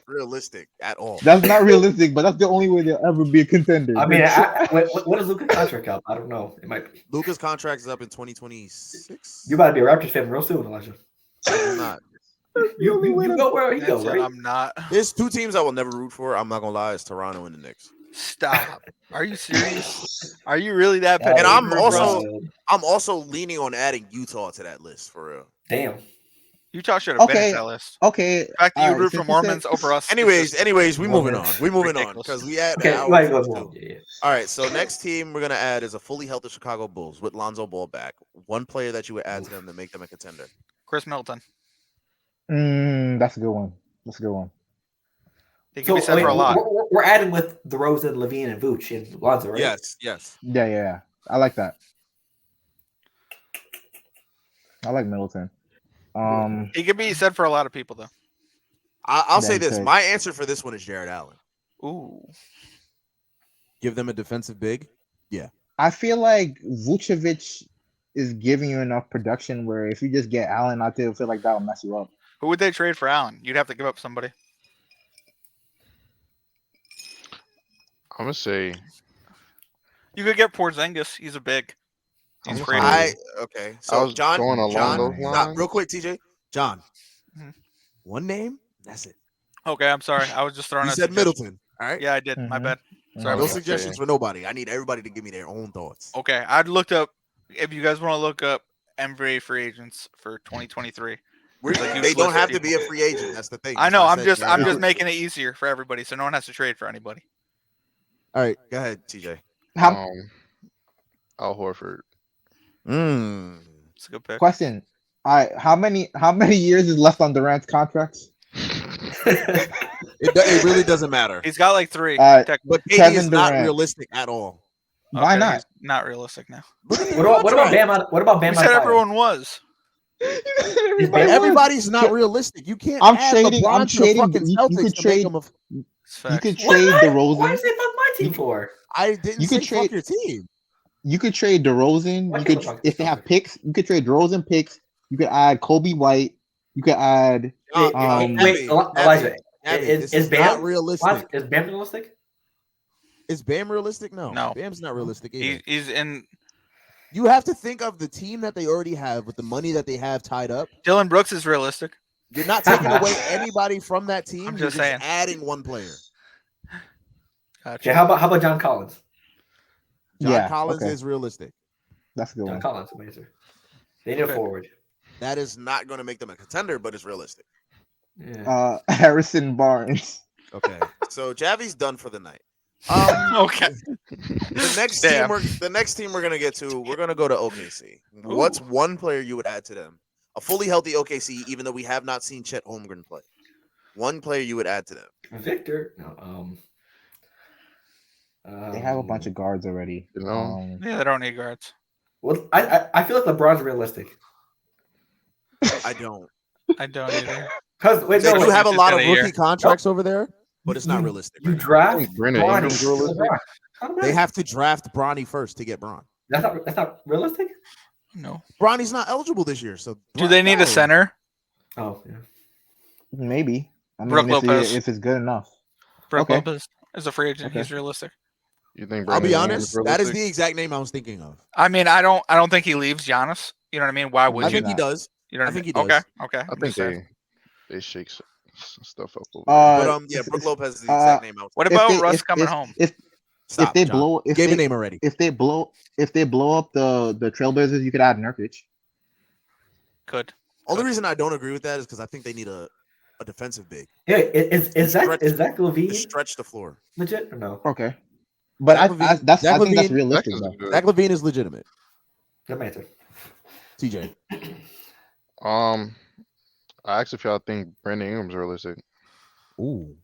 realistic at all. That's not realistic, but that's the only way they'll ever be a contender. I mean, what is Luka's contract up? I don't know. It might be. Lucas' contract is up in 2026. You about to be a Raptors fan real soon, Elijah. I'm not. You go where he goes, right? I'm not. There's two teams I will never root for. I'm not gonna lie. It's Toronto and the Knicks. Stop. Are you serious? Are you really that Yeah, petty? And I'm bro? also leaning on adding Utah to that list for real. Damn. Utah should have been Okay. in that list. Okay. The fact that you alright, root since for you said- Mormons over us. is Anyways, we moving on. Mormons. We moving on Ridiculous. because we had Okay, our you might own go too. on. Yeah. All right, so next team we're gonna add is a fully healthy Chicago Bulls with Lonzo Ball back. One player that you would add to them to make them a contender. Chris Middleton. That's a good one. That's a good one. He can be said wait, for a lot. We're adding with DeRozan, Levine, and Vooch and Lonzo, right? Yes. Yeah. I like that. I like Middleton. He could be said for a lot of people, though. I'll say Yeah, this. okay. My answer for this one is Jared Allen. Ooh. Give them a defensive big. I feel like Vucevic is giving you enough production where if you just get Allen out there, I feel like that'll mess you up. Who would they trade for Allen? You'd have to give up somebody. I'm gonna say You could get Porzingis. He's a big. He's I'm great. fine. Okay. I So was John, going along John, those stop lines. real quick, TJ. John. Mhm. One name. That's it. Okay, I'm sorry. I was just throwing You out said suggestions. Middleton. All right. Yeah, I did. My Mhm. bad. Sorry Mhm. No about that. suggestions for nobody. I need everybody to give me their own thoughts. Okay, I'd looked up. If you guys want to look up NBA free agents for 2023, We're- Like you they don't solicit have to be a people. free agent. That's the thing. I That's know. why I'm said just Jared I'm just Allen. making it easier for everybody, so no one has to trade for anybody. All right. Go ahead, TJ. How, Al Horford. It's a good pick. question. All right, how many years is left on Durant's contract? It really doesn't matter. He's got like 3. But technically. But KD Kevin is not Durant. realistic at all. Why Okay, not? he's not realistic now. Look at the What about contract. Bam? What about Bam? We said everyone was. Everybody Everybody's not Tra- realistic. You can't I'm add trading- LeBron I'm to trading- the fucking you Celtics could to trade- make him a. It's You facts. could Why? trade Why DeRozan. is it fuck my team for? I didn't You say could fuck trade- your team. You could trade DeRozan. Why You can't could, we talk if they have Celtics? picks, you could trade DeRozan picks. You could add Kobe White. You could add. Wait, Elijah, Elijah, This is is not Bam realistic. Is Bam realistic? Is Bam realistic? No. No. Bam's not realistic either. He's in. You have to think of the team that they already have with the money that they have tied up. Dylan Brooks is realistic. You're not taking away anybody from that team. I'm You're just saying. adding one player. Gotcha. Yeah. How about John Collins? John Collins okay. is realistic. That's a good John one. Collins, amazing. They need a Okay. forward. That is not going to make them a contender, but it's realistic. Yeah. Harrison Barnes. Okay. So Javi's done for the night. Okay. The next team we're gonna get to, we're gonna go to OKC. What's one player you would add to them? A fully healthy OKC, even though we have not seen Chet Holmgren play. One player you would add to them. Victor. No. They have a bunch of guards already. You know? Yeah, they don't need guards. Well, I feel like LeBron's realistic. I don't. I don't either. Because wait, They no, do wait, have a just lot got of a year. rookie contracts over there, but it's not you- realistic. You Right now. draft I think Brandon Bronny Ingram's over realistic. LeBron. How do They that- have to draft Bronny first to get Bron. That's not realistic. No. Bronny's not eligible this year, so Do they need no. a center? Oh yeah. Maybe. I Brook mean, Lopez. if it's good enough. Brook Okay. Lopez is a free agent. Okay. He's realistic. You think I'll Brandon be Ingram's honest. That is realistic? the exact name I was thinking of. I mean, I don't think he leaves Giannis. You know what I mean? Why would I He's you? think he not. does. You know what I I think mean? he does. Okay. I I'm think just saying. they shake some stuff up over But Uh, Brook Lopez is the exact name I was. What if about they Russ if coming if, home? if Stop, they John. blow Gave a name already. if they blow up the Trailblazers, you could add Nurkic. Could. Only reason I don't agree with that is because I think they need a defensive big Yeah, is Zach to Levine stretch the floor. legit or no? Okay, but Zach I Levine- I Zach think that's Levine- realistic Zach is though. good. Zach Levine is legitimate. Good answer. TJ. I actually feel I think Brandon Ingram's realistic. Ooh.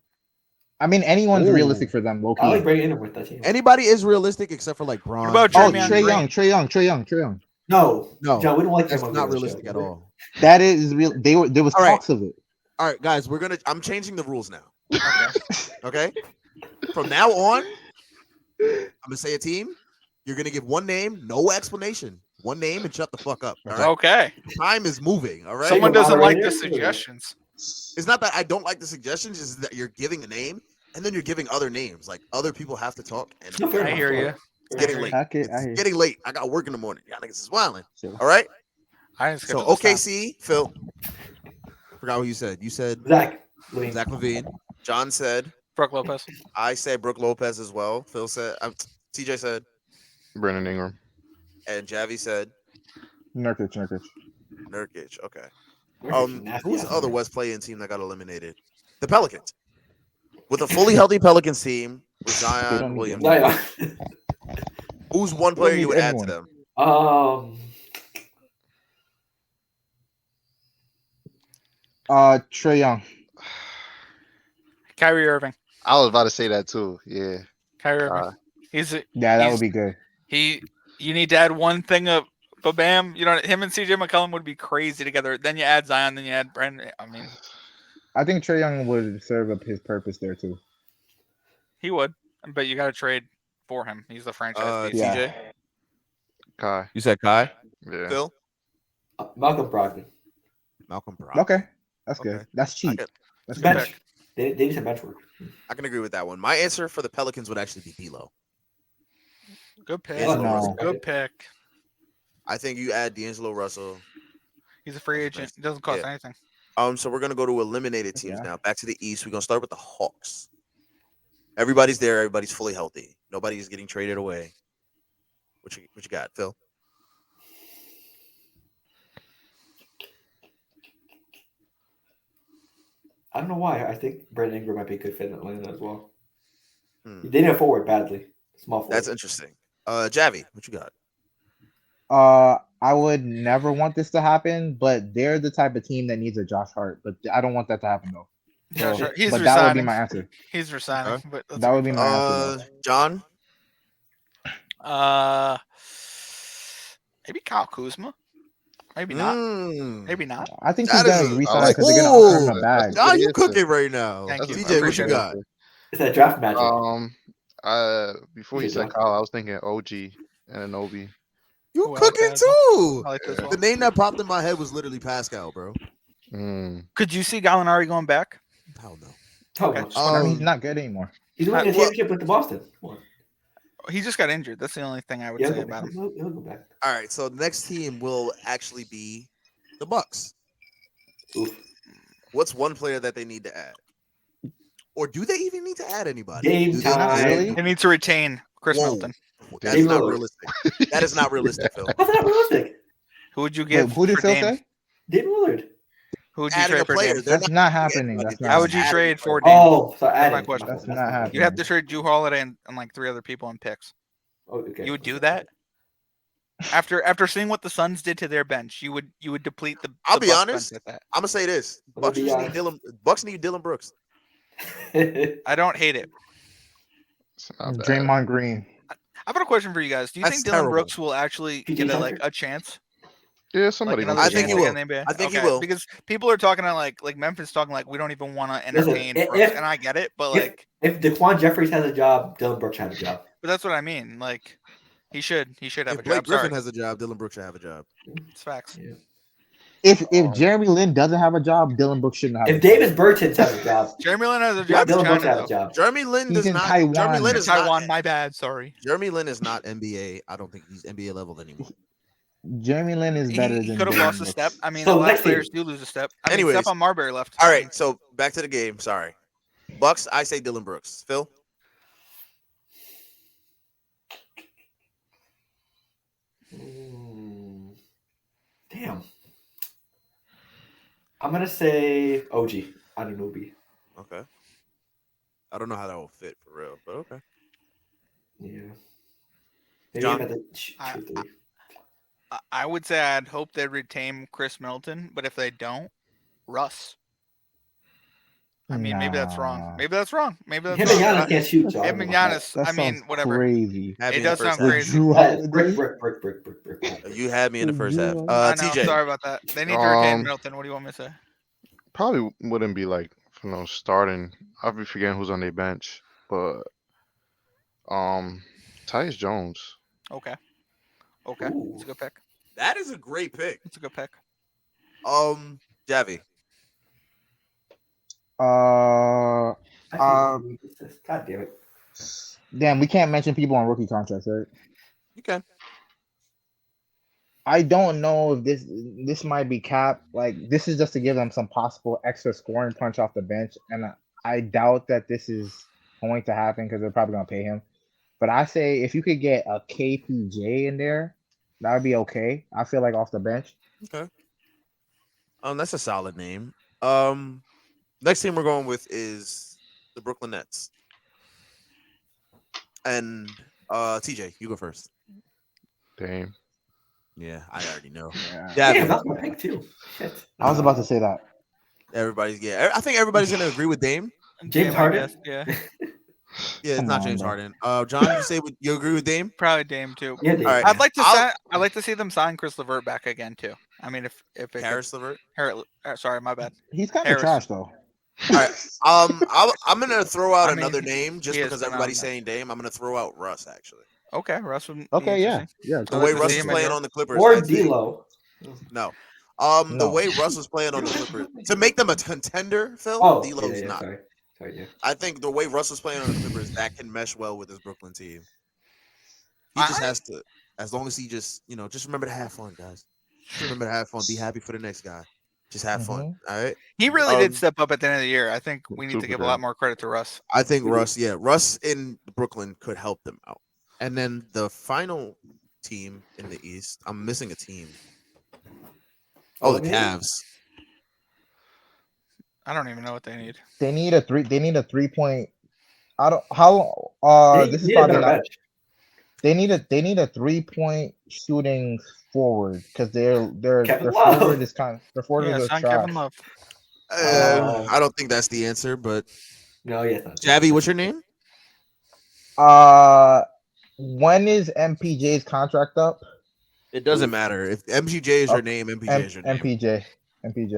I mean, anyone's Ooh. realistic for them, low I like key. bringing him with that team. Anybody is realistic except for like Bron. about Oh, Jeremy Trey Green? Young. No, No, John, we don't like That's him on not this realistic show. at all. That is real. There was All right. talks of it. All right, guys, I'm changing the rules now. Okay. From now on, I'm gonna say a team. You're gonna give one name, no explanation. One name and shut the fuck up. All right. Okay. Time is moving. All right. Someone You're a doesn't like the moderator? suggestions. It's not that I don't like the suggestions, it's that you're giving a name and then you're giving other names. Like other people have to talk. And No, fair I enough, hear fair you. enough. it's getting Fair late. Okay, It's I hear you. getting late. I got work in the morning. Y'all niggas is wilding. Chill. All right. I didn't So schedule this time. OKC, Phil. Forgot what you said. You said Zach Levine. Zach Levine. John said. Brook Lopez. I said Brook Lopez as well. Phil said. TJ said. Brandon Ingram. And Javi said Nurkic. Nurkic. Okay. Nasty Who's the ass other name. West play-in team that got eliminated? The Pelicans. With a fully healthy Pelicans team with They don't Zion need Williams. Zion. Who's one They don't player you need would add to anyone. them? Trey Young. Kyrie Irving. I was about to say that too. Yeah. Kyrie Irving. He's Yeah, that He's- would be good. you need to add one thing of Bam. You know, him and CJ McCollum would be crazy together. Then you add Zion, then you add Brandon. I mean, I think Trey Young would serve up his purpose there too. he would, but you got to trade for him. He's the franchise piece. Yeah. TJ. Kai. You said Kai. Yeah. Phil. Malcolm Brogdon. Malcolm Brogdon. Okay, that's Okay. good. That's cheap. can- That's Good good. Bench. They need some bench work. I can agree with that one. My answer for the Pelicans would actually be D'Lo. Good pick. D'Angelo No. Russell. Good pick. I think you add D'Angelo Russell. He's a free agent. It doesn't cost Yeah. anything. So we're gonna go to eliminated teams Yeah. now. Back to the East. We're gonna start with the Hawks. Everybody's there. Everybody's fully healthy. Nobody's getting traded away. What you got, Phil? I don't know why. I think Brandon Ingram might be a good fit in Atlanta as well. Hmm. They need a forward badly. Small forward. That's interesting. Javi, what you got? I would never want this to happen, but they're the type of team that needs a Josh Hart. But I don't want that to happen though. Yeah, So, sure. He's but that would be resigning. my answer. He's resigning. Okay. But that's That would be my answer. John. Maybe Kyle Kuzma. Maybe not. Mm. Maybe not. I think That he's is gonna a- resign like- because they're gonna offer him Ooh. a bag. John, you That's cooking right now. Thank you. I TJ, what you appreciate got? It's that draft magic. Before you He's a said doctor. Kyle, I was thinking OG and Anobi. You Ooh, I like cooking that. too. I like this Yeah. one. The name that popped in my head was literally Pascal, bro. Could you see Gallinari going back? Hell no. Oh, okay. well. I mean, he's not good anymore. He's winning a well- championship with the Boston. Come on. He just got injured. That's the only thing I would Yeah, say he'll, about him. he'll go back. All right, so the next team will actually be the Bucks. Oof. What's one player that they need to add? Or do they even need to add anybody? Game Do they- time. Really? They need to retain Chris Whoa. Middleton. That's Dame not Lillard. realistic. That is not realistic, Phil. How's that realistic? Who would you Wait, give who did for Phil Dame? say? Dave Lillard. Who would you Adding trade a for player. Dame? They're That's not not happening. anybody. That's not How would you Adding trade a for player. Dame? Oh, so That's my adding. question. That's not happening. You'd have to trade Drew Holiday and like 3 other people and picks. Oh, okay. You would do that? After seeing what the Suns did to their bench, you would deplete the. I'll the be Bucks honest. bench like that. I'm gonna say this: I'm gonna Bucks be just honest. need Dylan. Bucks need Dylan Brooks. I don't hate it. It's not bad. Draymond Green. I've got a question for you guys. Do you That's think Dylan terrible. Brooks will actually PJ get Tucker? a chance? Yeah, Like somebody another gonna I get think he chance one. will. in the NBA? I think he Okay, will. because people are talking to like Memphis talking like we don't even want to Listen, entertain Brooks, and I get it, but like, if Daquan Jeffries has a job, Dylan Brooks has a job. but that's what I mean. Like, he should have If a Blake job. Griffin Sorry, has a job, Dylan Brooks should have a job. it's facts. Yeah. If Jeremy Lin doesn't have a job, Dylan Brooks shouldn't have. If a Davis job. Bertans has a job, Jeremy Lin has a job in Dylan Brooks China has a though. job. Jeremy Lin He's does in not. Taiwan. Jeremy Lin In is Taiwan, not. my bad. Sorry. Jeremy Lin is not NBA. I don't think he's NBA level anymore. Jeremy Lin is better He than could have Dylan lost a Brooks. step. I mean, So a lot next of players team. do lose a step. I mean, Anyways. Stephon Marbury left. All right, so back to the game. Sorry, Bucks. I say Dylan Brooks. Phil. Damn. I'm gonna say OG Anunoby. Okay. I don't know how that will fit for real, but okay. Yeah. Maybe John? him at the 2-3. I would say I'd hope they retain Chris Middleton, but if they don't, Russ. I mean, maybe that's wrong. Nah. Maybe that's wrong. Maybe that's Him and wrong. Giannis can't shoot, so I Him don't and know about Giannis. That I mean, sounds whatever. crazy. Had me It in the does first sound half. crazy. Drew that. Holiday. Brick. You had me in the first half. You I know. TJ. Sorry about that. They need to retain Um, Middleton. What do you want me to say? Probably wouldn't be like starting. I'll be forgetting who's on their bench, but Tyus Jones. Okay. Okay. Ooh. It's a good pick. That is a great pick. It's a good pick. Javi. God damn it. Damn, we can't mention people on rookie contracts, right? You can. I don't know if this might be cap. Like, this is just to give them some possible extra scoring punch off the bench, and I doubt that this is going to happen because they're probably gonna pay him. But I say if you could get a KPJ in there, that would be okay. I feel like off the bench. Okay. That's a solid name. Next team we're going with is the Brooklyn Nets. And TJ, you go first. Dame. Yeah, I already know. Yeah. Yeah, Damn, that's my pick too. Shit. I was about to say that. I think everybody's gonna agree with Dame. James I Harden? guess, yeah. Yeah, it's Come not on, James bro. Harden. John, you agree with Dame? Probably Dame too. Yeah, Dame. All right. I'd I'll- like to see them sign Chris LeVert back again too. I mean, if it could- Harris LeVert. sorry, my bad. He's kind of Harris. trash though. All right. I'm gonna throw out I mean, another name just he is because phenomenal. everybody's saying Dame. I'm gonna throw out Russ actually. Okay, Russ would be Okay, yeah, interesting. yeah. The I'd way like to Russ see is him in playing Europe. on the Clippers. Or I think- D'Lo. No. The No. way Russ was playing on the Clippers to make them a contender, Phil. Oh, D'Lo's yeah, not. sorry. Sorry, yeah. I think the way Russ was playing on the Clippers, that can mesh well with his Brooklyn team. He just has to, as long as he just remember to have fun, guys. Just remember to have fun. Be happy for the next guy. Just have fun. All right. He really did Um, step up at the end of the year. I think we need to Super give a good. lot more credit to Russ. I think Russ in Brooklyn could help them out. And then the final team in the East, I'm missing a team. Oh, the Cavs. I don't even know what they need. They need a 3-point. I don't how this is He probably better not. bench. They need a 3-point shooting forward because their Kevin Love. forward is their forward Yeah, is sign trash. Kevin Love. I don't think that's the answer, but No, yes. Not. Javi, what's your name? When is MPJ's contract up? It doesn't matter. If MPJ is your name, MPJ is your name. MPJ.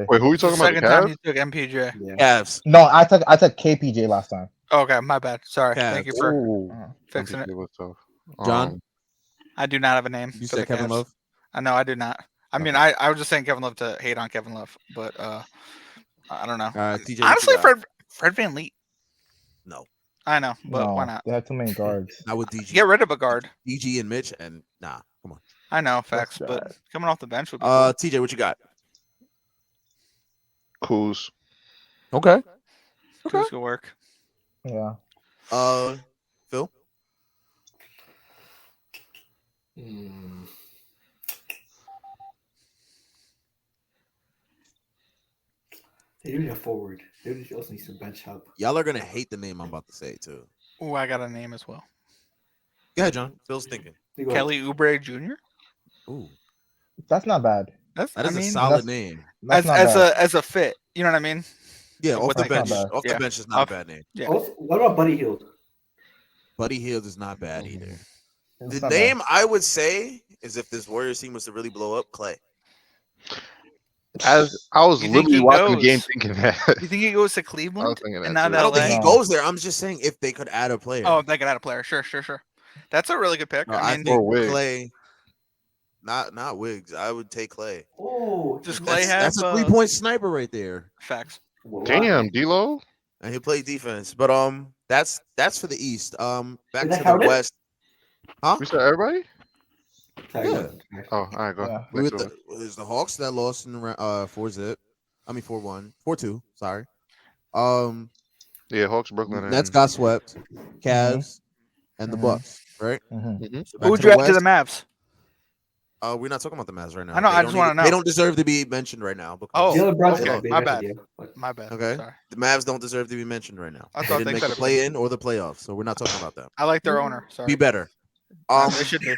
Wait, who are we The talking about? The second time Cavs? you took MPJ. Yeah. Cavs. No, I took KPJ last time. Okay, my bad. Sorry. Cavs. Thank you for Ooh. fixing it. MPJ was tough. John? I do not have a name. You for said the Kevin Cavs. Love? No, I do not. I mean, I was just saying Kevin Love to hate on Kevin Love, but I don't know. All right, TJ. what Honestly, you got? Fred Van Leet. No, I know, but No, why not? They have too many guards. not with DG. Get rid of a guard. DG and Mitch, and nah, come on. I know, facts, That's but bad. coming off the bench would be cool. TJ, what you got? Kuz. Okay. This could work. Yeah. Phil. Hmm. They do need a forward. They also need some bench help. Y'all are gonna hate the name I'm about to say too. Ooh, I got a name as well. Go ahead, John. Phil's thinking. You go Kelly Oubre Jr. Ooh, That's not bad. That's that is I mean, a solid that's- name. That's not bad. as a fit. You know what I mean? Yeah, Like, off what the they bench. got. Off Yeah. the bench is not a bad name. Yeah. Also, what about Buddy Hield? Buddy Hield is not bad Mhm. either. It's The not name bad. I would say is if this Warriors team was to really blow up, Clay. As I was You think literally he watching the game goes? thinking that. You think he goes to I was Cleveland thinking and that not too. I don't think LA? he No. goes there. I'm just saying if they could add a player. Oh, if they could add a player. Sure. That's a really good pick. No, I I mean, think Or Wiggs. Clay, not Wiggs. I would take Clay. Oh, does Clay That's have a 3-point sniper right there, facts? Damn, D'Lo. and he played defense. But that's for the East. Back Is that to the counted? West. Huh? We said everybody. Sorry, Yeah. Oh, all right, go. Yeah. We Next with one. there's the Hawks that lost in 4-zip. I mean 4-1, 4-2. Sorry. Um, Yeah, Hawks, Brooklyn, Nets and got swept. Mm-hmm. Cavs and the Mhm. Bucks. Right. Mhm. Mhm. So Who back would to you the add to the West. Mavs? We're not talking about the Mavs right now. I know, They I don't just wanna They know. don't deserve to be mentioned right now because Oh, The other Browns okay, got my bigger bad. idea, but My bad. okay, Sorry. the Mavs don't deserve to be mentioned right now. I They thought didn't they make could the have been. play in or the playoffs, so we're not talking about them. I like their owner. Be Sorry. better. They should be.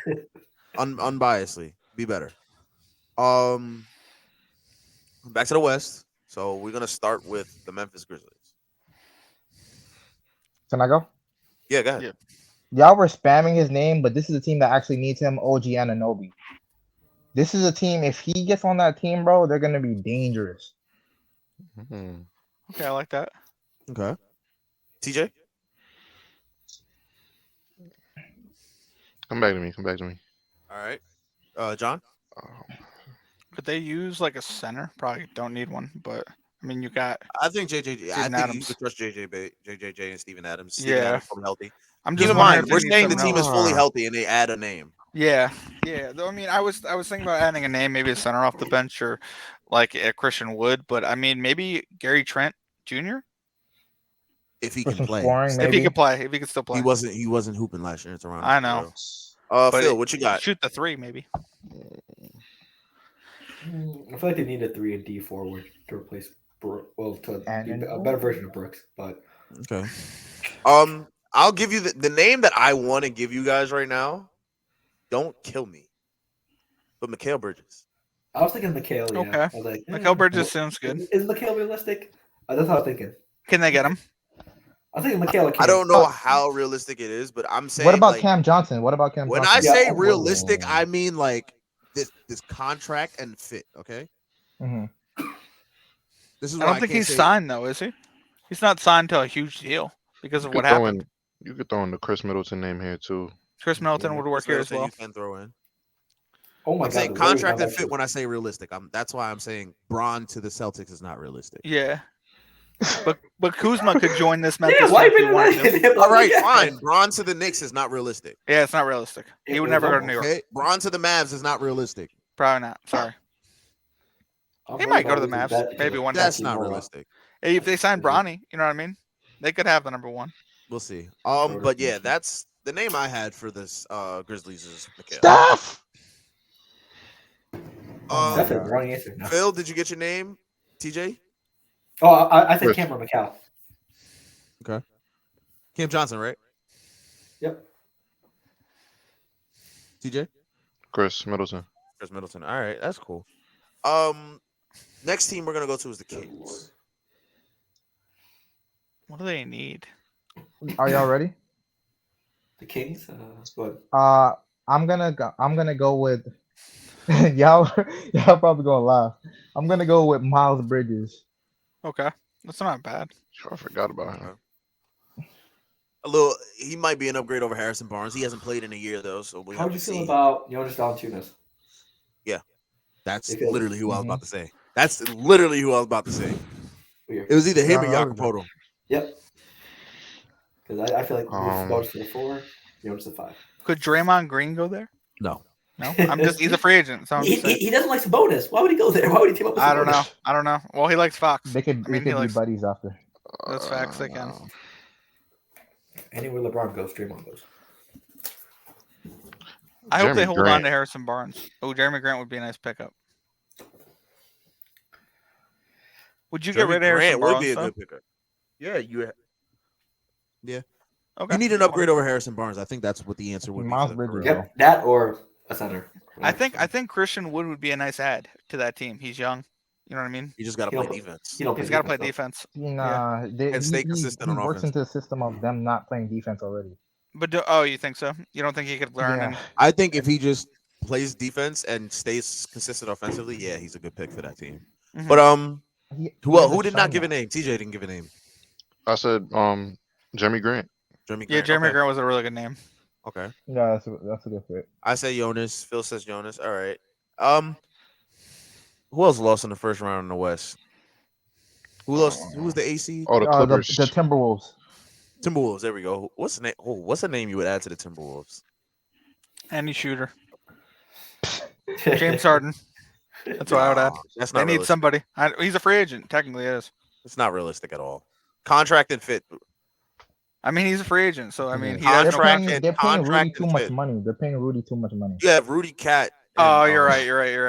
Unbiasedly, be better. Um, back to the West. So we're gonna start with the Memphis Grizzlies. Can I go? Yeah, go ahead. Yeah. Y'all were spamming his name, but this is a team that actually needs him. OG Ananobi. This is a team. If he gets on that team, bro, they're gonna be dangerous. Mhm. Okay, I like that. Okay. TJ. Come back to me. Come back to me. All right. John. Could they use like a center? Probably don't need one, but I mean, you got. I think JJ. I Steven think you Adams. could trust JJJ and Steven Adams. Steven Yeah. Adams fully healthy. I'm Keep just in wondering mind, if we're they need saying the something team else. is fully healthy and they add a name. Yeah. Though, I mean, I was thinking about adding a name, maybe a center off the bench or like a Christian Wood, but I mean, maybe Gary Trent Jr. If he For can some play. scoring, If maybe. he could play, if he could still play. He wasn't hooping last year in Toronto. I for know. real. But Phil, what you got? Shoot the three, maybe. I feel like they need a 3 and D forward to replace to be And a better version of Brooks. But Okay. I'll give you the name that I want to give you guys right now. Don't kill me. But Mikal Bridges. I was thinking Mikhail. Yeah. Okay. I was like, Mikal Bridges sounds good. Is Mikhail realistic? That's what I was thinking. Can they get him? I was thinking Mikhail. I don't know how realistic it is, but I'm saying What about like, Cam Johnson? What about Cam when Johnson? I Yeah, say I'm realistic, I mean like this contract and fit, okay? Mhm. This is I why don't think can't he's say- signed though, is he? He's not signed to a huge deal because You of could what throw happened. you could throw in the Chris Middleton name here too. Chris Middleton would work Chris here as well. Middleton You can throw in. Oh my I'm god. saying the Warriors contract have and fit actually- when I say realistic. That's why I'm saying Braun to the Celtics is not realistic. Yeah. But Kuzma could join this Memphis Yeah, why team if he bring wanted that? to. All right, fine. Braun to the Knicks is not realistic. Yeah, it's not realistic. He would never go to New York. Okay, Braun to the Mavs is not realistic. Probably not. Sorry. I'm He worried might go about to the losing Mavs, that maybe to one day. That's Becky not Moore. realistic. Hey, if they sign Is it? Bronny, you know what I mean? They could have the number one. We'll see. Sort of. But yeah, that's the name I had for this Grizzlies is Mikal. Steph. Um, That's a God. wrong answer. No. Phil, did you get your name? TJ? Oh, I said Chris. Cameron McCall. Okay. Cam Johnson, right? Yep. TJ? Chris Middleton. Chris Middleton. All right, that's cool. Next team we're gonna go to is the Kings. What do they need? Are y'all ready? The Kings. But I'm gonna go with y'all. Y'all probably gonna laugh. I'm gonna go with Miles Bridges. Okay. That's not bad. Sure, I forgot about him. He might be an upgrade over Harrison Barnes. He hasn't played in a year though, so we how have would to you feel see. about Jonas Valanciunas? That's Because- literally who I was Mhm. about to say. That's literally who I was about to say. Weird. It was either him or Yeah, Jakob Poeltl. Yep. Because I feel like Um, Jonas to the 4, Jonas to the 5. Could Draymond Green go there? No. No? He's a free agent. So I'm He, just saying. he doesn't like Sabonis. Why would he go there? Why would he team up with I don't know. Sabonis? I don't know. Well, he likes Fox. They could I mean, he be likes- buddies after. That's facts, they can. Anywhere LeBron goes, Draymond goes. I hope they Jeremy hold on Grant. to Harrison Barnes. Oh, Jeremy Grant would be a nice pickup. Would you get rid of Harrison would Barnes? be a though? good pickup. Yeah, Okay. you need an upgrade over Harrison Barnes. I think that's what the answer would be. Miles for Bridges. real. Yep, that or a center. I think Christian Wood would be a nice add to that team. He's young. You know what I mean? You just got to He play don't- defense. He don't He's got to play though. defense. Nah, And stay consistent he on works offense. into a system of them not playing defense already. But you think so? You don't think he could learn? Yeah. And I think if he just plays defense and stays consistent offensively, yeah, he's a good pick for that team. Mhm. But He who hasn't did not shown give a that. name? TJ didn't give a name. I said Jeremy Grant. Jeremy yeah, Grant. Jeremy Okay. Grant was a really good name. Okay. Yeah, that's a good fit. I say Jonas. Phil says Jonas. All right. Um, who else lost in the first round in the West? Who lost? Who was the AC? Oh, the The Clippers. Timberwolves. Timberwolves. There we go. What's the name? Oh, what's the name you would add to the Timberwolves? Any shooter. James Harden. That's what I would add. That's They not need realistic. somebody. He's a free agent. Technically, is. It's not realistic at all. Contract and fit. I mean, he's a free agent, so I mean, he They're has no Contract paying. and They're paying Rudy contract too and much fit. money. They're paying Rudy too much money. You have Rudy Cat. Oh, And, you're right.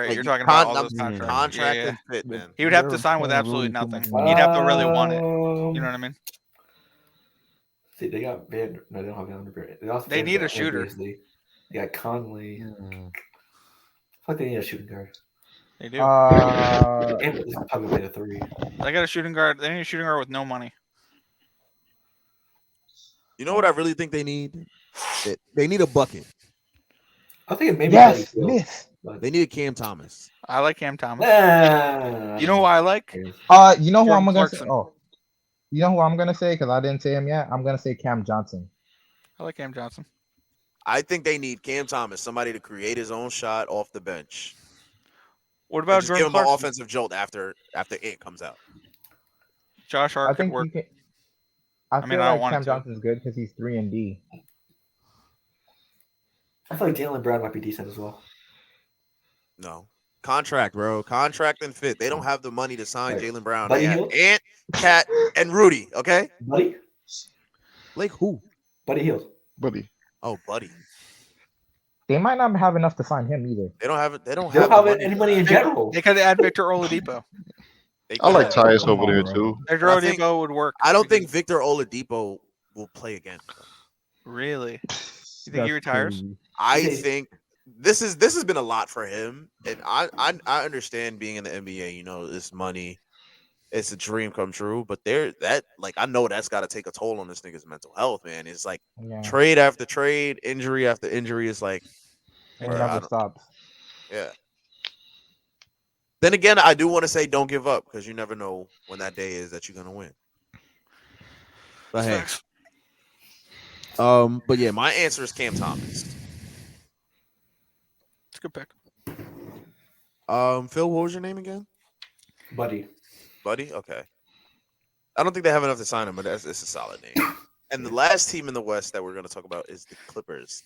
like, You're talking about all I'm those saying contracts. contract Yeah. and fit, man. He would have They're to sign with paying absolutely Rudy too nothing. much money. He'd have to really want it. You know what I mean? See, they got Van. No, they don't have Vanderbilt. They also They have need a Van shooter. Ginsley. They got Conley. I Mm. feel like they need a shooting guard. They do. And this is probably play a three. They got a shooting guard. They need a shooting guard with no money. You know what I really think they need? They need a bucket. I think it maybe yes, Buddy Hield, miss. but- They need a Cam Thomas. I like Cam Thomas. Nah. You know who I like? You know who Jordan I'm gonna Clarkson. say? Oh, you know who I'm gonna say because I didn't say him yet. I'm gonna say Cam Johnson. I like Cam Johnson. I think they need Cam Thomas, somebody to create his own shot off the bench. What And about just give Jordan him an Clarkson? offensive jolt after Ant comes out. Josh Hart I could think work. you can. I mean, feel I don't like want it Cam to. Johnson's good because he's 3 and D. I feel like Jalen Brown might be decent as well. No. Contract, bro. Contract and fit. They don't have the money to sign Right. Jalen Brown. Buddy They have Hield? Ant, Cat, and Rudy. Okay. Buddy? Like who? Buddy Hield. Buddy. Oh, buddy. They might not have enough to sign him either. They don't have it. They don't They have don't the have money any for money in that. general. They could add Victor Oladipo. They I like could. Tyus Come over on, there bro. too. Victor I think- Oladipo would work. I don't because- think Victor Oladipo will play again. Really. You think That's he retires? crazy. I Okay. think this has been a lot for him, and I understand being in the NBA. You know, this money, it's a dream come true. But I know that's got to take a toll on this nigga's mental health, man. It's like Yeah, trade after trade, injury after injury. It's like, it Or I never don't- stops. yeah. Then again, I do want to say don't give up because you never know when that day is that you're gonna win. But hey, Facts. but yeah, my answer is Cam Thomas. It's a good pick. Phil, what was your name again? Buddy. Buddy? Okay. I don't think they have enough to sign him, but it's a solid name. And the last team in the West that we're going to talk about is the Clippers.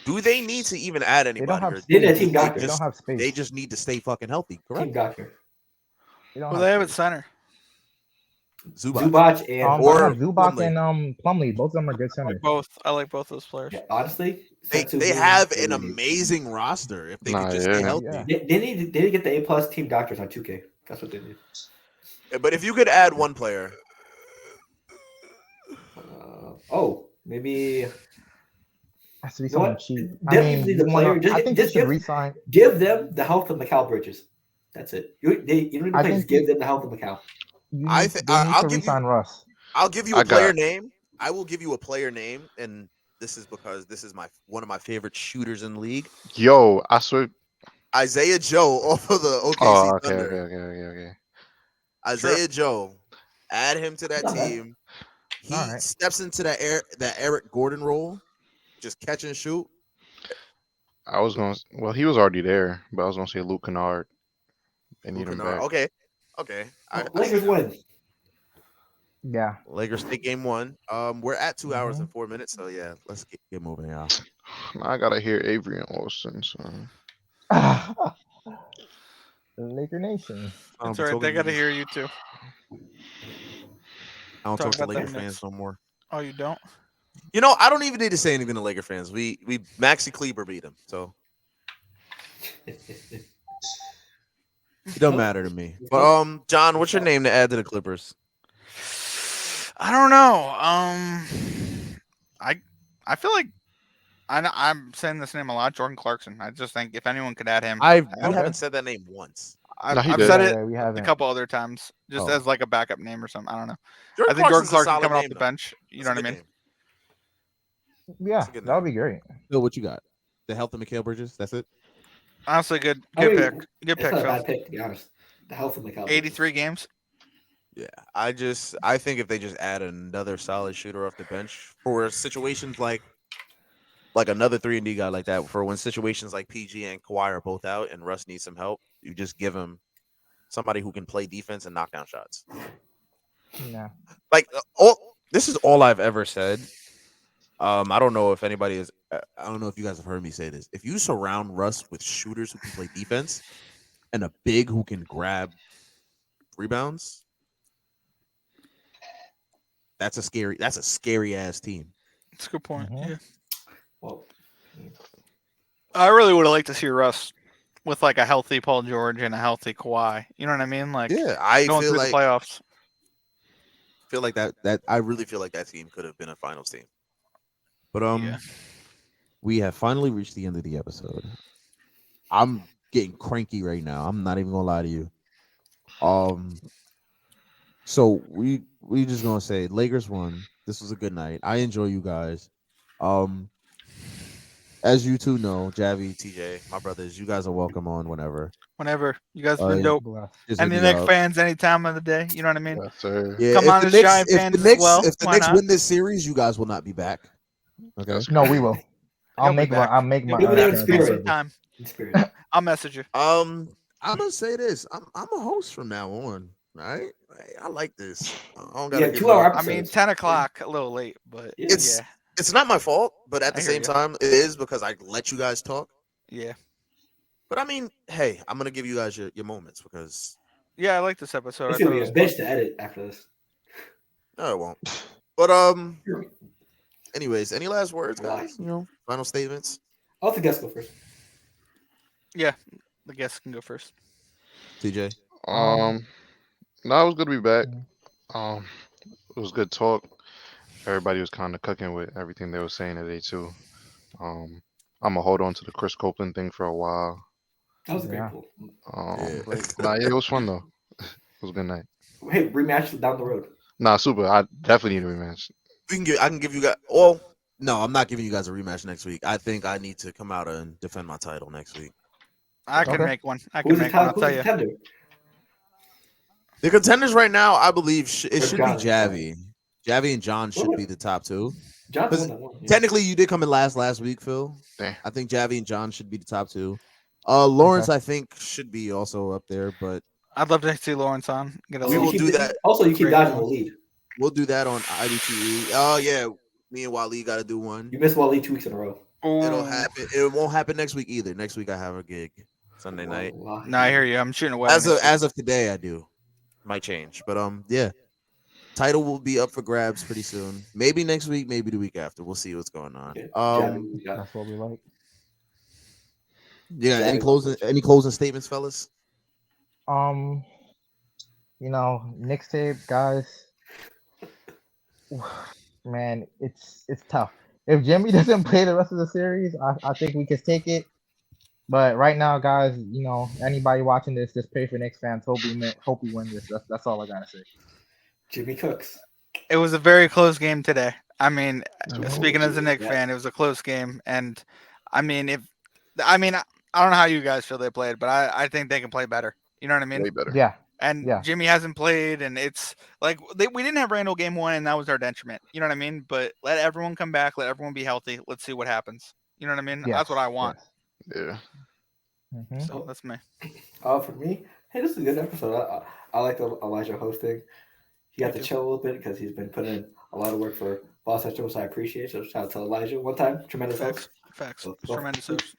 Do they need to even add They anybody? don't have or space. They need a team they doctor. They don't just, have space. they just need to stay fucking healthy, Team correct? doctor. They don't Well, they have at space. center. Zubac. Zubac and They Or have Zubac Plumlee. and Plumlee. Both of them are good I like centers. both. I like both those players. yeah, honestly, They Sensu they being have an the- amazing roster if they Nah, could just yeah. stay healthy. Yeah. They need to get the A+ team doctors on 2K. That's what they need. But if you could add one player, Maybe Has to be You know someone what? cheap. Definitely the you wanna- player. Just- I think just you should give- resign. give them the health of Mikal Bridges. That's it. You don't need to I play, think just give them the health of Mikal. You I need, thi- they I- need I'll to give you- resign Russ. I'll give you I a player got- name. I will give you a player name, and this is because this is one of my favorite shooters in the league. Yo, I swear. Isaiah Joe off of the OKC Oh, okay, Thunder. okay. Isaiah Joe, add him to that Not bad. team. He All right. steps into that Eric Gordon role, just catch and shoot. I was gonna. Well, he was already there, but I was gonna say Luke Kennard. They need Luke him Kennard. back. Okay. I Lakers see that. win. Yeah. Lakers take game one. We're at 2 hours Mhm. and 4 minutes, so yeah, let's get moving, y'all. I gotta hear Avery and Austin. So Laker Nation. It's all right. They got to hear you too. I don't talk talk to about them Laker fans next. no more. Oh, you don't? You know, I don't even need to say anything to Laker fans. We Maxi Kleber beat him, so it don't matter to me. But John, what's your name to add to the Clippers? I don't know. I feel like I'm saying this name a lot. Jordan Clarkson. I just think if anyone could add him, We Okay. haven't said that name once. No, he I've did. said Yeah, it yeah, we a haven't. couple other times, just Oh. as like a backup name or something. I don't know. Jordan I think Jordan Clarkson's a Clarkson solid coming off name, the though. bench. You It's know a what I good mean? name. Yeah, It's a good that would night. be great. Phil, what you got? The health of Mikal Bridges. That's it. Honestly, good I mean, pick. Good it's pick, not a Phil. bad pick to be honest. The health of McAllister. 83 games. Yeah, I think if they just add another solid shooter off the bench for situations like another 3 and D guy like that, for when situations like PG and Kawhi are both out and Russ needs some help, you just give him somebody who can play defense and knock down shots. Yeah. Like all this is all I've ever said. I don't know if anybody is. I don't know if you guys have heard me say this. If you surround Russ with shooters who can play defense and a big who can grab rebounds, that's a scary ass team. That's a good point. Mhm. Yeah. Well, I really would have liked to see Russ with like a healthy Paul George and a healthy Kawhi. You know what I mean? Like Yeah, I going through the playoffs. Feel like that I really feel like that team could have been a finals team. But Yeah. we have finally reached the end of the episode. I'm getting cranky right now. I'm not even gonna lie to you. Um, so we just gonna say Lakers won. This was a good night. I enjoy you guys. Um, as you two know, Javi, TJ, my brothers, you guys are welcome on whenever. Whenever you guys have been dope. Bless. Just hit And the me Knicks up. fans any time of the day. You know what I mean? Yes, sir. Yeah, Come if on the as Knicks, Giant fans as well. if the Why Knicks not? win this series, you guys will not be back. Okay. That's No, we crazy. will. He'll be back. I'll make my He'll be He'll be there back in appearance in on spirit. some Thursday. time. in spirit. I'll message you. I'm gonna say this. I'm a host from now on. Right? I like this. I don't Yeah, gotta give 2 hour no. I mean, episodes. 10 o'clock, a little late, but Yeah. it's yeah, it's not my fault, but at I the hear same you. time, it is because I let you guys talk. Yeah. But I mean, hey, I'm gonna give you guys your moments because Yeah, I like this episode. It's I gonna thought it be a was fun. bitch to edit after this. no, it won't. But anyways, any last words, Why? guys? Final statements. I'll let the guests go first. Yeah, the guests can go first. TJ. Um, no, it was good to be back. Mhm. Um, it was good talk. Everybody was kind of cooking with everything they were saying today too. Um, I'm gonna hold on to the Chris Copeland thing for a while. That was a great Yeah. pull. Yeah. Great. Nah, yeah, it was fun though. It was a good night. Hey, rematch down the road. Nah, super. I definitely need a rematch. I can give you guys. Well, no, I'm not giving you guys a rematch next week. I think I need to come out and defend my title next week. I can Okay. make one. I can Who's the make one. I'll who's tell the you. contender? The contenders right now, I believe, it Or should John, be sorry. Javi. Javi and John should Well, be the top two. John's the Because one that won. Yeah. technically, you did come in last week, Phil. Damn. I think Javi and John should be the top two. Lawrence, I think, should be also up there, but I'd love to see Lawrence on. Get a we little. will do that. Also, you keep Great dodging the going. lead. We'll do that on IDTV. Oh yeah, me and Wally got to do one. You missed Wally 2 weeks in a row. It'll Ooh. happen. It won't happen next week either. Next week I have a gig Sunday night. Why? No, I hear you. I'm shooting a wedding. As of today, I do. Might change, but yeah. Title will be up for grabs pretty soon. Maybe next week, maybe the week after. We'll see what's going on. Okay. Javi, we got That's what we like. Yeah. Any Javi. closing statements, fellas? Knicks tape, guys. Man, it's tough. If Jimmy doesn't play the rest of the series, I think we can take it. But right now, guys, anybody watching this, just pray for Knicks fans. Hope we win this. That's all I gotta say. Jimmy Cooks. It was a very close game today. I mean, Mhm. speaking as a Knicks Yeah. fan, it was a close game, and I mean, I don't know how you guys feel they played, but I think they can play better. You know what I mean? Way better. Yeah, And Yeah. Jimmy hasn't played, and it's like we didn't have Randall game one, and that was our detriment. You know what I mean? But let everyone come back, let everyone be healthy. Let's see what happens. You know what I mean? That's what I want. Yeah. Mhm. So that's me. For me, hey, this is a good episode. I like the Elijah hosting. He got to chill a little bit because he's been putting in a lot of work for Boss Central, so I appreciate it. So shout out to Elijah one time. Tremendous host. Facts. So- Tremendous host.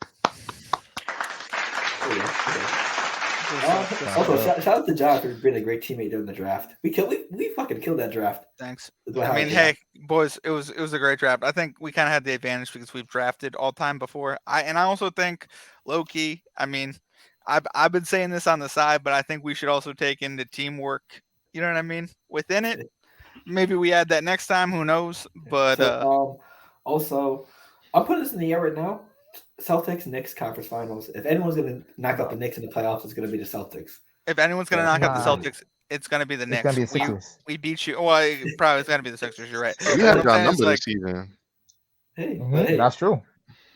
Oh, yeah, okay. Shout Also, out. shout out to John for being a great teammate during the draft. We fucking killed that draft. Thanks. That's what I mean, happened. hey, boys, it was a great draft. I think we kind of had the advantage because we've drafted all time before. I also think low key. I mean, I've been saying this on the side, but I think we should also take in the teamwork. You know what I mean? Within it, maybe we add that next time. Who knows? But So, also, I'm putting this in the air right now. Celtics Knicks conference finals. If anyone's gonna knock out the Knicks in the playoffs, it's gonna be the Celtics. if anyone's gonna knock out the Nah. Celtics, it's gonna be the It's Knicks. gonna be the Sixers. We beat you. Well, probably it's gonna be the Sixers. You're right. We But had what I'm our saying is, number like, this season. Hey, but hey, That's true.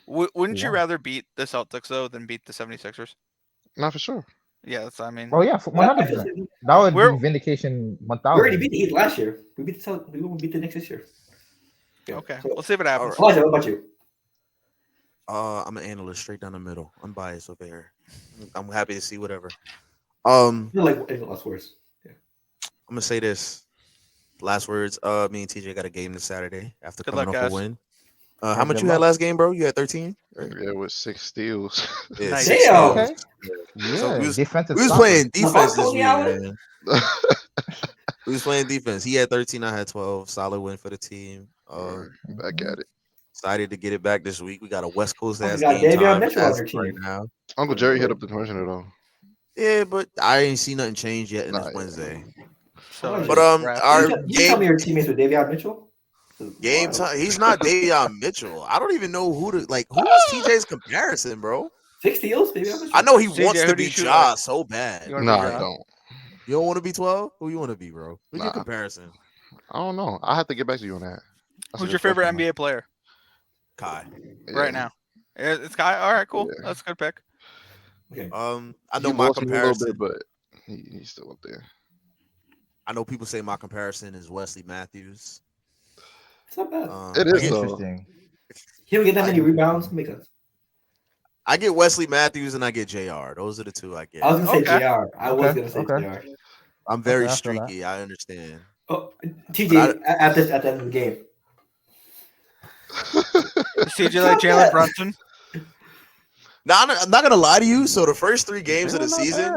Wouldn't you Yeah. rather beat the Celtics though than beat the 76ers? Not for sure. Yeah, that's. I mean, Oh yeah, one hundred I feel percent. like That would we're be vindication we already 1,000. beat the Heat last year. We won't beat the Knicks this year. okay. So, We'll see what All happens. right. Elijah, what about you? I'm an analyst, straight down the middle, unbiased over here. I'm happy to see whatever. You're like any last words. Yeah. I'm gonna say this. Last words. Me and TJ got a game this Saturday after Good coming luck, off a guys. win. How Hey, much good you had luck. last game, bro? You had 13, right? Yeah, with 6 steals. Yeah, Nice. 6 steals. Damn. Okay. Yeah. So Yeah, defensive we was stopper. playing The fuck, defense this Tony week, Allen? man. We was playing defense. He had 13, I had 12. Solid win for the team. Back at it. Excited to get it back this week. We got a West Coast Fucking ass got game Davion time Mitchell on as your of right team. now. Uncle Jerry hit up the commissioner though. Yeah, but I ain't seen nothing change yet, and Nah, it's yeah. Wednesday. So Elijah, But Raptors. our you tell me game your teammates with Davion Mitchell? game Wild. time. He's not Davion Mitchell. I don't even know who to like. Who is TJ's comparison, bro? 6 steals, Davion Mitchell. I know he CJ, wants who to do you be shoot Ja like? so bad. You want to be Nah, I Ja? don't. You don't want to be 12? Who you want to be, bro? Who's your Nah, comparison? I don't know. I have to get back to you on that. That's a Who's good your favorite question, NBA player Kai. though. right now? It's Kai. All right, cool. Yeah. That's a good pick. Okay. I He know my lost me a little comparison. bit, but he's still up there. I know people say my comparison is Wesley Matthews. It's not bad. It I is get, though. Interesting. He don't get that I, many rebounds. Makes sense. I get Wesley Matthews and I get JR. Those are the two I get. I was gonna say Okay. JR. I was gonna say Okay. JR. I'm very I feel that. streaky. I understand. Oh, But TJ at the end of the game. Is CJ It's like not Jalen bad. Brunson? Now I'm not gonna lie to you. So the first 3 games of They're the not season,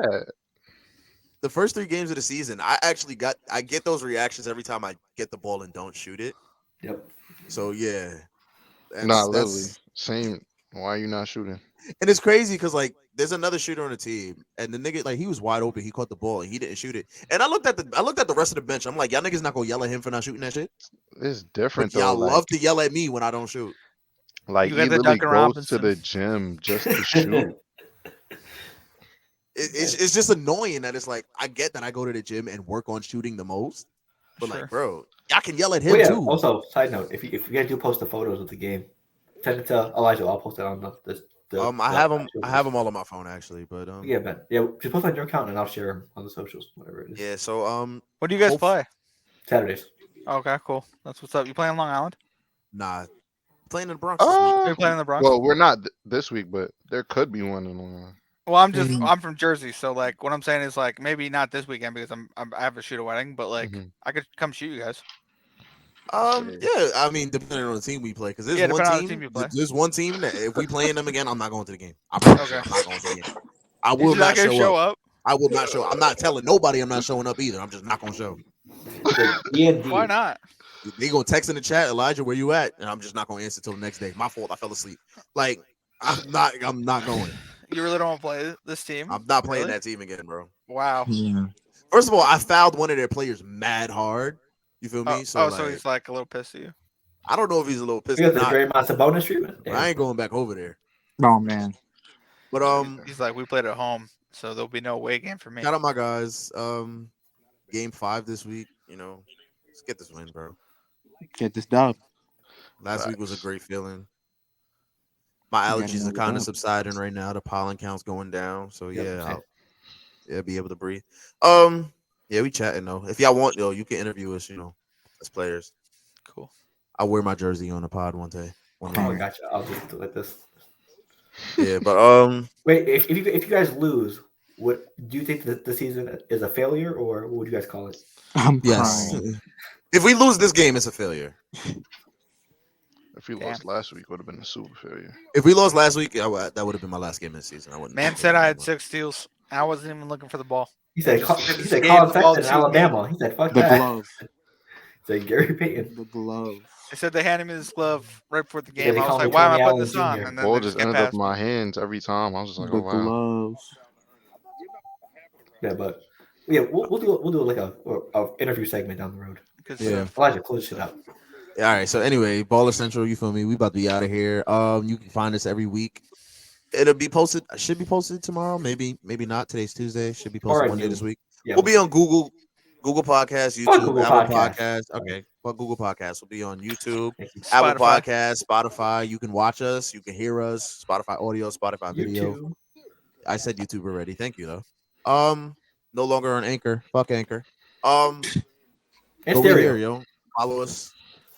bad. I get those reactions every time I get the ball and don't shoot it. Yep. So yeah, Nah, literally. that's Same. Why are you not shooting? and it's crazy because like there's another shooter on the team and the nigga like he was wide open. He caught the ball and he didn't shoot it. And I looked at the rest of the bench. I'm like, y'all niggas not gonna yell at him for not shooting that shit, It's but different though. y'all love to yell at me when I don't shoot. Like You he got the literally Duncan goes to Robinson. the gym just to shoot. It's just annoying that it's like I get that I go to the gym and work on shooting the most, but Sure. like, bro, y'all can yell at Oh him yeah. too. Also, side note: if you guys do post the photos of the game, send it to Elijah. I'll post it on I have them. I have them all on my phone actually, but Yeah, man. Yeah, just post on your account and I'll share them on the socials, whatever it is. yeah. So What do you guys hope- play? Saturdays. Okay, cool. That's what's up. You playing Long Island? nah, playing in the Bronx this week. Are you playing in the Bronx? Well, we're not this week, but there could be one in Long Island. Well, I'm from Jersey, so like what I'm saying is like maybe not this weekend because I have a shoot a wedding, but like Mhm. I could come shoot you guys. Yeah. I mean, depending on the team we play, because there's Yeah, one depending on the team. team you play. There's one team that if we playing them again, I'm not going to the game. I promise you, Okay. I'm not going to the game. I You're will just not not gonna show up. up. I will not show. I'm not telling nobody I'm not showing up either. I'm just not gonna show. D&D. Why not? They gonna text in the chat, Elijah, where you at? And I'm just not gonna answer till the next day. My fault. I fell asleep. Like I'm not going. You really don't want to play this team? I'm not playing Really? that team again, bro. Wow. First of all, I fouled one of their players mad hard. You feel me? So he's like a little pissed at you. I don't know if he's a little pissed We or got the not. Draymond Sabonis treatment. But I ain't going back over there. Oh man. But He's like, we played at home, so there'll be no away game for me. shout out my guys. Game 5 this week. You know, let's get this win, bro. Get this dub. Last week was a great feeling. My You gotta allergies know are the kind of dub. subsiding right now. The pollen count's going down. So Yep, yeah, same. I'll be able to breathe. Yeah, we chatting though. If y'all want, you can interview us, as players. Cool. I'll wear my jersey on the pod one day. One Oh, day. gotcha. I'll just do it like this. Yeah, but Wait, if you guys lose, do you think that the season is a failure, or what would you guys call it? I'm yes. crying. If we lose this game, it's a failure. If we Damn. lost last week, would have been a super failure. If we lost last week, that would have been my last game of the season. I wouldn't. Man said I had 6 steals. I wasn't even looking for the ball. He said, Just- he just said gave Colin the ball Sexton in to me. Alabama. He said, fuck The that. glove. He said Gary Payton. The glove. They said they handed me this glove right before the Yeah, game. they I was call me like, why am I Tony putting Allen this on? Jr. And then Ball they just just get ended up past in me. my hands every time. I was just like, The oh wow. gloves. Yeah, but yeah, we'll do like a interview segment down the road. Because Yeah. Elijah, close shit up. All right. So anyway, Baller Central, you feel me? We about to be out of here. You can find us every week. It'll be posted. Should be posted tomorrow. Maybe not. Today's Tuesday. Should be posted Alright, one day dude. this week. Yeah, We'll be on Google Podcasts, Fuck YouTube, Google Apple Podcasts. Podcasts. Okay. but Google Podcasts will be on YouTube, Thank you. Apple Spotify. Podcasts, Spotify. You can watch us, you can hear us, Spotify audio, Spotify video. YouTube. I said YouTube already. Thank you though. No longer on Anchor. Fuck Anchor. Um, And but we here, stereo. yo. Follow us.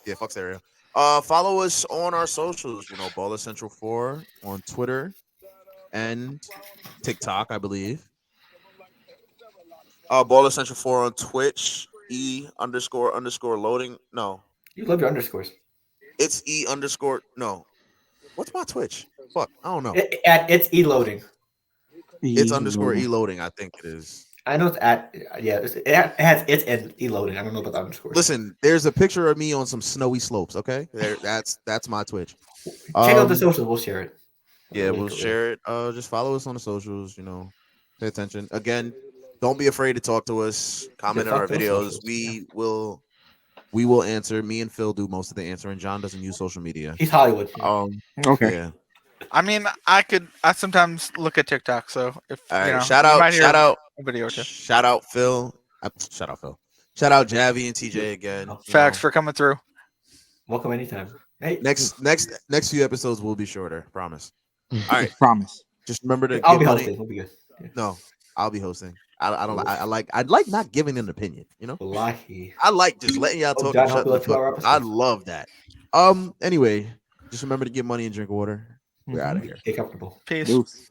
Yeah, fuck stereo. Follow us on our socials. You know, Baller Central 4 on Twitter and TikTok, I believe. Baller Central 4 on Twitch. E___ loading. No, You love your underscores. it's E__ no. What's my Twitch? Fuck, I don't know. It's e-loading. It's _E loading. I think it is. I know it's at yeah. It has it's and e-loading. I don't know about the underscores. Listen, there's a picture of me on some snowy slopes. Okay, that's my Twitch. Check out the socials. We'll share it. Yeah, Link we'll over share it. Just follow us on the socials. You know, pay attention. Again, don't be afraid to talk to us. Comment on talk our to us videos. socials, We will answer. Me and Phil do most of the answering. John doesn't use social media. He's Hollywood. Okay. Yeah. I mean, I sometimes look at TikTok. So if All right. you know, Shout you out. might hear Shout out. a video or two. Shout out Phil. Shout out Phil. Shout out Javi and TJ again. you Facts know. for coming through. Welcome anytime. Hey, Next few episodes will be shorter. Promise. All right. Promise. Just remember to I'll give be money. hosting. We'll be good. Yeah. No, I'll be hosting. I'd like not giving an opinion. You know. Wallahi. I like just letting y'all talk John, and hope shut you the like 2-hour fuck up. I episodes. love that. Anyway, just remember to get money and drink water. We're out of here. Stay comfortable. Peace. Deuce.